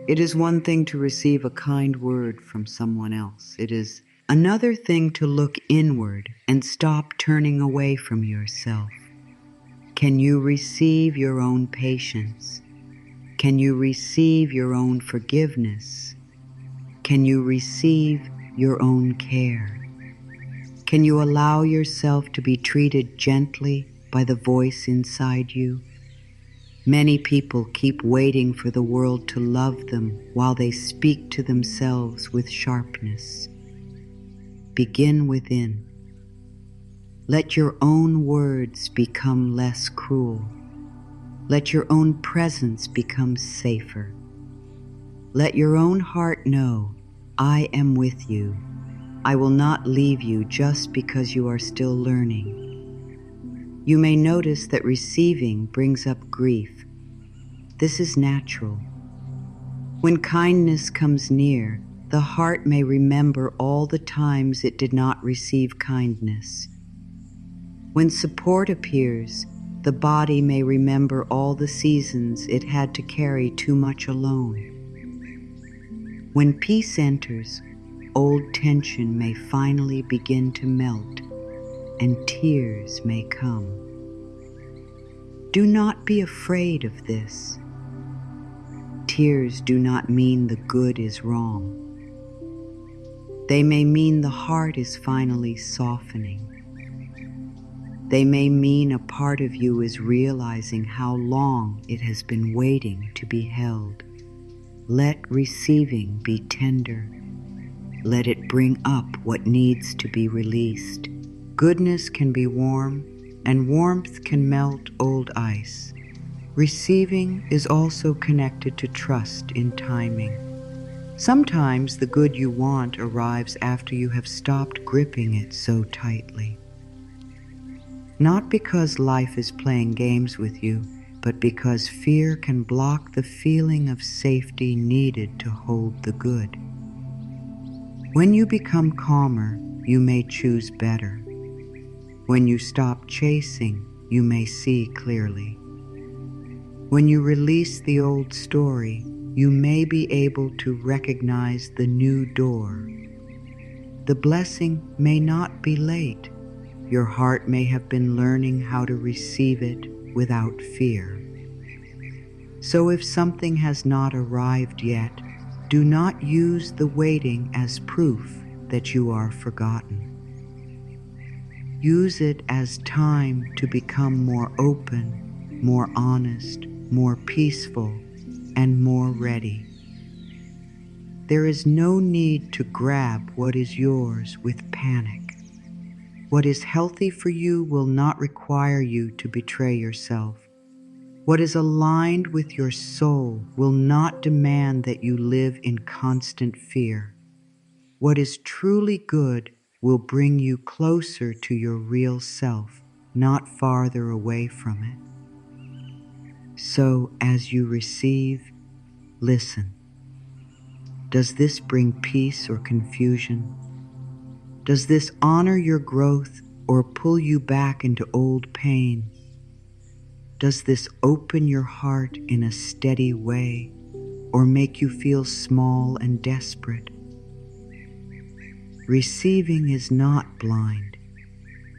It is one thing to receive a kind word from someone else. It is another thing to look inward and stop turning away from yourself. Can you receive your own patience? Can you receive your own forgiveness? Can you receive your own care? Can you allow yourself to be treated gently by the voice inside you? Many people keep waiting for the world to love them while they speak to themselves with sharpness. Begin within. Let your own words become less cruel. Let your own presence become safer. Let your own heart know, I am with you. I will not leave you just because you are still learning. You may notice that receiving brings up grief. This is natural. When kindness comes near, the heart may remember all the times it did not receive kindness. When support appears, the body may remember all the seasons it had to carry too much alone. When peace enters, old tension may finally begin to melt, and tears may come. Do not be afraid of this. Tears do not mean the good is wrong. They may mean the heart is finally softening. They may mean a part of you is realizing how long it has been waiting to be held. Let receiving be tender. Let it bring up what needs to be released. Goodness can be warm, and warmth can melt old ice. Receiving is also connected to trust in timing. Sometimes the good you want arrives after you have stopped gripping it so tightly. Not because life is playing games with you, but because fear can block the feeling of safety needed to hold the good. When you become calmer, you may choose better. When you stop chasing, you may see clearly. When you release the old story, you may be able to recognize the new door. The blessing may not be late. Your heart may have been learning how to receive it without fear. So if something has not arrived yet, do not use the waiting as proof that you are forgotten. Use it as time to become more open, more honest, more peaceful, and more ready. There is no need to grab what is yours with panic. What is healthy for you will not require you to betray yourself. What is aligned with your soul will not demand that you live in constant fear. What is truly good will bring you closer to your real self, not farther away from it. So as you receive, listen. Does this bring peace or confusion? Does this honor your growth or pull you back into old pain? Does this open your heart in a steady way or make you feel small and desperate? Receiving is not blind.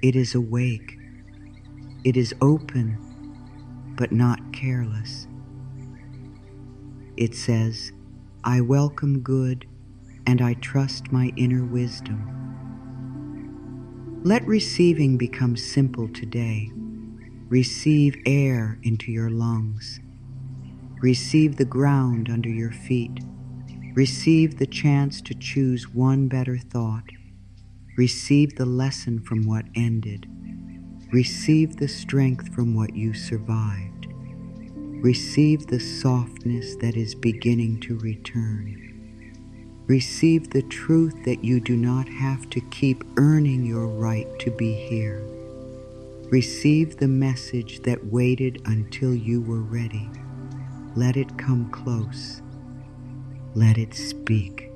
It is awake. It is open, but not careless. It says, I welcome good and I trust my inner wisdom. Let receiving become simple today. Receive air into your lungs. Receive the ground under your feet. Receive the chance to choose one better thought. Receive the lesson from what ended. Receive the strength from what you survived. Receive the softness that is beginning to return. Receive the truth that you do not have to keep earning your right to be here. Receive the message that waited until you were ready. Let it come close. Let it speak.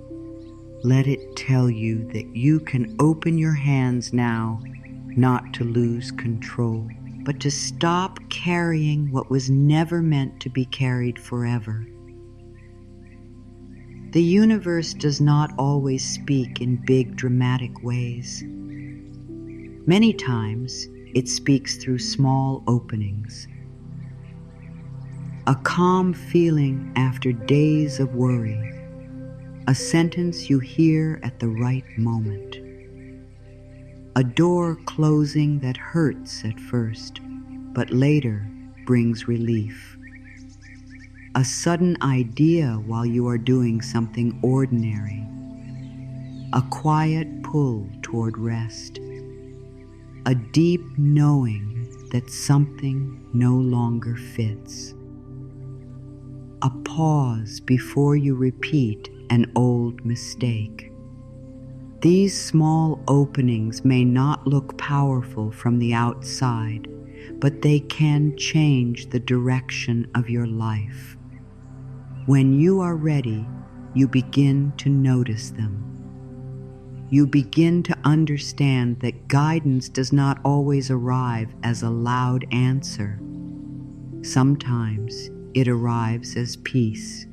Let it tell you that you can open your hands now, not to lose control, but to stop carrying what was never meant to be carried forever. The universe does not always speak in big, dramatic ways. Many times, it speaks through small openings. A calm feeling after days of worry. A sentence you hear at the right moment. A door closing that hurts at first, but later brings relief. A sudden idea while you are doing something ordinary. A quiet pull toward rest. A deep knowing that something no longer fits. A pause before you repeat an old mistake. These small openings may not look powerful from the outside, but they can change the direction of your life. When you are ready, you begin to notice them. You begin to understand that guidance does not always arrive as a loud answer. Sometimes it arrives as peace.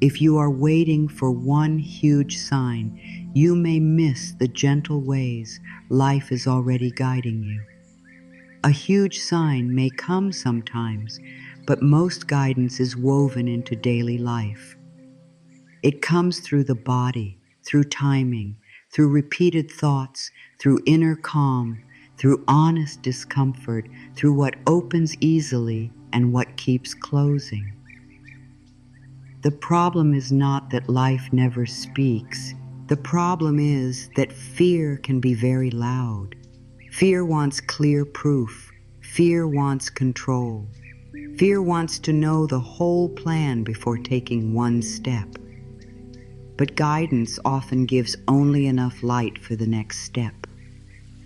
If you are waiting for one huge sign, you may miss the gentle ways life is already guiding you. A huge sign may come sometimes, but most guidance is woven into daily life. It comes through the body, through timing, through repeated thoughts, through inner calm, through honest discomfort, through what opens easily and what keeps closing. The problem is not that life never speaks. The problem is that fear can be very loud. Fear wants clear proof. Fear wants control. Fear wants to know the whole plan before taking one step. but guidance often gives only enough light for the next step.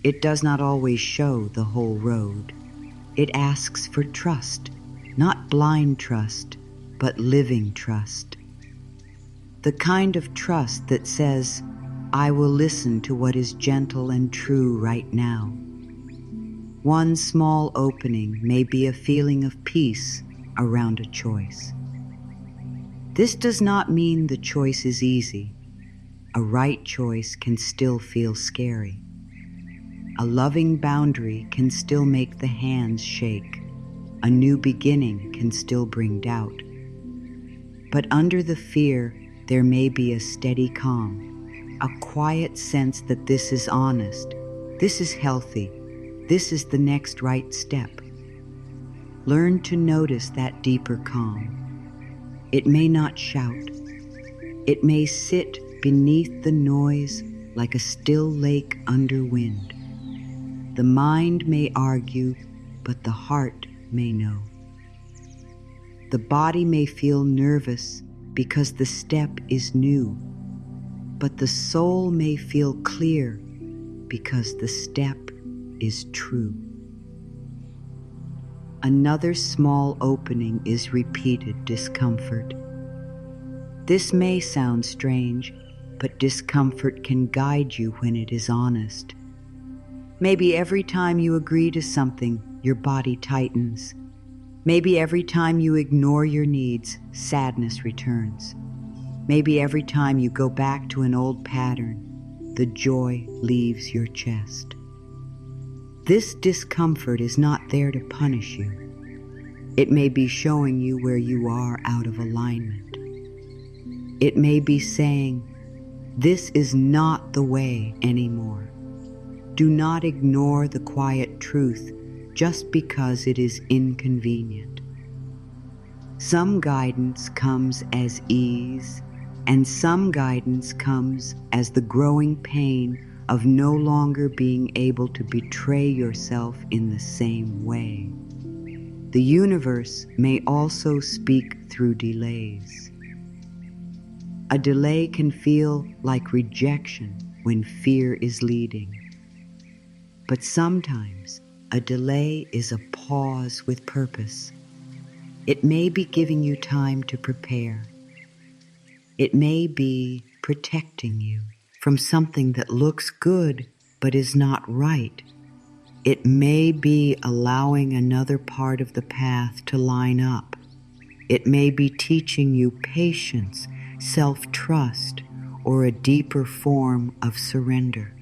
It does not always show the whole road. It asks for trust, not blind trust, but living trust. The kind of trust that says, I will listen to what is gentle and true right now. One small opening may be a feeling of peace around a choice. This does not mean the choice is easy. A right choice can still feel scary. A loving boundary can still make the hands shake. A new beginning can still bring doubt. But under the fear, there may be a steady calm, a quiet sense that this is honest, this is healthy, this is the next right step. Learn to notice that deeper calm. It may not shout. It may sit beneath the noise like a still lake under wind. The mind may argue, but the heart may know. The body may feel nervous because the step is new, but the soul may feel clear because the step is true. Another small opening is repeated discomfort. This may sound strange, but discomfort can guide you when it is honest. Maybe every time you agree to something, your body tightens. Maybe every time you ignore your needs, sadness returns. Maybe every time you go back to an old pattern, the joy leaves your chest. This discomfort is not there to punish you. It may be showing you where you are out of alignment. It may be saying, this is not the way anymore. Do not ignore the quiet truth just because it is inconvenient. Some guidance comes as ease, and some guidance comes as the growing pain of no longer being able to betray yourself in the same way. The universe may also speak through delays. A delay can feel like rejection when fear is leading. But sometimes a delay is a pause with purpose. It may be giving you time to prepare. It may be protecting you from something that looks good but is not right. It may be allowing another part of the path to line up. It may be teaching you patience, self-trust, or a deeper form of surrender.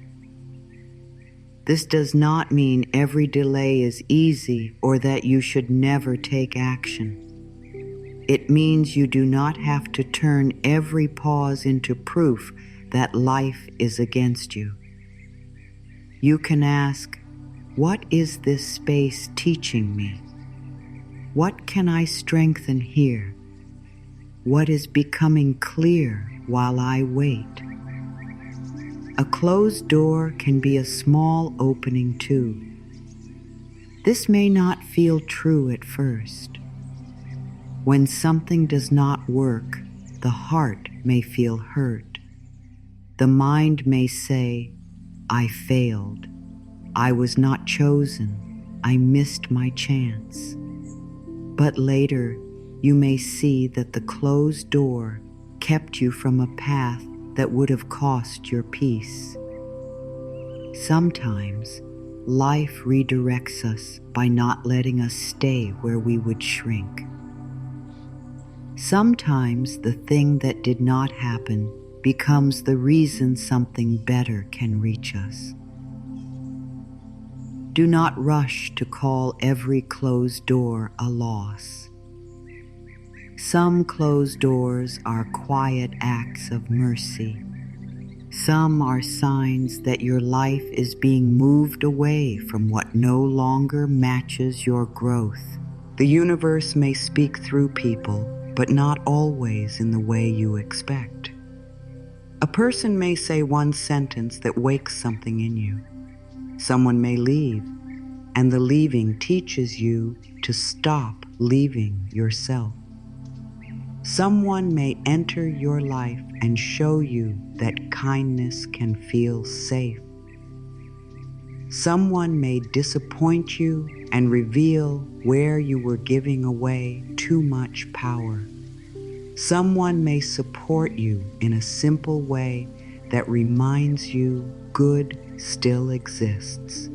This does not mean every delay is easy or that you should never take action. It means you do not have to turn every pause into proof that life is against you. You can ask, what is this space teaching me? What can I strengthen here? What is becoming clear while I wait? A closed door can be a small opening too. This may not feel true at first. When something does not work, the heart may feel hurt. The mind may say, I failed. I was not chosen. I missed my chance. But later, you may see that the closed door kept you from a path that would have cost your peace. Sometimes, life redirects us by not letting us stay where we would shrink. Sometimes the thing that did not happen becomes the reason something better can reach us. Do not rush to call every closed door a loss. Some closed doors are quiet acts of mercy. Some are signs that your life is being moved away from what no longer matches your growth. The universe may speak through people, but not always in the way you expect. A person may say one sentence that wakes something in you. Someone may leave, and the leaving teaches you to stop leaving yourself. Someone may enter your life and show you that kindness can feel safe. Someone may disappoint you and reveal where you were giving away too much power. Someone may support you in a simple way that reminds you good still exists.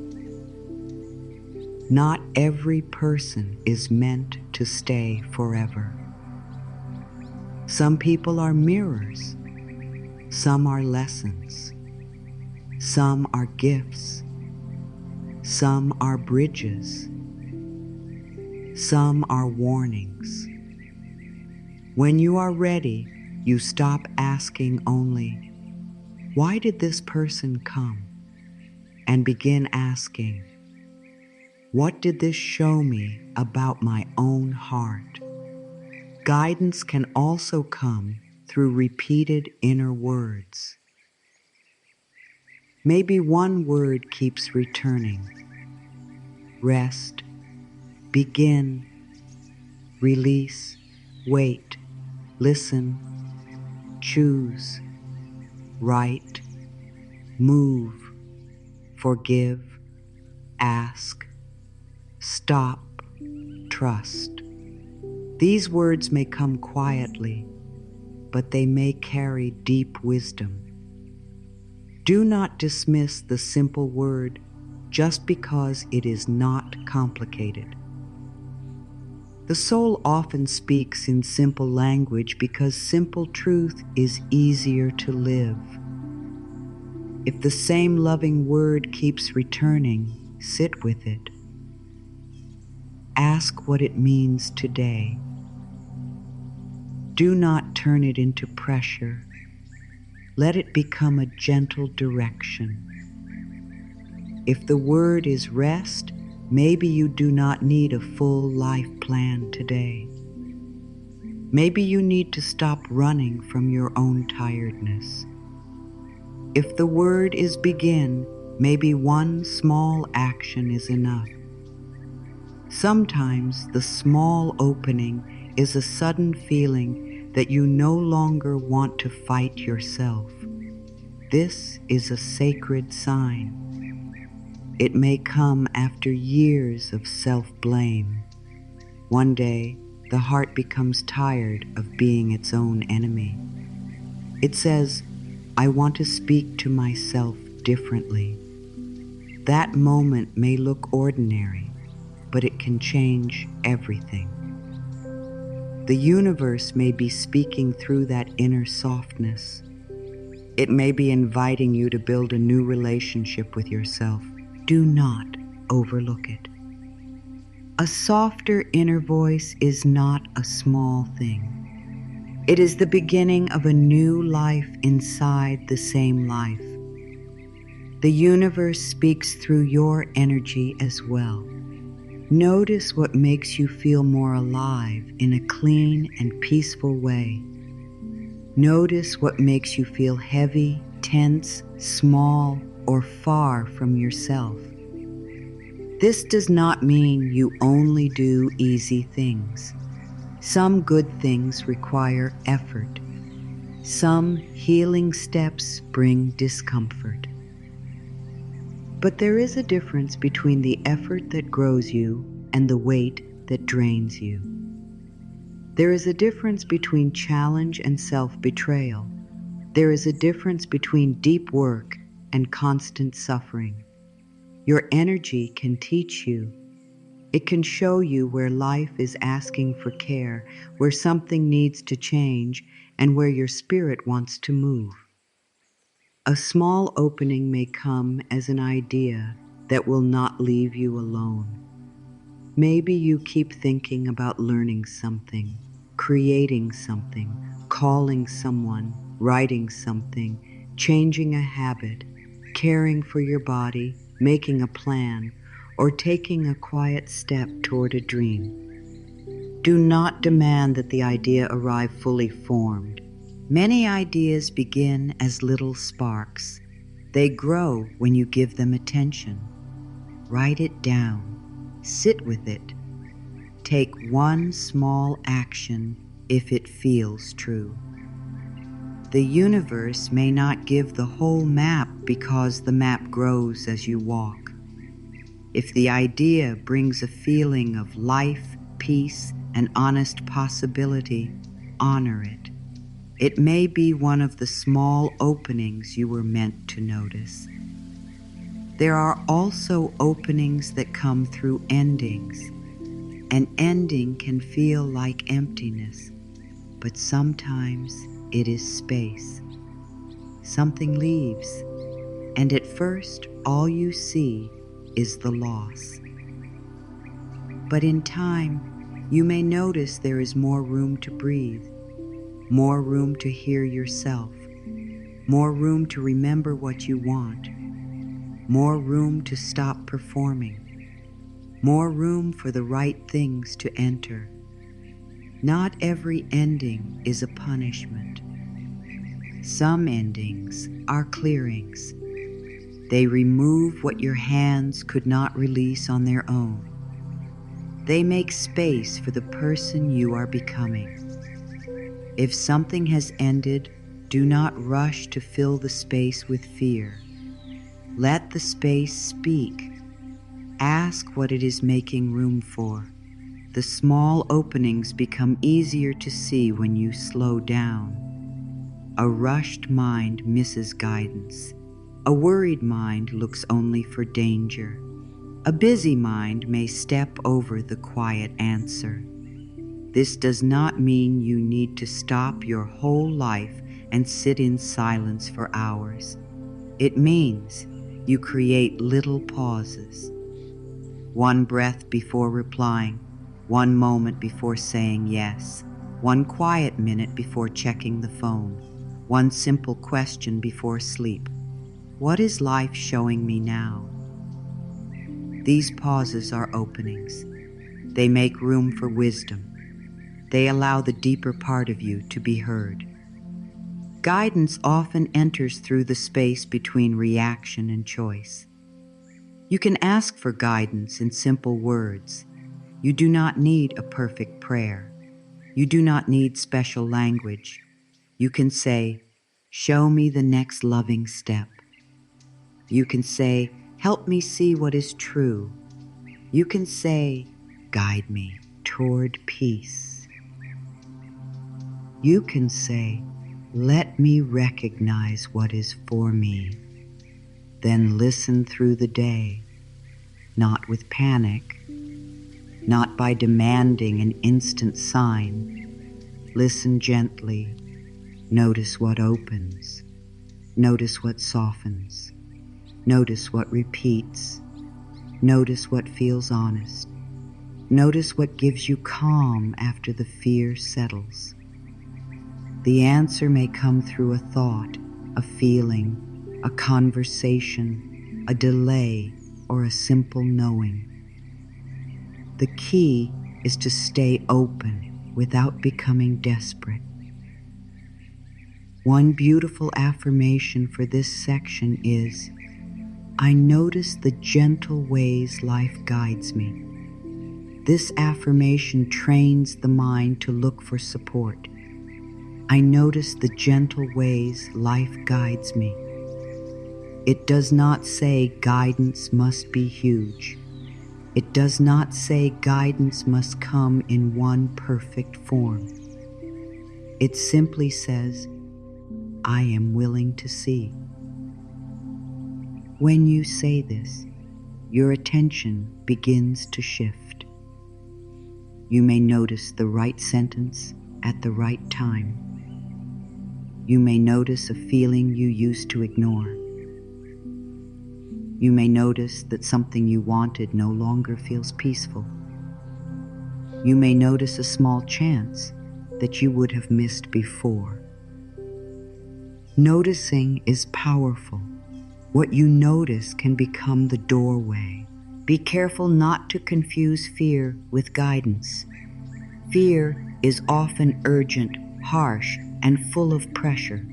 Not every person is meant to stay forever. Some people are mirrors. Some are lessons. Some are gifts. Some are bridges. Some are warnings. When you are ready, you stop asking only, "Why did this person come?" and begin asking, "What did this show me about my own heart?" Guidance can also come through repeated inner words. Maybe one word keeps returning. Rest, begin, release, wait, listen, choose, write, move, forgive, ask, stop, trust. These words may come quietly, but they may carry deep wisdom. Do not dismiss the simple word just because it is not complicated. The soul often speaks in simple language because simple truth is easier to live. If the same loving word keeps returning, sit with it. Ask what it means today. Do not turn it into pressure. Let it become a gentle direction. If the word is rest, maybe you do not need a full life plan today. Maybe you need to stop running from your own tiredness. If the word is begin, maybe one small action is enough. Sometimes the small opening is a sudden feeling that you no longer want to fight yourself. This is a sacred sign. It may come after years of self-blame. One day, the heart becomes tired of being its own enemy. It says, "I want to speak to myself differently." That moment may look ordinary, but it can change everything. The universe may be speaking through that inner softness. It may be inviting you to build a new relationship with yourself. Do not overlook it. A softer inner voice is not a small thing. It is the beginning of a new life inside the same life. The universe speaks through your energy as well. Notice what makes you feel more alive in a clean and peaceful way. Notice what makes you feel heavy, tense, small, or far from yourself. This does not mean you only do easy things. Some good things require effort. Some healing steps bring discomfort. But there is a difference between the effort that grows you and the weight that drains you. There is a difference between challenge and self-betrayal. There is a difference between deep work and constant suffering. Your energy can teach you. It can show you where life is asking for care, where something needs to change, and where your spirit wants to move. A small opening may come as an idea that will not leave you alone. Maybe you keep thinking about learning something, creating something, calling someone, writing something, changing a habit, caring for your body, making a plan, or taking a quiet step toward a dream. Do not demand that the idea arrive fully formed. Many ideas begin as little sparks. They grow when you give them attention. Write it down. Sit with it. Take one small action if it feels true. The universe may not give the whole map because the map grows as you walk. If the idea brings a feeling of life, peace, and honest possibility, honor it. It may be one of the small openings you were meant to notice. There are also openings that come through endings. An ending can feel like emptiness, but sometimes it is space. Something leaves, and at first all you see is the loss. But in time, you may notice there is more room to breathe, more room to hear yourself, more room to remember what you want, more room to stop performing, more room for the right things to enter. Not every ending is a punishment. Some endings are clearings. They remove what your hands could not release on their own. They make space for the person you are becoming. If something has ended, do not rush to fill the space with fear. Let the space speak. Ask what it is making room for. The small openings become easier to see when you slow down. A rushed mind misses guidance. A worried mind looks only for danger. A busy mind may step over the quiet answer. This does not mean you need to stop your whole life and sit in silence for hours. It means you create little pauses. One breath before replying, one moment before saying yes, one quiet minute before checking the phone, one simple question before sleep. What is life showing me now? These pauses are openings. They make room for wisdom. They allow the deeper part of you to be heard. Guidance often enters through the space between reaction and choice. You can ask for guidance in simple words. You do not need a perfect prayer. You do not need special language. You can say, "Show me the next loving step." You can say, "Help me see what is true." You can say, "Guide me toward peace." You can say, "Let me recognize what is for me." Then listen through the day, not with panic, not by demanding an instant sign. Listen gently. Notice what opens. Notice what softens. Notice what repeats. Notice what feels honest. Notice what gives you calm after the fear settles. The answer may come through a thought, a feeling, a conversation, a delay, or a simple knowing. The key is to stay open without becoming desperate. One beautiful affirmation for this section is, "I notice the gentle ways life guides me." This affirmation trains the mind to look for support. I notice the gentle ways life guides me. It does not say guidance must be huge. It does not say guidance must come in one perfect form. It simply says, I am willing to see. When you say this, your attention begins to shift. You may notice the right sentence at the right time. You may notice a feeling you used to ignore. You may notice that something you wanted no longer feels peaceful. You may notice a small chance that you would have missed before. Noticing is powerful. What you notice can become the doorway. Be careful not to confuse fear with guidance. Fear is often urgent, harsh, and full of pressure.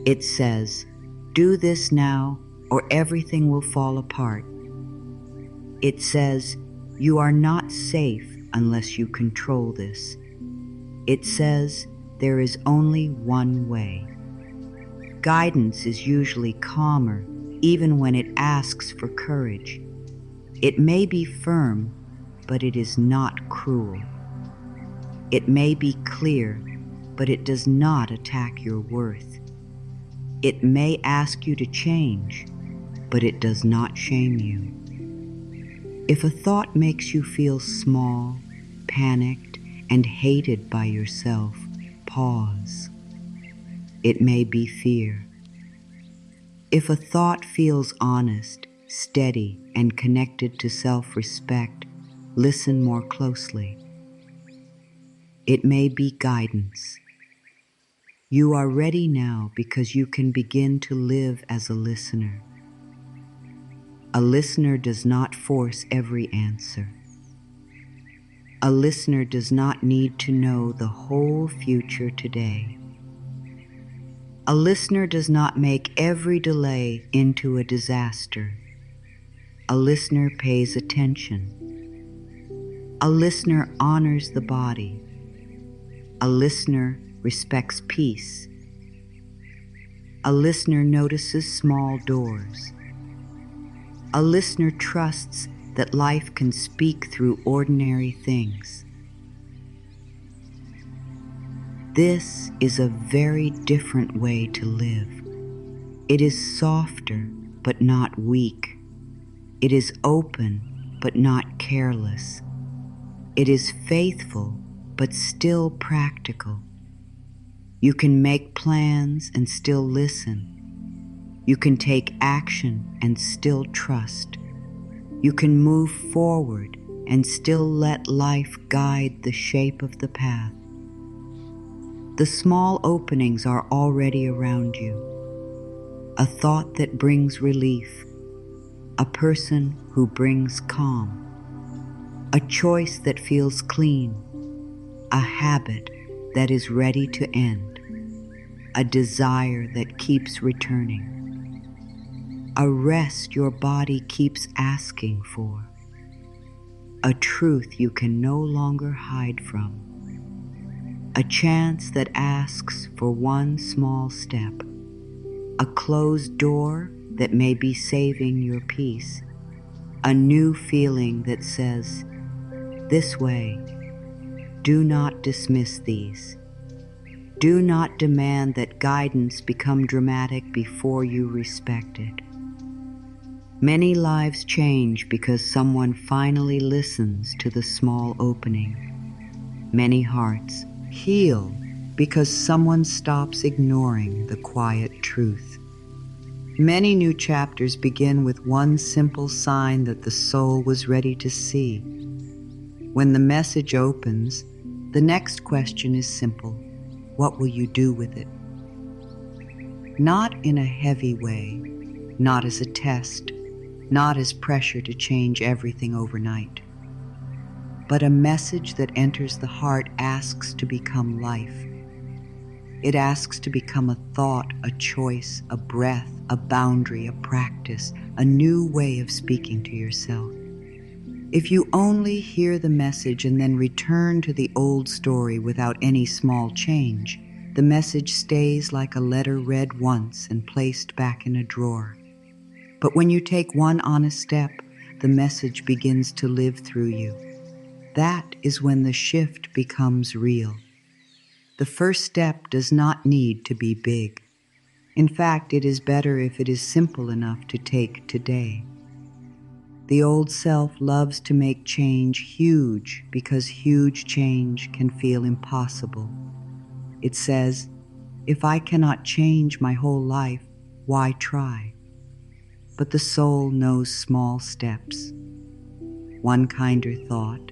It says, "Do this now, or everything will fall apart." It says, "You are not safe unless you control this." It says there is only one way. Guidance is usually calmer, even when it asks for courage. It may be firm, but it is not cruel. It may be clear, but it does not attack your worth. It may ask you to change, but it does not shame you. If a thought makes you feel small, panicked, and hated by yourself, pause. It may be fear. If a thought feels honest, steady, and connected to self-respect, listen more closely. It may be guidance. You are ready now because you can begin to live as a listener. A listener does not force every answer. A listener does not need to know the whole future today. A listener does not make every delay into a disaster. A listener pays attention. A listener honors the body. A listener respects peace. A listener notices small doors. A listener trusts that life can speak through ordinary things. This is a very different way to live. It is softer, but not weak. It is open, but not careless. It is faithful, but still practical. You can make plans and still listen. You can take action and still trust. You can move forward and still let life guide the shape of the path. The small openings are already around you. A thought that brings relief. A person who brings calm. A choice that feels clean. A habit that is ready to end. A desire that keeps returning. A rest your body keeps asking for. A truth you can no longer hide from. A chance that asks for one small step. A closed door that may be saving your peace. A new feeling that says, this way. Do not dismiss these. Do not demand that guidance become dramatic before you respect it. Many lives change because someone finally listens to the small opening. Many hearts heal because someone stops ignoring the quiet truth. Many new chapters begin with one simple sign that the soul was ready to see. When the message opens, the next question is simple. What will you do with it? Not in a heavy way, not as a test, not as pressure to change everything overnight. But a message that enters the heart asks to become life. It asks to become a thought, a choice, a breath, a boundary, a practice, a new way of speaking to yourself. If you only hear the message and then return to the old story without any small change, the message stays like a letter read once and placed back in a drawer. But when you take one honest step, the message begins to live through you. That is when the shift becomes real. The first step does not need to be big. In fact, it is better if it is simple enough to take today. The old self loves to make change huge because huge change can feel impossible. It says, if I cannot change my whole life, why try? But the soul knows small steps. One kinder thought,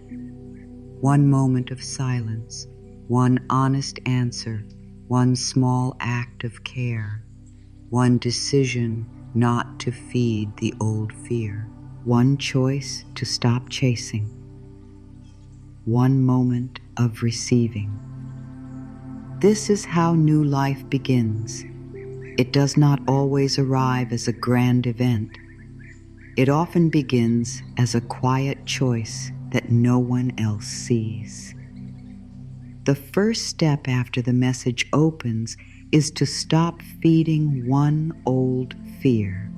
one moment of silence, one honest answer, one small act of care, one decision not to feed the old fear, one choice to stop chasing, one moment of receiving. This is how new life begins. It does not always arrive as a grand event. It often begins as a quiet choice that no one else sees. The first step after the message opens is to stop feeding one old fear.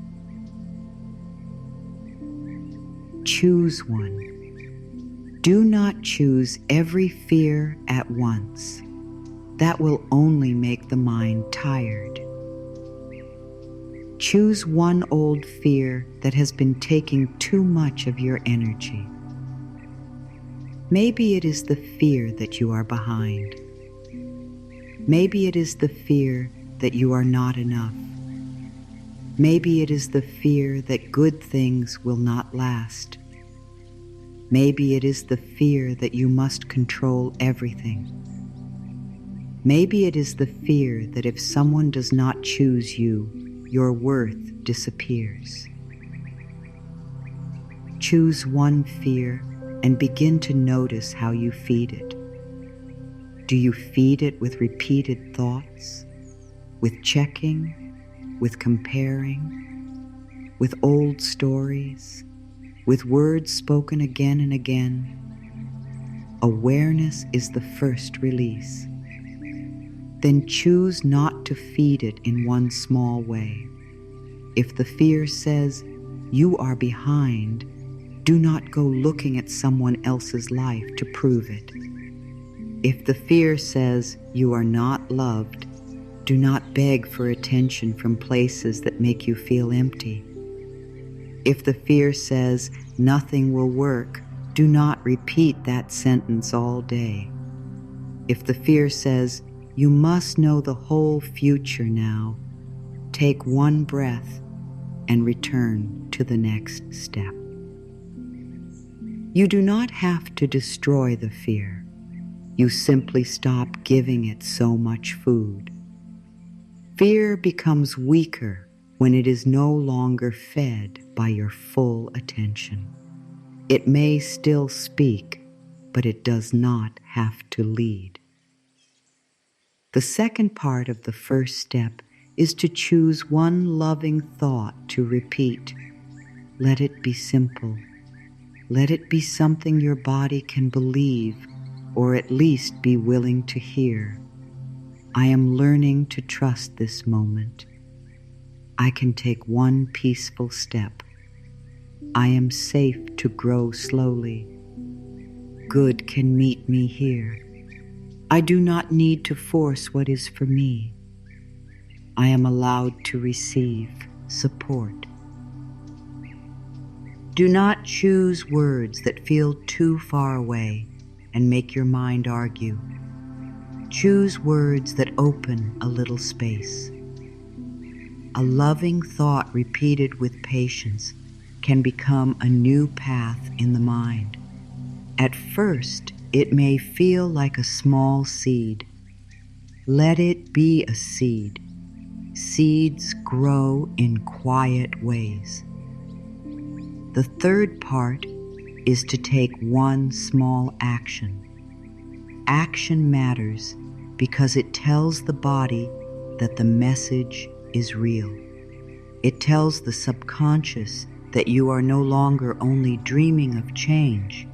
Choose one. Do not choose every fear at once. That will only make the mind tired. Choose one old fear that has been taking too much of your energy. Maybe it is the fear that you are behind. Maybe it is the fear that you are not enough. Maybe it is the fear that good things will not last. Maybe it is the fear that you must control everything. Maybe it is the fear that if someone does not choose you, your worth disappears. Choose one fear and begin to notice how you feed it. Do you feed it with repeated thoughts, with checking, with comparing, with old stories, with words spoken again and again? Awareness is the first release. Then choose not to feed it in one small way. If the fear says, "You are behind," do not go looking at someone else's life to prove it. If the fear says, "You are not loved," do not beg for attention from places that make you feel empty. If the fear says, "Nothing will work," do not repeat that sentence all day. If the fear says, "You must know the whole future now," take one breath and return to the next step. You do not have to destroy the fear. You simply stop giving it so much food. Fear becomes weaker when it is no longer fed by your full attention. It may still speak, but it does not have to lead. The second part of the first step is to choose one loving thought to repeat. Let it be simple. Let it be something your body can believe, or at least be willing to hear. I am learning to trust this moment. I can take one peaceful step. I am safe to grow slowly. Good can meet me here. I do not need to force what is for me. I am allowed to receive support. Do not choose words that feel too far away and make your mind argue. Choose words that open a little space. A loving thought repeated with patience can become a new path in the mind. At first, it may feel like a small seed. Let it be a seed. Seeds grow in quiet ways. The third part is to take one small action. Action matters because it tells the body that the message is real. It tells the subconscious that you are no longer only dreaming of change,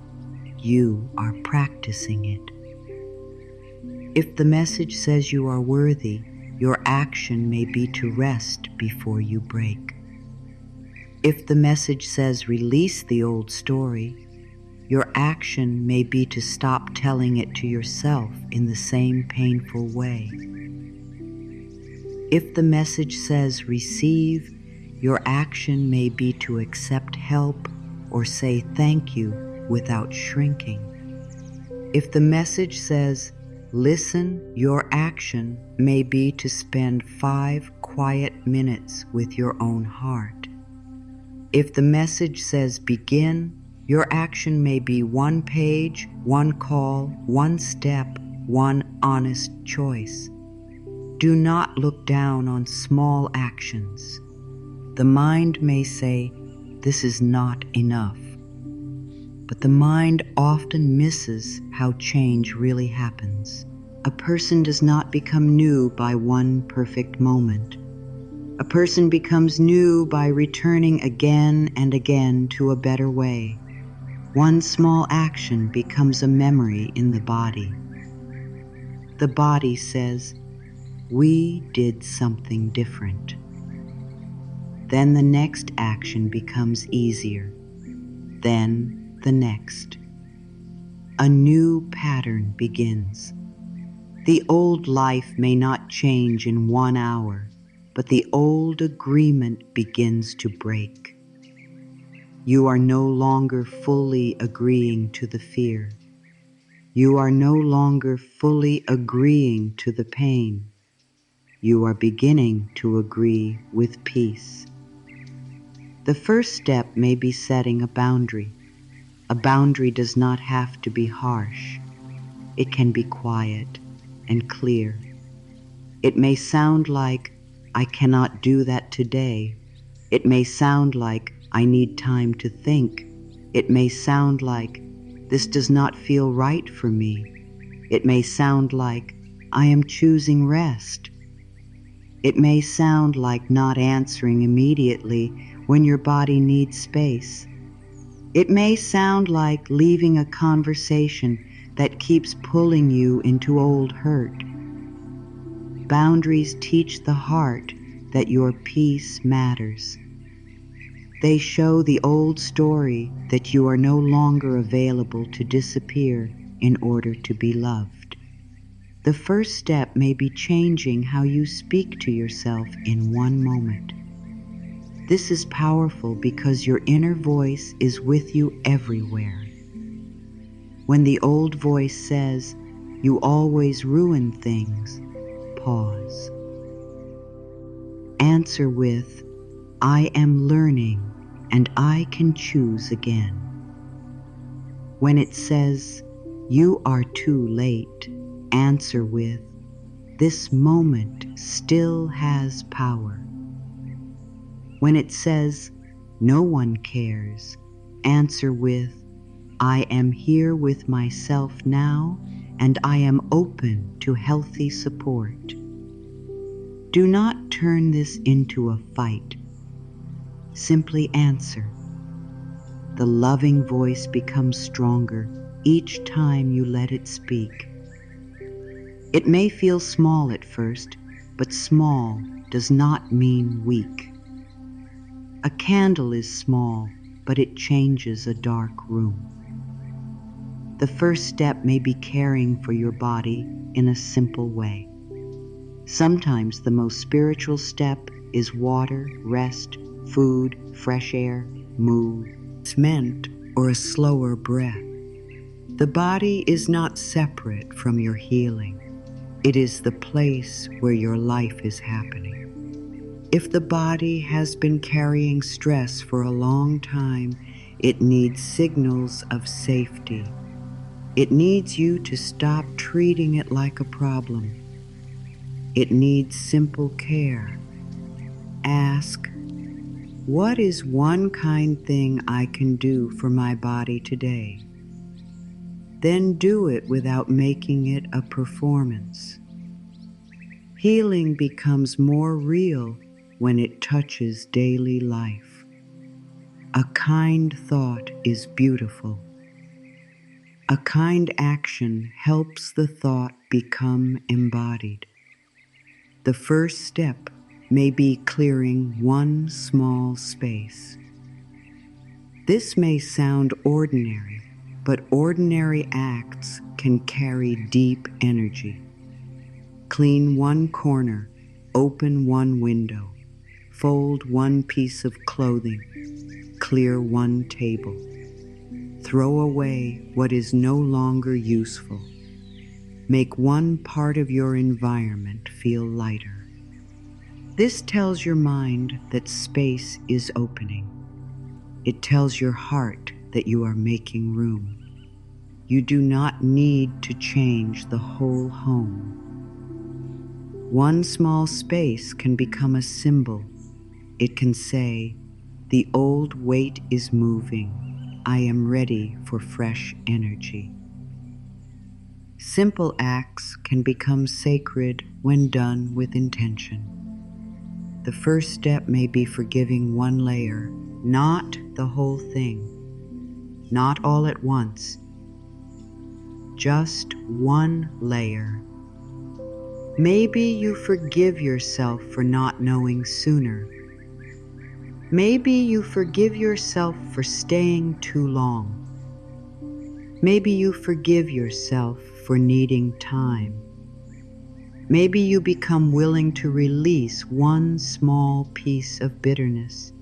you are practicing it. If the message says you are worthy, your action may be to rest before you break. If the message says release the old story, your action may be to stop telling it to yourself in the same painful way. If the message says receive, your action may be to accept help or say thank you without shrinking. If the message says listen, your action may be to spend 5 quiet minutes with your own heart. If the message says begin, your action may be 1 page, 1 call, 1 step, 1 honest choice. Do not look down on small actions. The mind may say, this is not enough. But the mind often misses how change really happens. A person does not become new by one perfect moment. A person becomes new by returning again and again to a better way. One small action becomes a memory in the body. The body says, "We did something different." Then the next action becomes easier. Then the next. A new pattern begins. The old life may not change in 1 hour, but the old agreement begins to break. You are no longer fully agreeing to the fear. You are no longer fully agreeing to the pain. You are beginning to agree with peace. The first step may be setting a boundary. A boundary does not have to be harsh. It can be quiet and clear. It may sound like, "I cannot do that today." It may sound like, "I need time to think." It may sound like, "This does not feel right for me." It may sound like, "I am choosing rest." It may sound like not answering immediately when your body needs space. It may sound like leaving a conversation that keeps pulling you into old hurt. Boundaries teach the heart that your peace matters. They show the old story that you are no longer available to disappear in order to be loved. The first step may be changing how you speak to yourself in 1 moment. This is powerful because your inner voice is with you everywhere. When the old voice says, "You always ruin things," pause. Answer with, "I am learning and I can choose again." When it says, "You are too late," answer with, "This moment still has power." When it says, "No one cares," answer with, "I am here with myself now and I am open to healthy support." Do not turn this into a fight. Simply answer. The loving voice becomes stronger each time you let it speak. It may feel small at first, but small does not mean weak. A candle is small, but it changes a dark room. The first step may be caring for your body in a simple way. Sometimes the most spiritual step is water, rest, food, fresh air, movement, or a slower breath. The body is not separate from your healing. It is the place where your life is happening. If the body has been carrying stress for a long time, it needs signals of safety. It needs you to stop treating it like a problem. It needs simple care. Ask, "What is one kind thing I can do for my body today?" Then do it without making it a performance. Healing becomes more real when it touches daily life. A kind thought is beautiful. A kind action helps the thought become embodied. The first step may be clearing one small space. This may sound ordinary, but ordinary acts can carry deep energy. Clean one corner, open one window, fold one piece of clothing, clear one table. Throw away what is no longer useful. Make one part of your environment feel lighter. This tells your mind that space is opening. It tells your heart that you are making room. You do not need to change the whole home. One small space can become a symbol. It can say, "The old weight is moving. I am ready for fresh energy." Simple acts can become sacred when done with intention. The first step may be forgiving one layer, not the whole thing, not all at once, just one layer. Maybe you forgive yourself for not knowing sooner. Maybe you forgive yourself for staying too long. Maybe you forgive yourself for needing time. Maybe you become willing to release one small piece of bitterness.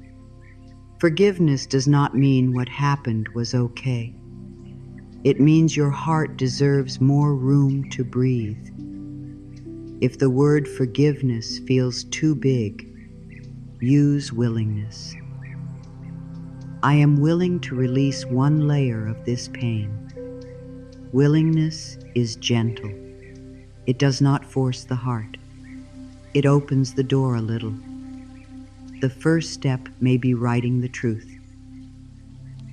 Forgiveness does not mean what happened was okay. It means your heart deserves more room to breathe. If the word forgiveness feels too big, use willingness. I am willing to release one layer of this pain. Willingness is gentle. It does not force the heart. It opens the door a little. The first step may be writing the truth.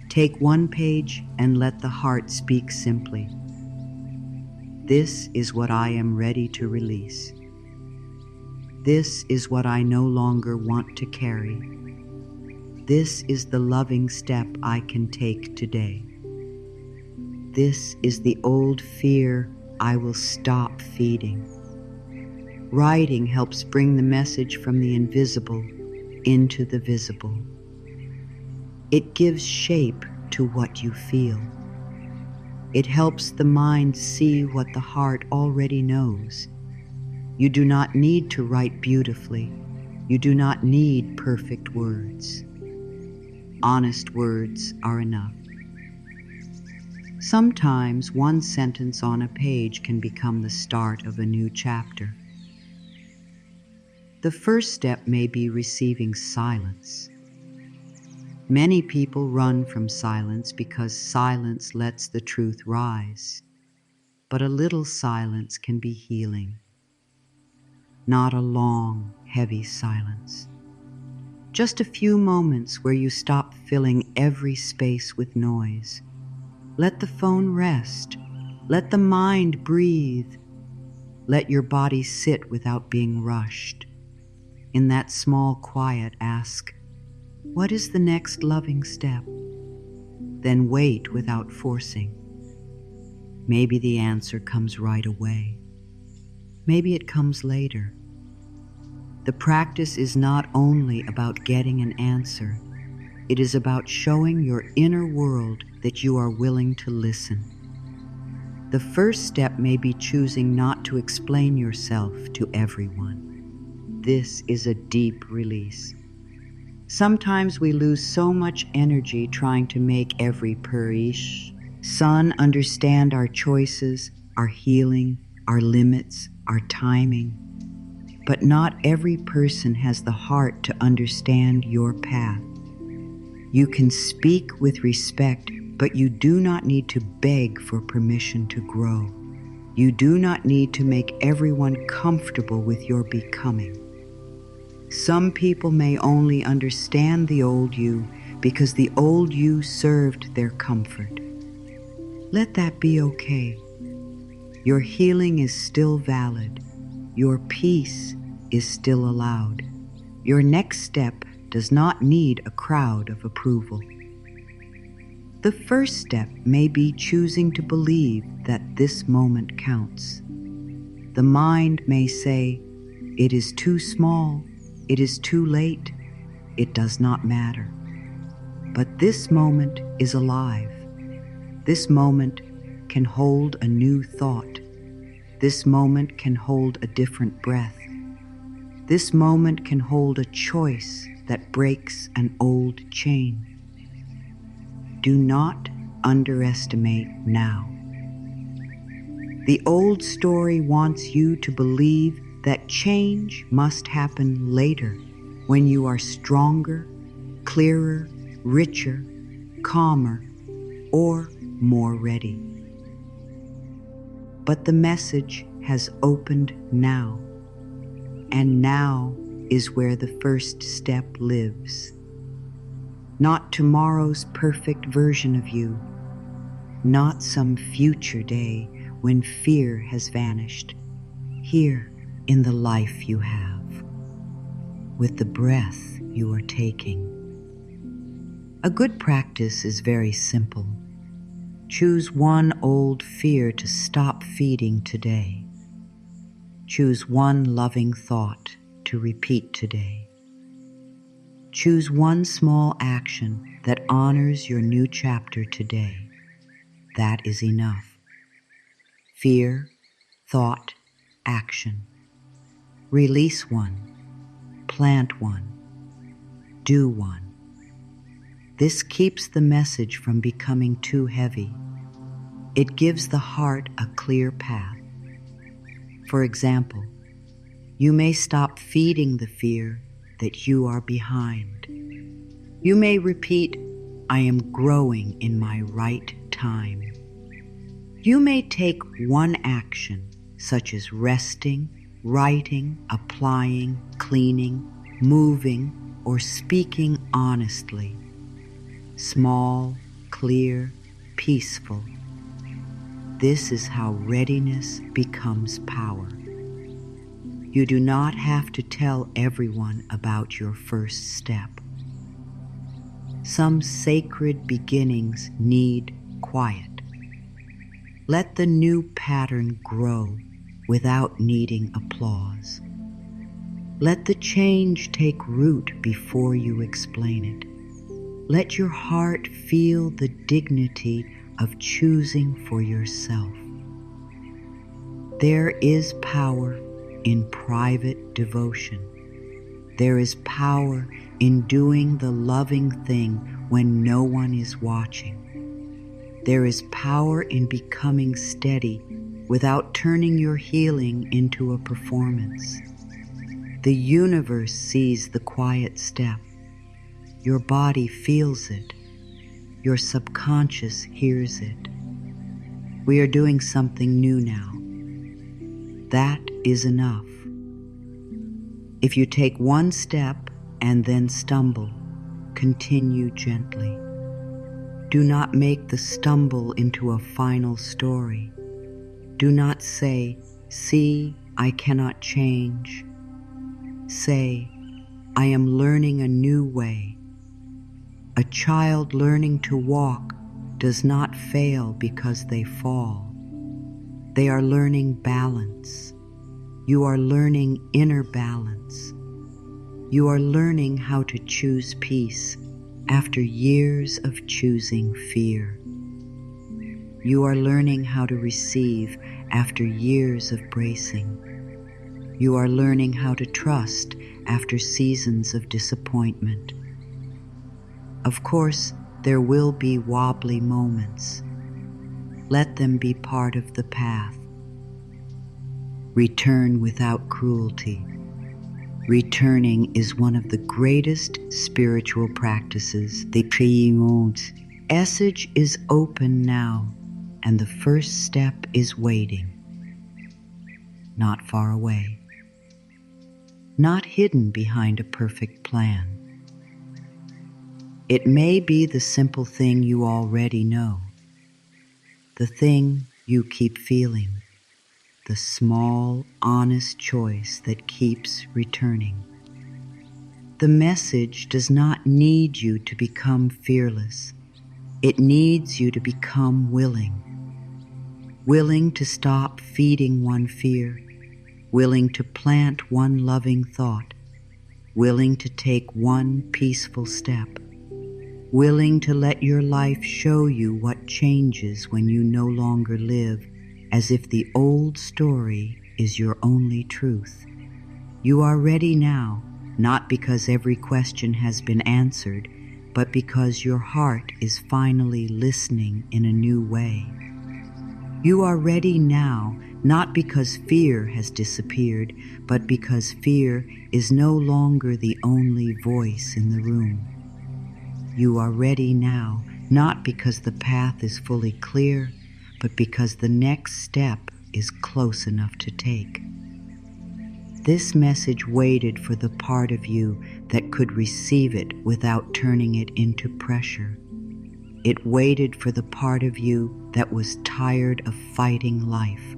Take one page and let the heart speak simply. This is what I am ready to release. This is what I no longer want to carry. This is the loving step I can take today. This is the old fear I will stop feeding. Writing helps bring the message from the invisible into the visible. It gives shape to what you feel. It helps the mind see what the heart already knows. You do not need to write beautifully. You do not need perfect words. Honest words are enough. Sometimes one sentence on a page can become the start of a new chapter. The first step may be receiving silence. Many people run from silence because silence lets the truth rise. But a little silence can be healing. Not a long, heavy silence. Just a few moments where you stop filling every space with noise. Let the phone rest. Let the mind breathe. Let your body sit without being rushed. In that small quiet, ask, what is the next loving step? Then wait without forcing. Maybe the answer comes right away. Maybe it comes later. The practice is not only about getting an answer, it is about showing your inner world that you are willing to listen. The first step may be choosing not to explain yourself to everyone. This is a deep release. Sometimes we lose so much energy trying to make every son understand our choices, our healing, our limits, our timing. But not every person has the heart to understand your path. You can speak with respect, but you do not need to beg for permission to grow. You do not need to make everyone comfortable with your becoming. Some people may only understand the old you because the old you served their comfort. Let that be okay. Your healing is still valid. Your peace is still allowed. Your next step does not need a crowd of approval. The first step may be choosing to believe that this moment counts. The mind may say, it is too small, it is too late, it does not matter. But this moment is alive. This moment can hold a new thought. This moment can hold a different breath. This moment can hold a choice that breaks an old chain. Do not underestimate now. The old story wants you to believe that change must happen later, when you are stronger, clearer, richer, calmer, or more ready. But the message has opened now, and now is where the first step lives. Not tomorrow's perfect version of you, not some future day when fear has vanished. Here in the life you have, with the breath you are taking. A good practice is very simple. Choose one old fear to stop feeding today. Choose one loving thought to repeat today. Choose one small action that honors your new chapter today. That is enough. Fear, thought, action. Release one, plant one, do one. This keeps the message from becoming too heavy. It gives the heart a clear path. For example, you may stop feeding the fear that you are behind. You may repeat, I am growing in my right time. You may take one action, such as resting, writing, applying, cleaning, moving, or speaking honestly. Small, clear, peaceful. This is how readiness becomes power. You do not have to tell everyone about your first step. Some sacred beginnings need quiet. Let the new pattern grow without needing applause. Let the change take root before you explain it. Let your heart feel the dignity of choosing for yourself. There is power in private devotion. There is power in doing the loving thing when no one is watching. There is power in becoming steady without turning your healing into a performance. The universe sees the quiet step. Your body feels it. Your subconscious hears it. We are doing something new now. That is enough. If you take one step and then stumble, continue gently. Do not make the stumble into a final story. Do not say, see, I cannot change. Say, I am learning a new way. A child learning to walk does not fail because they fall. They are learning balance. You are learning inner balance. You are learning how to choose peace after years of choosing fear. You are learning how to receive after years of bracing. You are learning how to trust after seasons of disappointment. Of course, there will be wobbly moments. Let them be part of the path. Return without cruelty. Returning is one of the greatest spiritual practices. The message is open now, and the first step is waiting. Not far away. Not hidden behind a perfect plan. It may be the simple thing you already know, the thing you keep feeling, the small, honest choice that keeps returning. The message does not need you to become fearless. It needs you to become willing. Willing to stop feeding one fear, willing to plant one loving thought, willing to take one peaceful step, willing to let your life show you what changes when you no longer live as if the old story is your only truth. You are ready now, not because every question has been answered, but because your heart is finally listening in a new way. You are ready now, not because fear has disappeared, but because fear is no longer the only voice in the room. You are ready now, not because the path is fully clear, but because the next step is close enough to take. This message waited for the part of you that could receive it without turning it into pressure. It waited for the part of you that was tired of fighting life.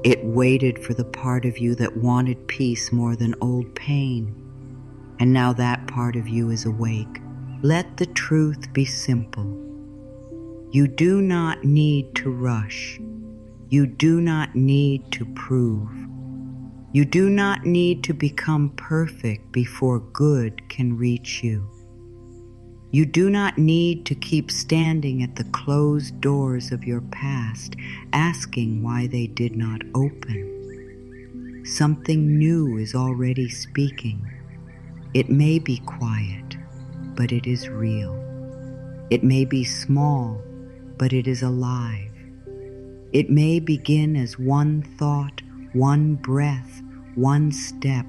It waited for the part of you that wanted peace more than old pain. And now that part of you is awake. Let the truth be simple. You do not need to rush. You do not need to prove. You do not need to become perfect before good can reach you. You do not need to keep standing at the closed doors of your past, asking why they did not open. Something new is already speaking. It may be quiet, but it is real. It may be small, but it is alive. It may begin as one thought, one breath, one step,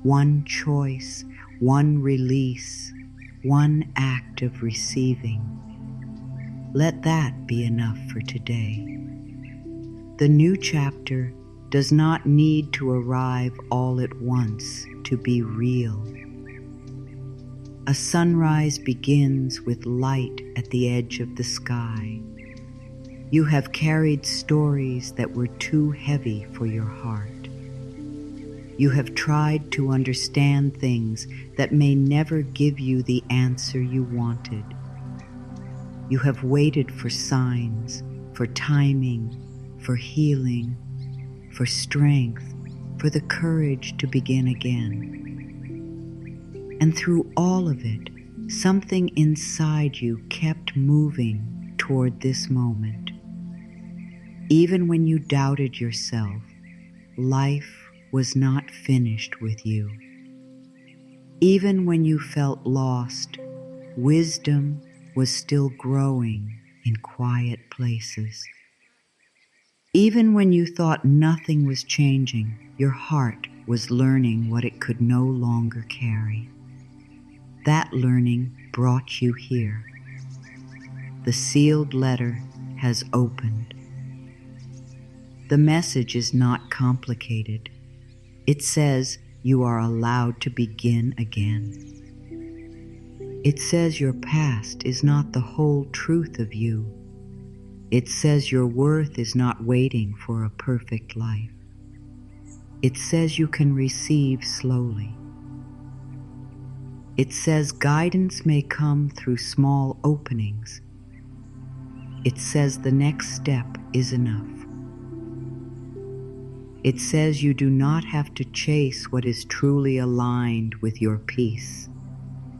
one choice, one release, one act of receiving. Let that be enough for today. The new chapter does not need to arrive all at once to be real. A sunrise begins with light at the edge of the sky. You have carried stories that were too heavy for your heart. You have tried to understand things that may never give you the answer you wanted. You have waited for signs, for timing, for healing, for strength, for the courage to begin again. And through all of it, something inside you kept moving toward this moment. Even when you doubted yourself, life was not finished with you. Even when you felt lost, wisdom was still growing in quiet places. Even when you thought nothing was changing, your heart was learning what it could no longer carry. That learning brought you here. The sealed letter has opened. The message is not complicated. It says you are allowed to begin again. It says your past is not the whole truth of you. It says your worth is not waiting for a perfect life. It says you can receive slowly. It says guidance may come through small openings. It says the next step is enough. It says you do not have to chase what is truly aligned with your peace.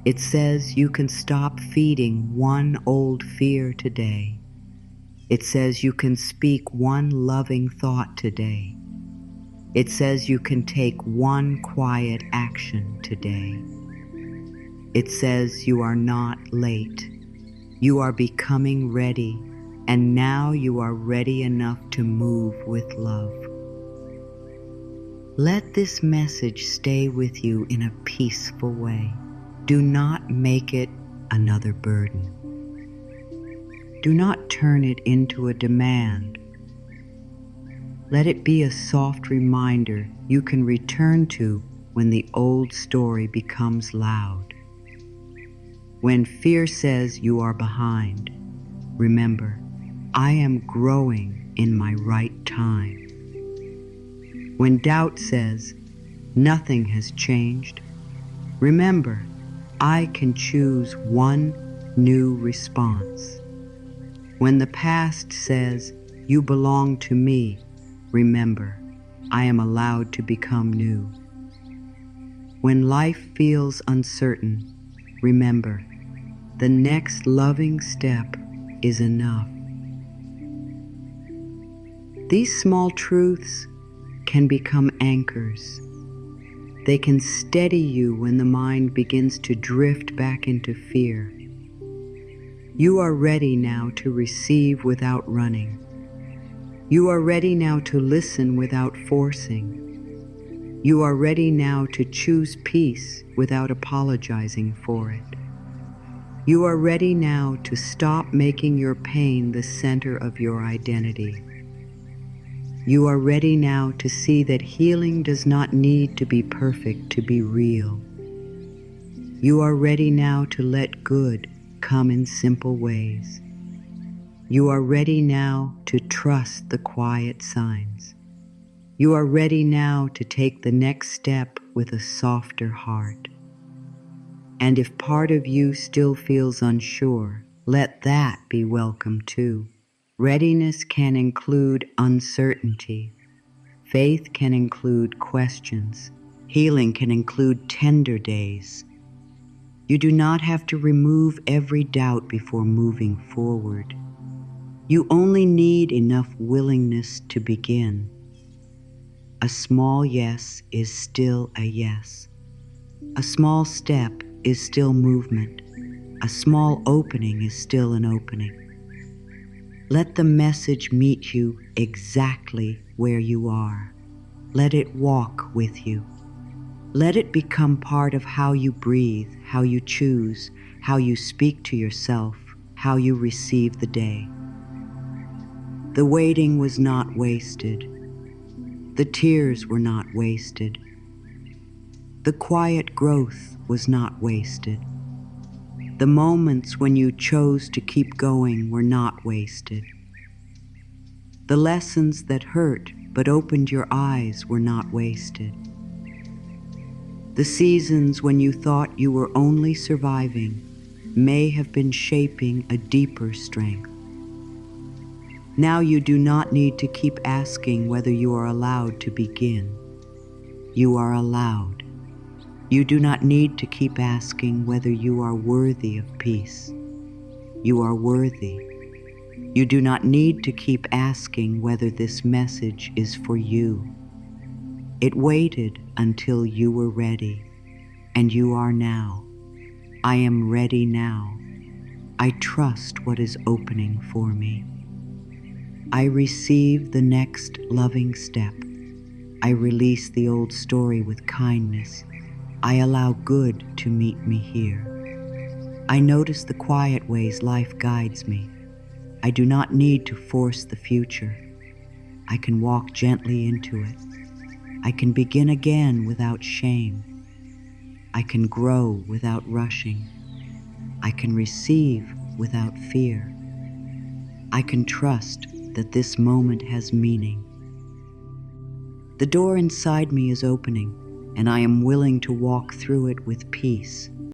It says you can stop feeding one old fear today. It says you can speak one loving thought today. It says you can take one quiet action today. It says you are not late. You are becoming ready, and now you are ready enough to move with love. Let this message stay with you in a peaceful way. Do not make it another burden. Do not turn it into a demand. Let it be a soft reminder you can return to when the old story becomes loud. When fear says you are behind, remember, I am growing in my right time. When doubt says nothing has changed, remember, I can choose one new response. When the past says you belong to me, remember, I am allowed to become new. When life feels uncertain, remember, the next loving step is enough. These small truths can become anchors. They can steady you when the mind begins to drift back into fear. You are ready now to receive without running. You are ready now to listen without forcing. You are ready now to choose peace without apologizing for it. You are ready now to stop making your pain the center of your identity. You are ready now to see that healing does not need to be perfect to be real. You are ready now to let good come in simple ways. You are ready now to trust the quiet signs. You are ready now to take the next step with a softer heart. And if part of you still feels unsure, let that be welcome too. Readiness can include uncertainty, Faith can include questions. Healing can include tender days. You do not have to remove every doubt before moving forward. You only need enough willingness to begin. A small yes is still a yes. A small step is still movement. A small opening is still an opening. Let the message meet you exactly where you are. Let it walk with you. Let it become part of how you breathe, how you choose, how you speak to yourself, how you receive the day. The waiting was not wasted. The tears were not wasted. The quiet growth was not wasted. The moments when you chose to keep going were not wasted. The lessons that hurt but opened your eyes were not wasted. The seasons when you thought you were only surviving may have been shaping a deeper strength. Now you do not need to keep asking whether you are allowed to begin. You are allowed. You do not need to keep asking whether you are worthy of peace. You are worthy. You do not need to keep asking whether this message is for you. It waited until you were ready, and you are now. I am ready now. I trust what is opening for me. I receive the next loving step. I release the old story with kindness. I allow good to meet me here. I notice the quiet ways life guides me. I do not need to force the future. I can walk gently into it. I can begin again without shame. I can grow without rushing. I can receive without fear. I can trust that this moment has meaning. The door inside me is opening, and I am willing to walk through it with peace.